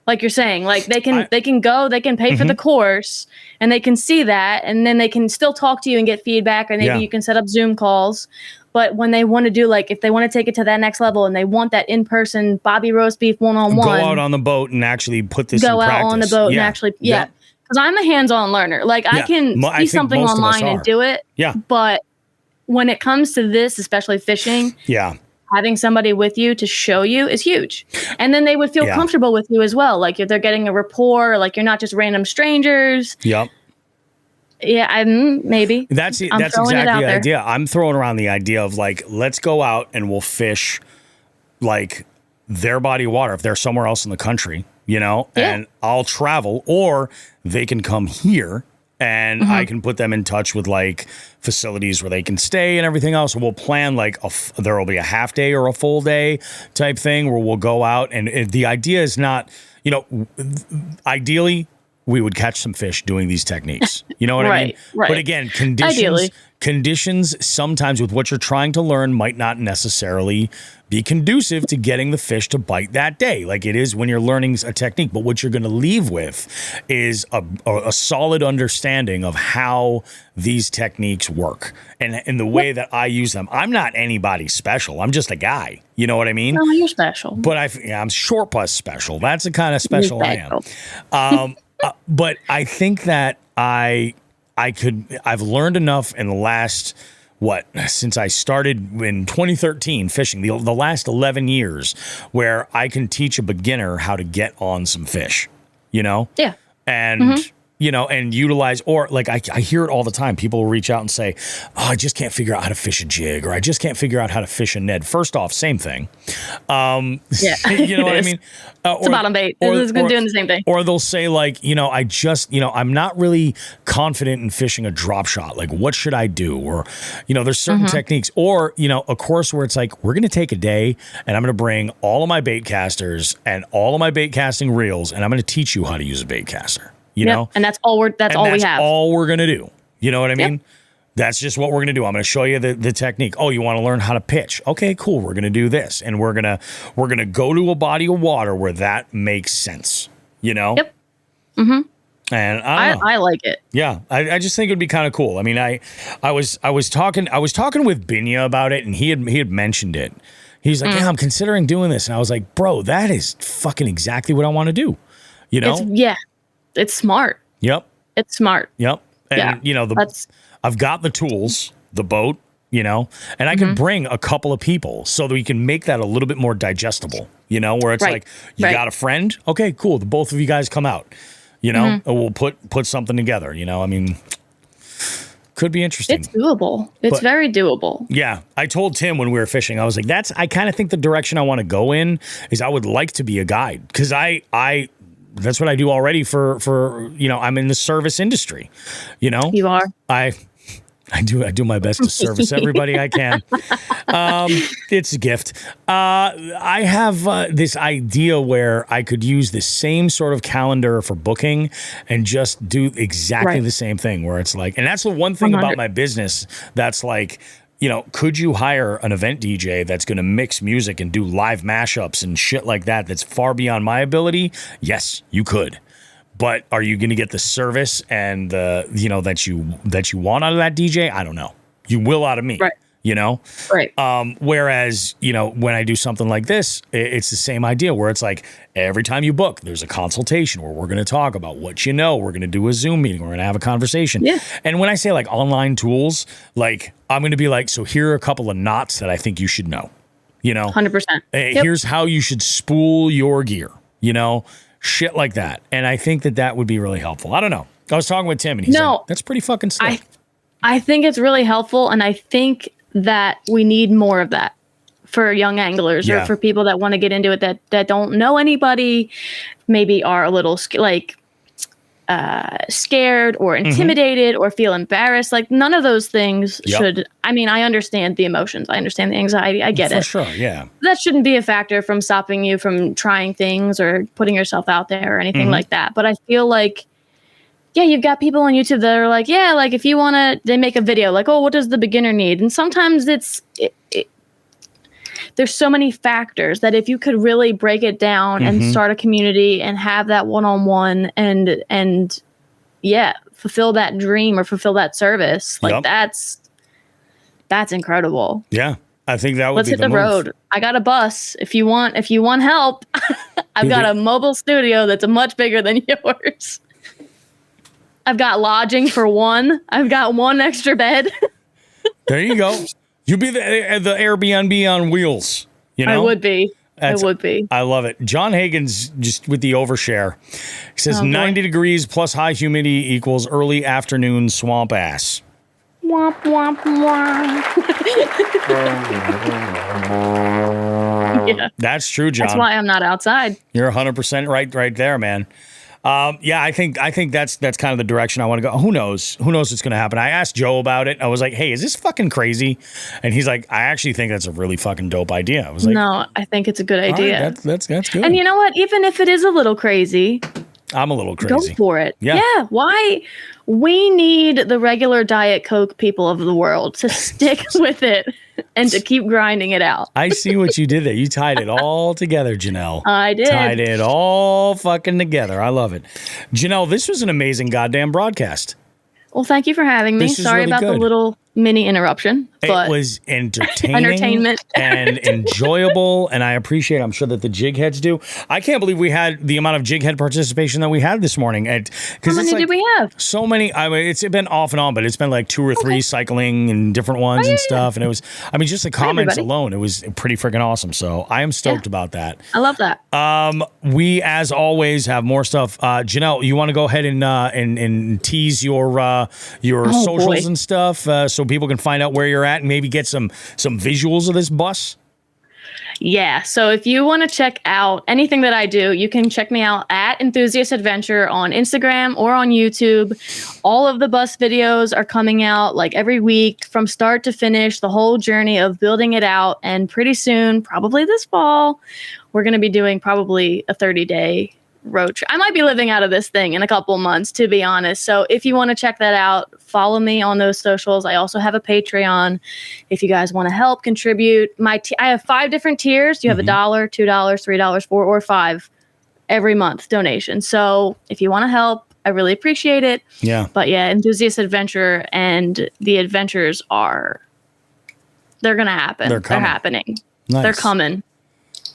Like you're saying, like they can go, they can pay for the course, and they can see that, and then they can still talk to you and get feedback, or maybe you can set up Zoom calls. But when they want to do, like, if they want to take it to that next level and they want that in-person Bobby roast beef one-on-one. Go out on the boat and actually put this in practice. Go out on the boat and actually, Because I'm a hands-on learner. Like, I can see something online and do it. Yeah. But when it comes to this, especially fishing, having somebody with you to show you is huge. And then they would feel comfortable with you as well. Like, if they're getting a rapport, like you're not just random strangers. Yep. Yeah, maybe. That's exactly the idea. I'm throwing around the idea of, like, let's go out and we'll fish like their body of water if they're somewhere else in the country, and I'll travel, or they can come here and I can put them in touch with like facilities where they can stay and everything else. We'll plan like there will be a half day or a full day type thing where we'll go out, and the idea is not, ideally we would catch some fish doing these techniques. You know what I mean? Right. But again, conditions sometimes with what you're trying to learn might not necessarily be conducive to getting the fish to bite that day, like it is when you're learning a technique. But what you're going to leave with is a solid understanding of how these techniques work and in the way that I use them. I'm not anybody special. I'm just a guy. You know what I mean? No, you're special. But I'm short plus special. That's the kind of special I am. But I think that I've learned enough in the last, since I started in 2013 fishing, the last 11 years, where I can teach a beginner how to get on some fish, Yeah. And, and utilize, or like I hear it all the time. People will reach out and say, oh, I just can't figure out how to fish a jig, or I just can't figure out how to fish a Ned. First off, same thing. You know what I mean? It's a bottom bait. It's doing the same thing. Or they'll say like, I'm not really confident in fishing a drop shot. Like, what should I do? Or, there's certain techniques, or, a course where it's like, we're going to take a day and I'm going to bring all of my bait casters and all of my bait casting reels, and I'm going to teach you how to use a bait caster. You know, and that's all we have. That's all we're gonna do. You know what I mean? Yep. That's just what we're gonna do. I'm gonna show you the technique. Oh, you want to learn how to pitch? Okay, cool. We're gonna do this, and we're gonna go to a body of water where that makes sense. Yep. Mm-hmm. And I like it. Yeah, I just think it'd be kind of cool. I mean, I was talking with Binya about it, and he had mentioned it. He's like, yeah, I'm considering doing this, and I was like, bro, that is fucking exactly what I want to do. It's smart. Yep. It's smart. Yep. And, I've got the tools, the boat, you know, and I can bring a couple of people so that we can make that a little bit more digestible, you know, where it's like, you got a friend? Okay, cool. The both of you guys come out, you know, and we'll put something together, you know, I mean, could be interesting. It's doable. It's very doable. Yeah. I told Tim when we were fishing, I was like, I kind of think the direction I want to go in is I would like to be a guide, because that's what I do already for, you know, I'm in the service industry, you know. You are. I do my best to service everybody I can. It's a gift. I have this idea where I could use the same sort of calendar for booking and just do exactly the same thing, where it's like, and that's the one thing 100. about my business that's like, you know, could you hire an event DJ that's going to mix music and do live mashups and shit like that that's far beyond my ability? Yes, you could. But are you going to get the service and the, you know, that you want out of that DJ? I don't know. You will out of me. Right. You know? Right. Whereas, you know, when I do something like this, it's the same idea where it's like every time you book, there's a consultation where we're going to talk about what you know. We're going to do a Zoom meeting. We're going to have a conversation. Yeah. And when I say like online tools, like I'm going to be like, so here are a couple of knots that I think you should know. You know? 100%. Here's how you should spool your gear. You know? Shit like that. And I think that would be really helpful. I don't know. I was talking with Tim and he's like, that's pretty fucking slick. I think it's really helpful. And I think that we need more of that for young anglers or for people that want to get into it that don't know anybody, maybe are a little scared or intimidated or feel embarrassed. Like none of those things should, I mean, I understand the emotions. I understand the anxiety. I get it. For sure, yeah. That shouldn't be a factor from stopping you from trying things or putting yourself out there or anything like that. But I feel like, you've got people on YouTube that are like, like if you want to, they make a video like, oh, what does the beginner need? And sometimes there's so many factors that if you could really break it down and start a community and have that one-on-one and fulfill that dream or fulfill that service, like that's incredible. Yeah. I think that would Let's be hit the road. I got a bus. If you want help, I've got a mobile studio that's much bigger than yours. I've got lodging for one. I've got one extra bed. There you go. You'd be the Airbnb on wheels, you know? I would be. I love it. John Hagen's just with the overshare. He says 90 degrees plus high humidity equals early afternoon swamp ass. Womp, womp, womp. Yeah. That's true, John. That's why I'm not outside. You're 100% right there, man. I think that's kind of the direction I want to go. Who knows what's going to happen? I asked Joe about it. I was like, hey, is this fucking crazy? And he's like, I actually think that's a really fucking dope idea. I was like, no, I think it's a good idea. Right, that's good. And you know what? Even if it is a little crazy, I'm a little crazy. Go for it. Yeah. Why? We need the regular Diet Coke people of the world to stick with it and to keep grinding it out. I see what you did there. You tied it all together, Janelle. I did. Tied it all fucking together. I love it. Janelle, this was an amazing goddamn broadcast. Well, thank you for having me. Sorry really about the little mini interruption. But it was entertainment and enjoyable, and I appreciate it. I'm sure that the jig heads do. I can't believe we had the amount of jig head participation that we had this morning. How many did we have? So many. I mean, it's been off and on, but it's been like 2 or 3 cycling and different ones and stuff. And it was, I mean, just the comments alone, it was pretty freaking awesome. So I am stoked about that. I love that. We, as always, have more stuff. Janelle, you want to go ahead and tease your socials and stuff so people can find out where you're at and maybe get some visuals of this bus? Yeah. So if you want to check out anything that I do, you can check me out at Enthusiast Adventure on Instagram or on YouTube. All of the bus videos are coming out like every week from start to finish, the whole journey of building it out. And pretty soon, probably this fall, we're going to be doing probably a 30-day road trip. I might be living out of this thing in a couple months, to be honest. So if you want to check that out, follow me on those socials. I also have a Patreon. If you guys want to help contribute, I have 5 different tiers. You have $1, $2, $3, $4, or $5 every month donation. So if you want to help, I really appreciate it. Yeah. But yeah, Enthusiast Adventure and the adventures they're going to happen. They're happening. Nice. They're coming.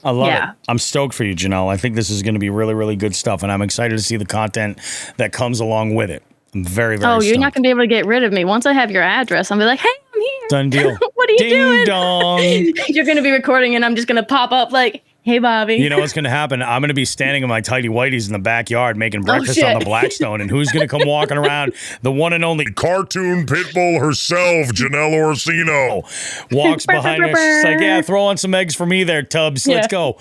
I love it. I'm stoked for you, Janelle. I think this is going to be really, really good stuff, and I'm excited to see the content that comes along with it. I'm very, very stoked. You're not going to be able to get rid of me. Once I have your address, I'll be like, hey, I'm here. Done deal. are you Ding doing? dong. You're going to be recording and I'm just going to pop up like, hey, Bobby. You know what's going to happen? I'm going to be standing in my tighty whities in the backyard making breakfast on the Blackstone, and who's going to come walking around? The one and only Cartoon Pitbull herself, Janelle Orsino. walks behind us. She's like, yeah, throw on some eggs for me there, Tubbs. Let's go.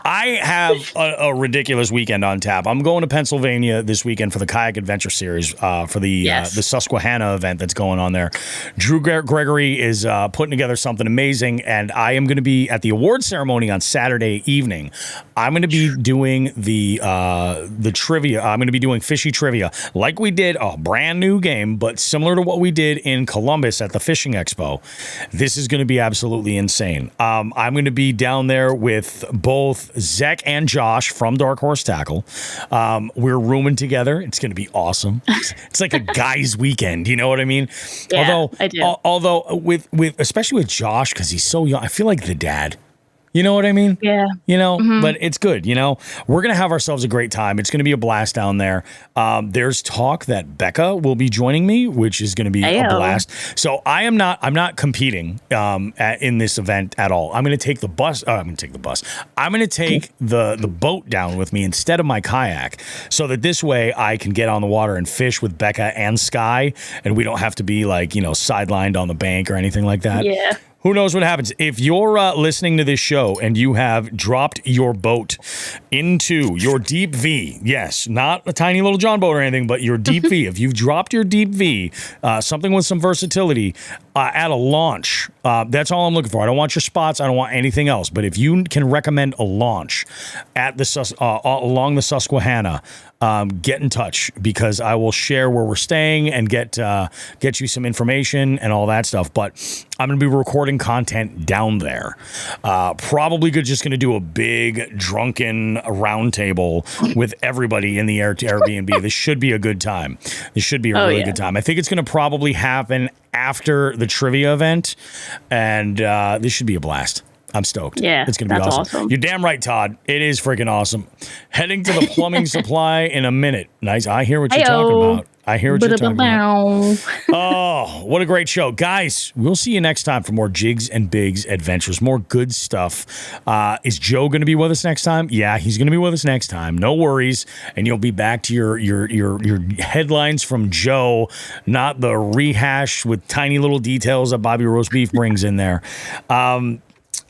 I have a ridiculous weekend on tap. I'm going to Pennsylvania this weekend for the Kayak Adventure Series for the Susquehanna event that's going on there. Drew Gregory is putting together something amazing, and I am going to be at the award ceremony on Saturday evening. I'm going to be doing the trivia. I'm going to be doing fishy trivia like we did a brand new game, but similar to what we did in Columbus at the Fishing Expo. This is going to be absolutely insane. I'm going to be down there with both Zach and Josh from Dark Horse Tackle. We're rooming together. It's going to be awesome. It's like a guy's weekend. You know what I mean? Yeah, I do. Although with especially with Josh, because he's so young, I feel like the dad. You know what I mean? Yeah. You know, but it's good. You know, we're going to have ourselves a great time. It's going to be a blast down there. There's talk that Becca will be joining me, which is going to be a blast. So I'm not competing in this event at all. I'm going to take the bus. I'm going to take the bus. I'm going to take the boat down with me instead of my kayak, so that this way I can get on the water and fish with Becca and Sky, and we don't have to be like, sidelined on the bank or anything like that. Yeah. Who knows what happens? If you're listening to this show and you have dropped your boat into your deep V, yes, not a tiny little John boat or anything, but your deep V. If you've dropped your deep V, something with some versatility at a launch, that's all I'm looking for. I don't want your spots. I don't want anything else. But if you can recommend a launch at the along the Susquehanna, get in touch, because I will share where we're staying and get you some information and all that stuff. But I'm going to be recording content down there. Probably just going to do a big drunken roundtable with everybody in the Airbnb. This should be a good time. This should be a really good time. I think it's going to probably happen after the trivia event, and this should be a blast. I'm stoked. Yeah, it's going to be awesome. You're damn right, Todd. It is freaking awesome. Heading to the plumbing supply in a minute. Nice. I hear what you're talking about. I hear what you're talking about. Oh, what a great show. Guys, we'll see you next time for more Jigs and Bigs adventures, more good stuff. Is Joe going to be with us next time? Yeah, he's going to be with us next time. No worries. And you'll be back to your headlines from Joe, not the rehash with tiny little details that Bobby Roast Beef brings in there.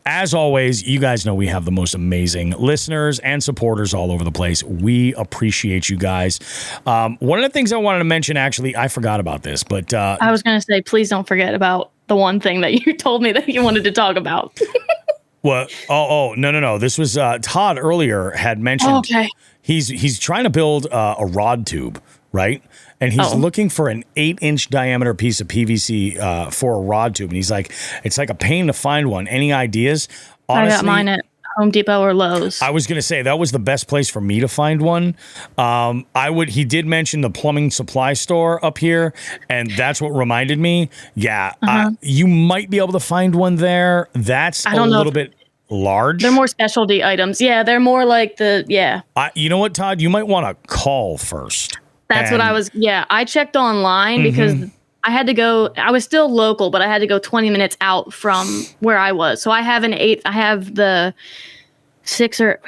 As always, you guys know we have the most amazing listeners and supporters all over the place. We appreciate you guys. One of the things I wanted to mention, actually, I forgot about this, but I was going to say, please don't forget about the one thing that you told me that you wanted to talk about. What? No. This was Todd earlier had mentioned. Oh, okay. He's trying to build a rod tube, right? And he's looking for an 8-inch diameter piece of PVC for a rod tube. And he's like, it's like a pain to find one. Any ideas? Honestly, I got mine at Home Depot or Lowe's. I was going to say that was the best place for me to find one. He did mention the plumbing supply store up here, and that's what reminded me. Yeah, you might be able to find one there. That's a little bit large. They're more specialty items. Yeah, they're more like you know what, Todd? You might want to call first. That's what I was. Yeah, I checked online because I had to go. I was still local, but I had to go 20 minutes out from where I was. So I have I have the 6 or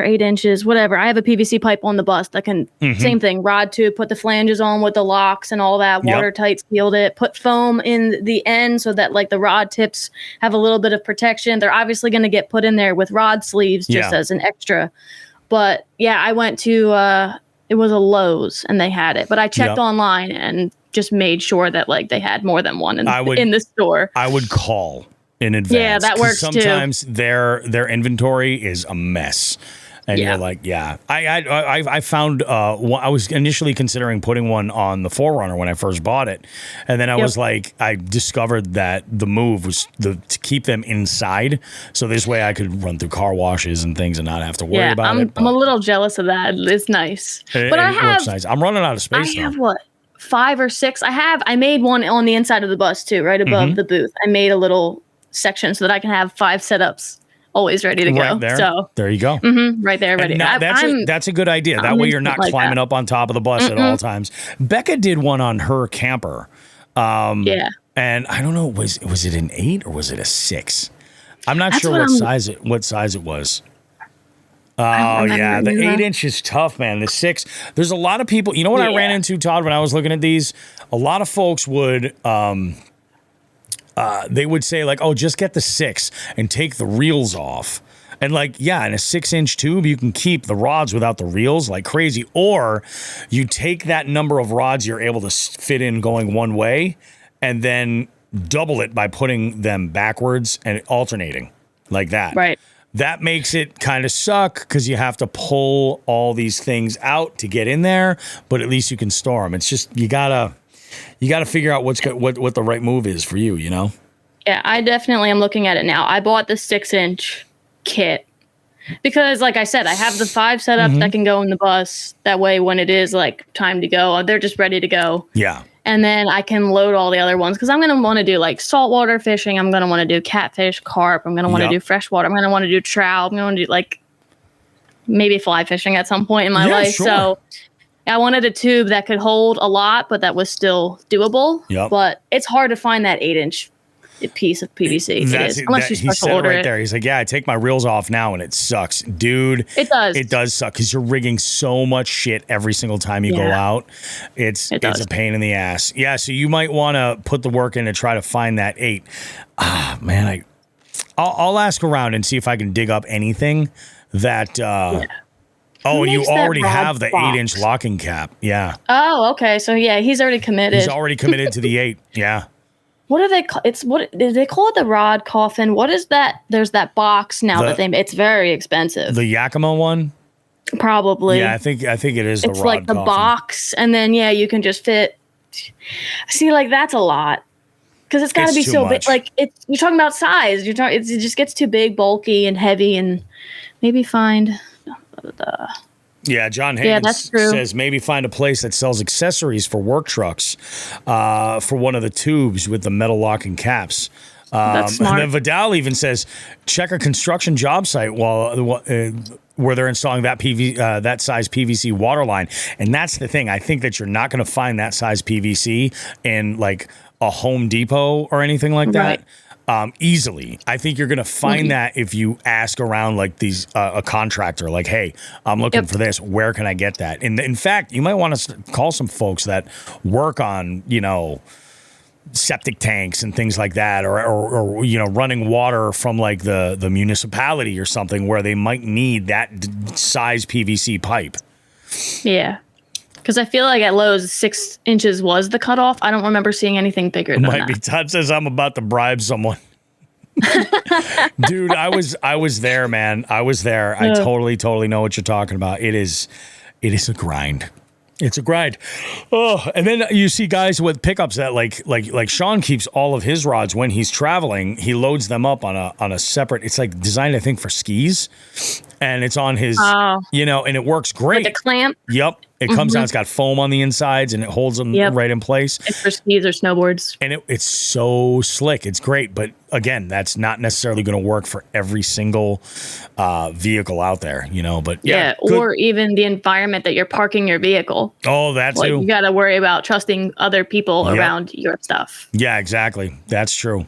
8 inches, whatever. I have a PVC pipe on the bus that can, same thing, rod tube, put the flanges on with the locks and all that, watertight sealed it, put foam in the end so that like the rod tips have a little bit of protection. They're obviously going to get put in there with rod sleeves just as an extra. But yeah, I went to, it was a Lowe's and they had it, but I checked online and just made sure that like they had more than one in the store. I would call in advance. Yeah, that works sometimes too. Their inventory is a mess. And you're like, I found, I was initially considering putting one on the 4Runner when I first bought it. And then I was like, I discovered that the move was to keep them inside. So this way I could run through car washes and things and not have to worry about it. I'm a little jealous of that. It's nice. But it works nice. I'm running out of space I have 5 or 6. I made one on the inside of the bus too, right above the booth. I made a little section so that I can have 5 setups. Always ready to go. Right there. So there you go. Right there, ready. That's a good idea. That way you're not climbing up on top of the bus at all times. Becca did one on her camper. And I don't know, was it an 8 or was it a 6? I'm not sure what size it was. Oh yeah, the 8-inch is tough, man. The 6. There's a lot of people. You know what I ran into, Todd, when I was looking at these? A lot of folks would they would say like, "Oh, just get the 6 and take the reels off." And like, yeah, in a 6-inch tube, you can keep the rods without the reels like crazy. Or you take that number of rods you're able to fit in going one way, and then double it by putting them backwards and alternating like that. Right. That makes it kind of suck because you have to pull all these things out to get in there, but at least you can store them. It's just you gotta figure out what the right move is for you. You know. Yeah, I definitely am looking at it now. I bought the 6-inch kit because, like I said, I have the 5 set up that can go in the bus. That way, when it is like time to go, they're just ready to go. Yeah. And then I can load all the other ones because I'm going to want to do like saltwater fishing. I'm going to want to do catfish, carp. I'm going to want to do freshwater. I'm going to want to do trout. I'm going to do like maybe fly fishing at some point in my life. Sure. So I wanted a tube that could hold a lot, but that was still doable. Yep. But it's hard to find that 8-inch piece of PVC. Unless you special order it. There. He's like, yeah, I take my reels off now and it sucks. Dude, it does suck because you're rigging so much shit every single time you go out. It's a pain in the ass. Yeah, so you might want to put the work in to try to find that 8. Ah, man, I'll ask around and see if I can dig up anything that Oh, and you already have the 8-inch locking cap. Yeah. Oh, okay. So yeah, he's already committed. He's already committed to the 8. Yeah. What do they call what did they call it? The rod coffin? What is that? There's that box now that it's very expensive. The Yakima one? Probably. Yeah, I think it is the rod It's like the coffin. Box, and then you can just fit. See, like that's a lot. Because it's got to be so big. Like you're talking about size. It just gets too big, bulky, and heavy, and maybe find. Yeah, John Higgins says maybe find a place that sells accessories for work trucks for one of the tubes with the metal locking caps. That's smart. And then Vidal even says check a construction job site where they're installing that that size PVC water line. And that's the thing. I think that you're not going to find that size PVC in like a Home Depot or anything like that. Easily. I think you're going to find that if you ask around like these a contractor, like, hey, I'm looking for this. Where can I get that? And in fact, you might want to call some folks that work on, septic tanks and things like that, or running water from like the municipality or something where they might need that size PVC pipe. Yeah. Because I feel like at Lowe's, 6 inches was the cutoff. I don't remember seeing anything bigger than that. Might be. Todd says I'm about to bribe someone. Dude, I was there, man. I was there. I totally know what you're talking about. It is a grind. It's a grind. Oh, and then you see guys with pickups that like Sean keeps all of his rods when he's traveling. He loads them up on a separate. It's like designed, I think, for skis, and it's on his, and it works great. Like a clamp. Yep. It comes out. It's got foam on the insides, and it holds them right in place. It's for skis or snowboards. And it's so slick. It's great. But again, that's not necessarily going to work for every single vehicle out there, But or even the environment that you're parking your vehicle. Oh, that too. You got to worry about trusting other people around your stuff. Yeah, exactly. That's true.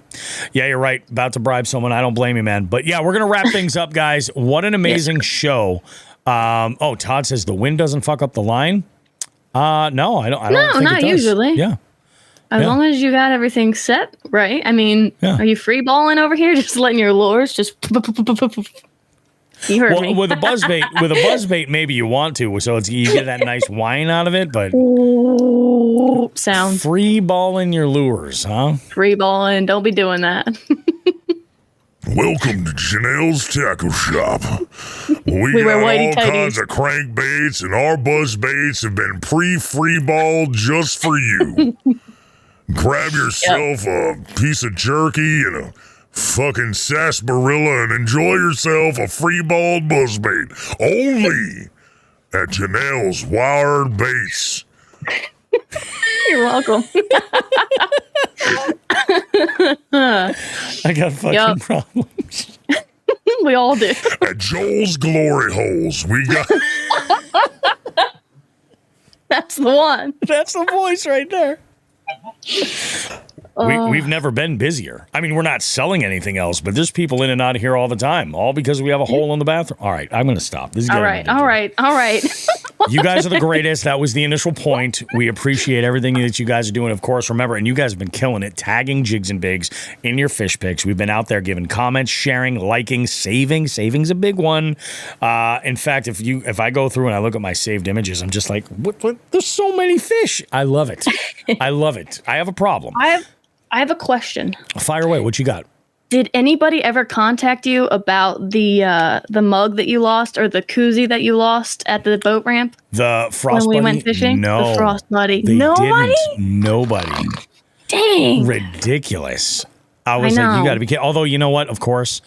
Yeah, you're right. About to bribe someone. I don't blame you, man. But yeah, we're going to wrap things up, guys. What an amazing show. Todd says the wind doesn't fuck up the line. No, I don't think not it does. Usually. Yeah. As long as you got everything set, right? I mean, are you free balling over here? Just letting your lures just. You heard me. With a buzzbait, maybe you want to, so you get that nice whine out of it. But sounds free balling your lures, huh? Free balling, don't be doing that. Welcome to Janelle's Tackle Shop. We got all kinds of crankbaits, and our buzzbaits have been free-balled just for you. Grab yourself a piece of jerky and a fucking sarsaparilla and enjoy yourself a free-balled buzzbait. Only at Janelle's Wired Baits. You're welcome. I got fucking problems. We all do. At Joel's Glory Holes, we got... That's the one. That's the voice right there. We've never been busier. I mean, we're not selling anything else, but there's people in and out of here all the time, all because we have a hole in the bathroom. All right, I'm going to stop. This is all right. You guys are the greatest. That was the initial point. We appreciate everything that you guys are doing. Of course, remember, and you guys have been killing it, tagging Jigs and Bigs in your fish pics. We've been out there giving comments, sharing, liking, saving. Saving's a big one. In fact, if I go through and I look at my saved images, I'm just like, what? There's so many fish. I love it. I love it. I have a problem. I have a question. Fire away. What you got? Did anybody ever contact you about the mug that you lost or the koozie that you lost at the boat ramp? The Frost When we Buddy? went fishing? No. The Frost Buddy. They Nobody? didn't. Nobody. Dang. Ridiculous. I was like, you got to be kidding. Although, you know what? Of course.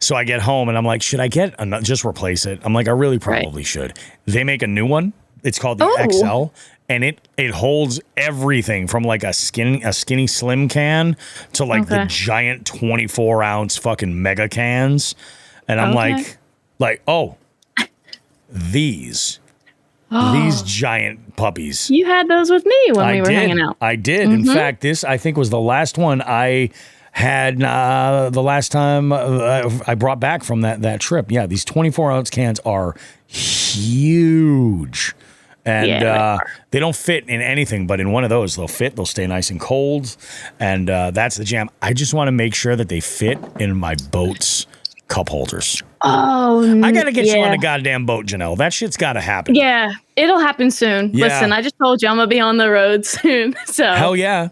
So I get home and I'm like, should I get just replace it? I'm like, I really probably should. They make a new one. It's called the XL. And it holds everything from like a skinny slim can to like the giant 24-ounce fucking mega cans. And I'm like, oh, these giant puppies. You had those with me when we were hanging out. I did. In fact, this I think was the last one I had the last time I brought back from that trip. Yeah, these 24-ounce cans are huge. And they don't fit in anything, but in one of those, they'll fit. They'll stay nice and cold. And that's the jam. I just want to make sure that they fit in my boat's cup holders. Oh, I got to get you on the goddamn boat, Janelle. That shit's got to happen. Yeah, it'll happen soon. Yeah. Listen, I just told you I'm going to be on the road soon. So Hell yeah.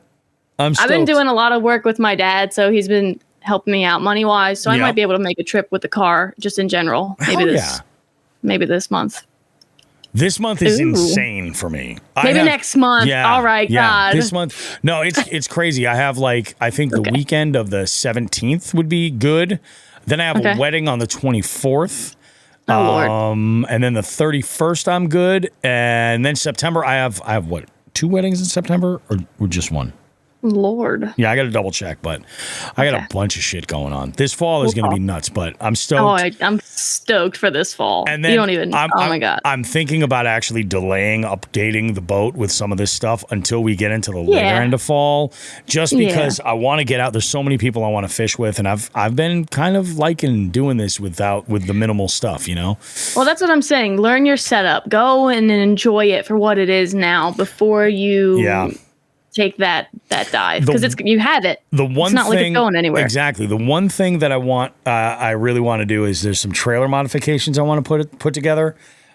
I've been doing a lot of work with my dad, so he's been helping me out money-wise. So I might be able to make a trip with the car just in general. Maybe this month. This month is insane for me. Maybe next month. Yeah, all right, God. This month. No, it's crazy. I have I think the weekend of the 17th would be good. Then I have a wedding on the 24th. Oh, Lord. And then the 31st I'm good. And then September I have what? 2 weddings in September or just one? Lord. Yeah, I got to double check, but I got a bunch of shit going on. This fall is going to be nuts, but I'm stoked. I'm stoked for this fall. And then you don't even. Oh my God. I'm thinking about actually delaying updating the boat with some of this stuff until we get into the later end of fall, just because I want to get out. There's so many people I want to fish with, and I've been kind of liking doing this with the minimal stuff, you know. Well, that's what I'm saying. Learn your setup. Go and enjoy it for what it is now before you. Take that dive because you have it. It's not like it's going anywhere. Exactly. The one thing that I really want to do is there's some trailer modifications I want to put together.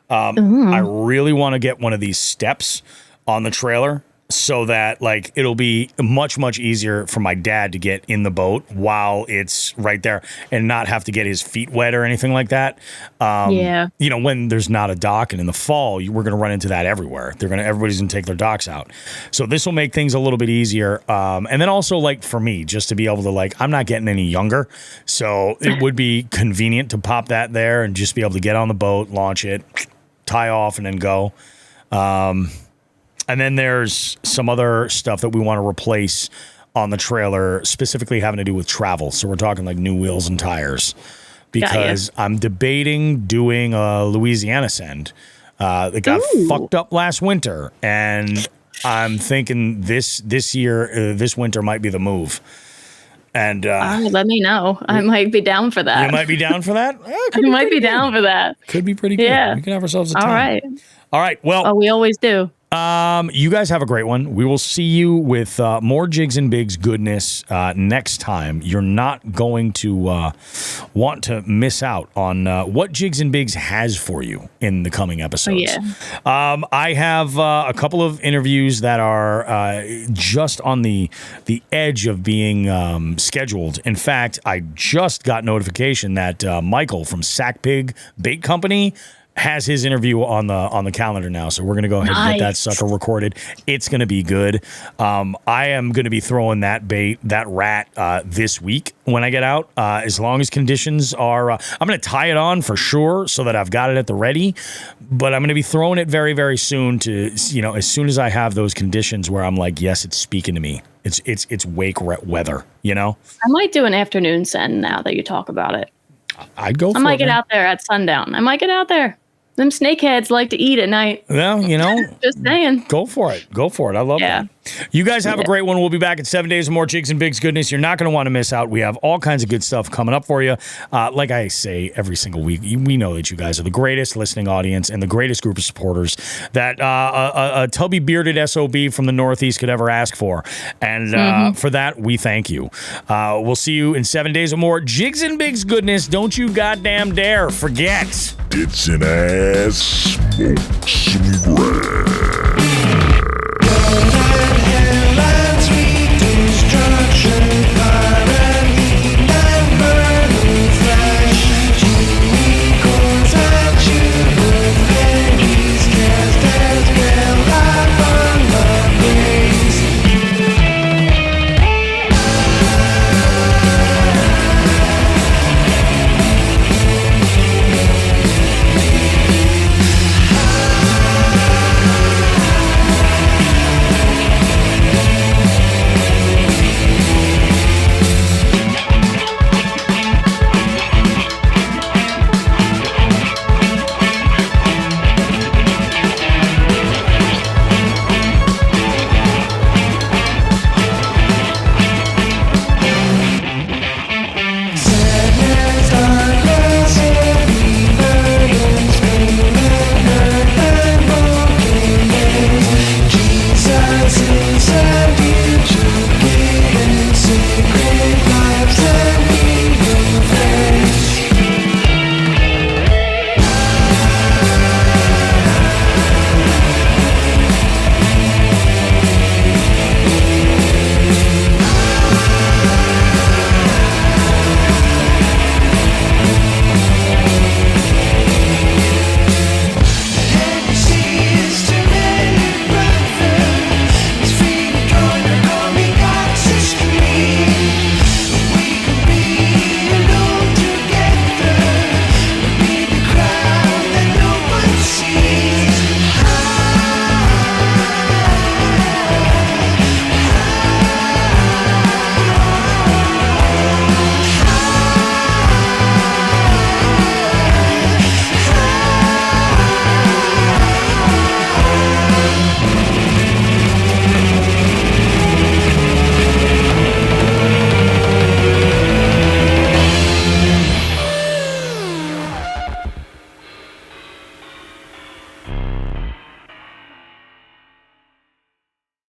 I really want to get one of these steps on the trailer so that it'll be much, much easier for my dad to get in the boat while it's right there and not have to get his feet wet or anything like that. You know, when there's not a dock, and in the fall, we're going to run into that everywhere. Everybody's going to take their docks out. So this will make things a little bit easier. And then also for me, just to be able to I'm not getting any younger. So it would be convenient to pop that there and just be able to get on the boat, launch it, tie off, and then go. And then there's some other stuff that we want to replace on the trailer, specifically having to do with travel. So we're talking new wheels and tires, because I'm debating doing a Louisiana send that got fucked up last winter. And I'm thinking this year, this winter might be the move. And let me know. I might be down for that. You might be down for that? I might be down for that. Could be pretty good. Yeah. We can have ourselves a time. All right. Well, we always do. You guys have a great one. We will see you with more Jigs and Bigs goodness next time. You're not going to want to miss out on what Jigs and Bigs has for you in the coming episodes. I have a couple of interviews that are just on the edge of being scheduled. In fact, I just got notification that Michael from Sack Pig Bait Company has his interview on the calendar now, so we're going to go ahead and get that sucker recorded. It's going to be good. I am going to be throwing that rat this week when I get out, as long as conditions are. I'm going to tie it on for sure so that I've got it at the ready, but I'm going to be throwing it very, very soon to, as soon as I have those conditions where I'm like, yes, it's speaking to me. It's wake weather, I might do an afternoon send now that you talk about it. I'd go for it. I might get out there at sundown. I might get out there. Them snakeheads like to eat at night. Well, just saying. Go for it. I love that. You guys have a great one. We'll be back in 7 days with more Jigs and Bigs goodness. You're not going to want to miss out. We have all kinds of good stuff coming up for you. Like I say every single week, we know that you guys are the greatest listening audience and the greatest group of supporters that a tubby bearded SOB from the Northeast could ever ask for. And for that, we thank you. We'll see you in 7 days with more Jigs and Bigs goodness. Don't you goddamn dare forget. It's an ass smoke.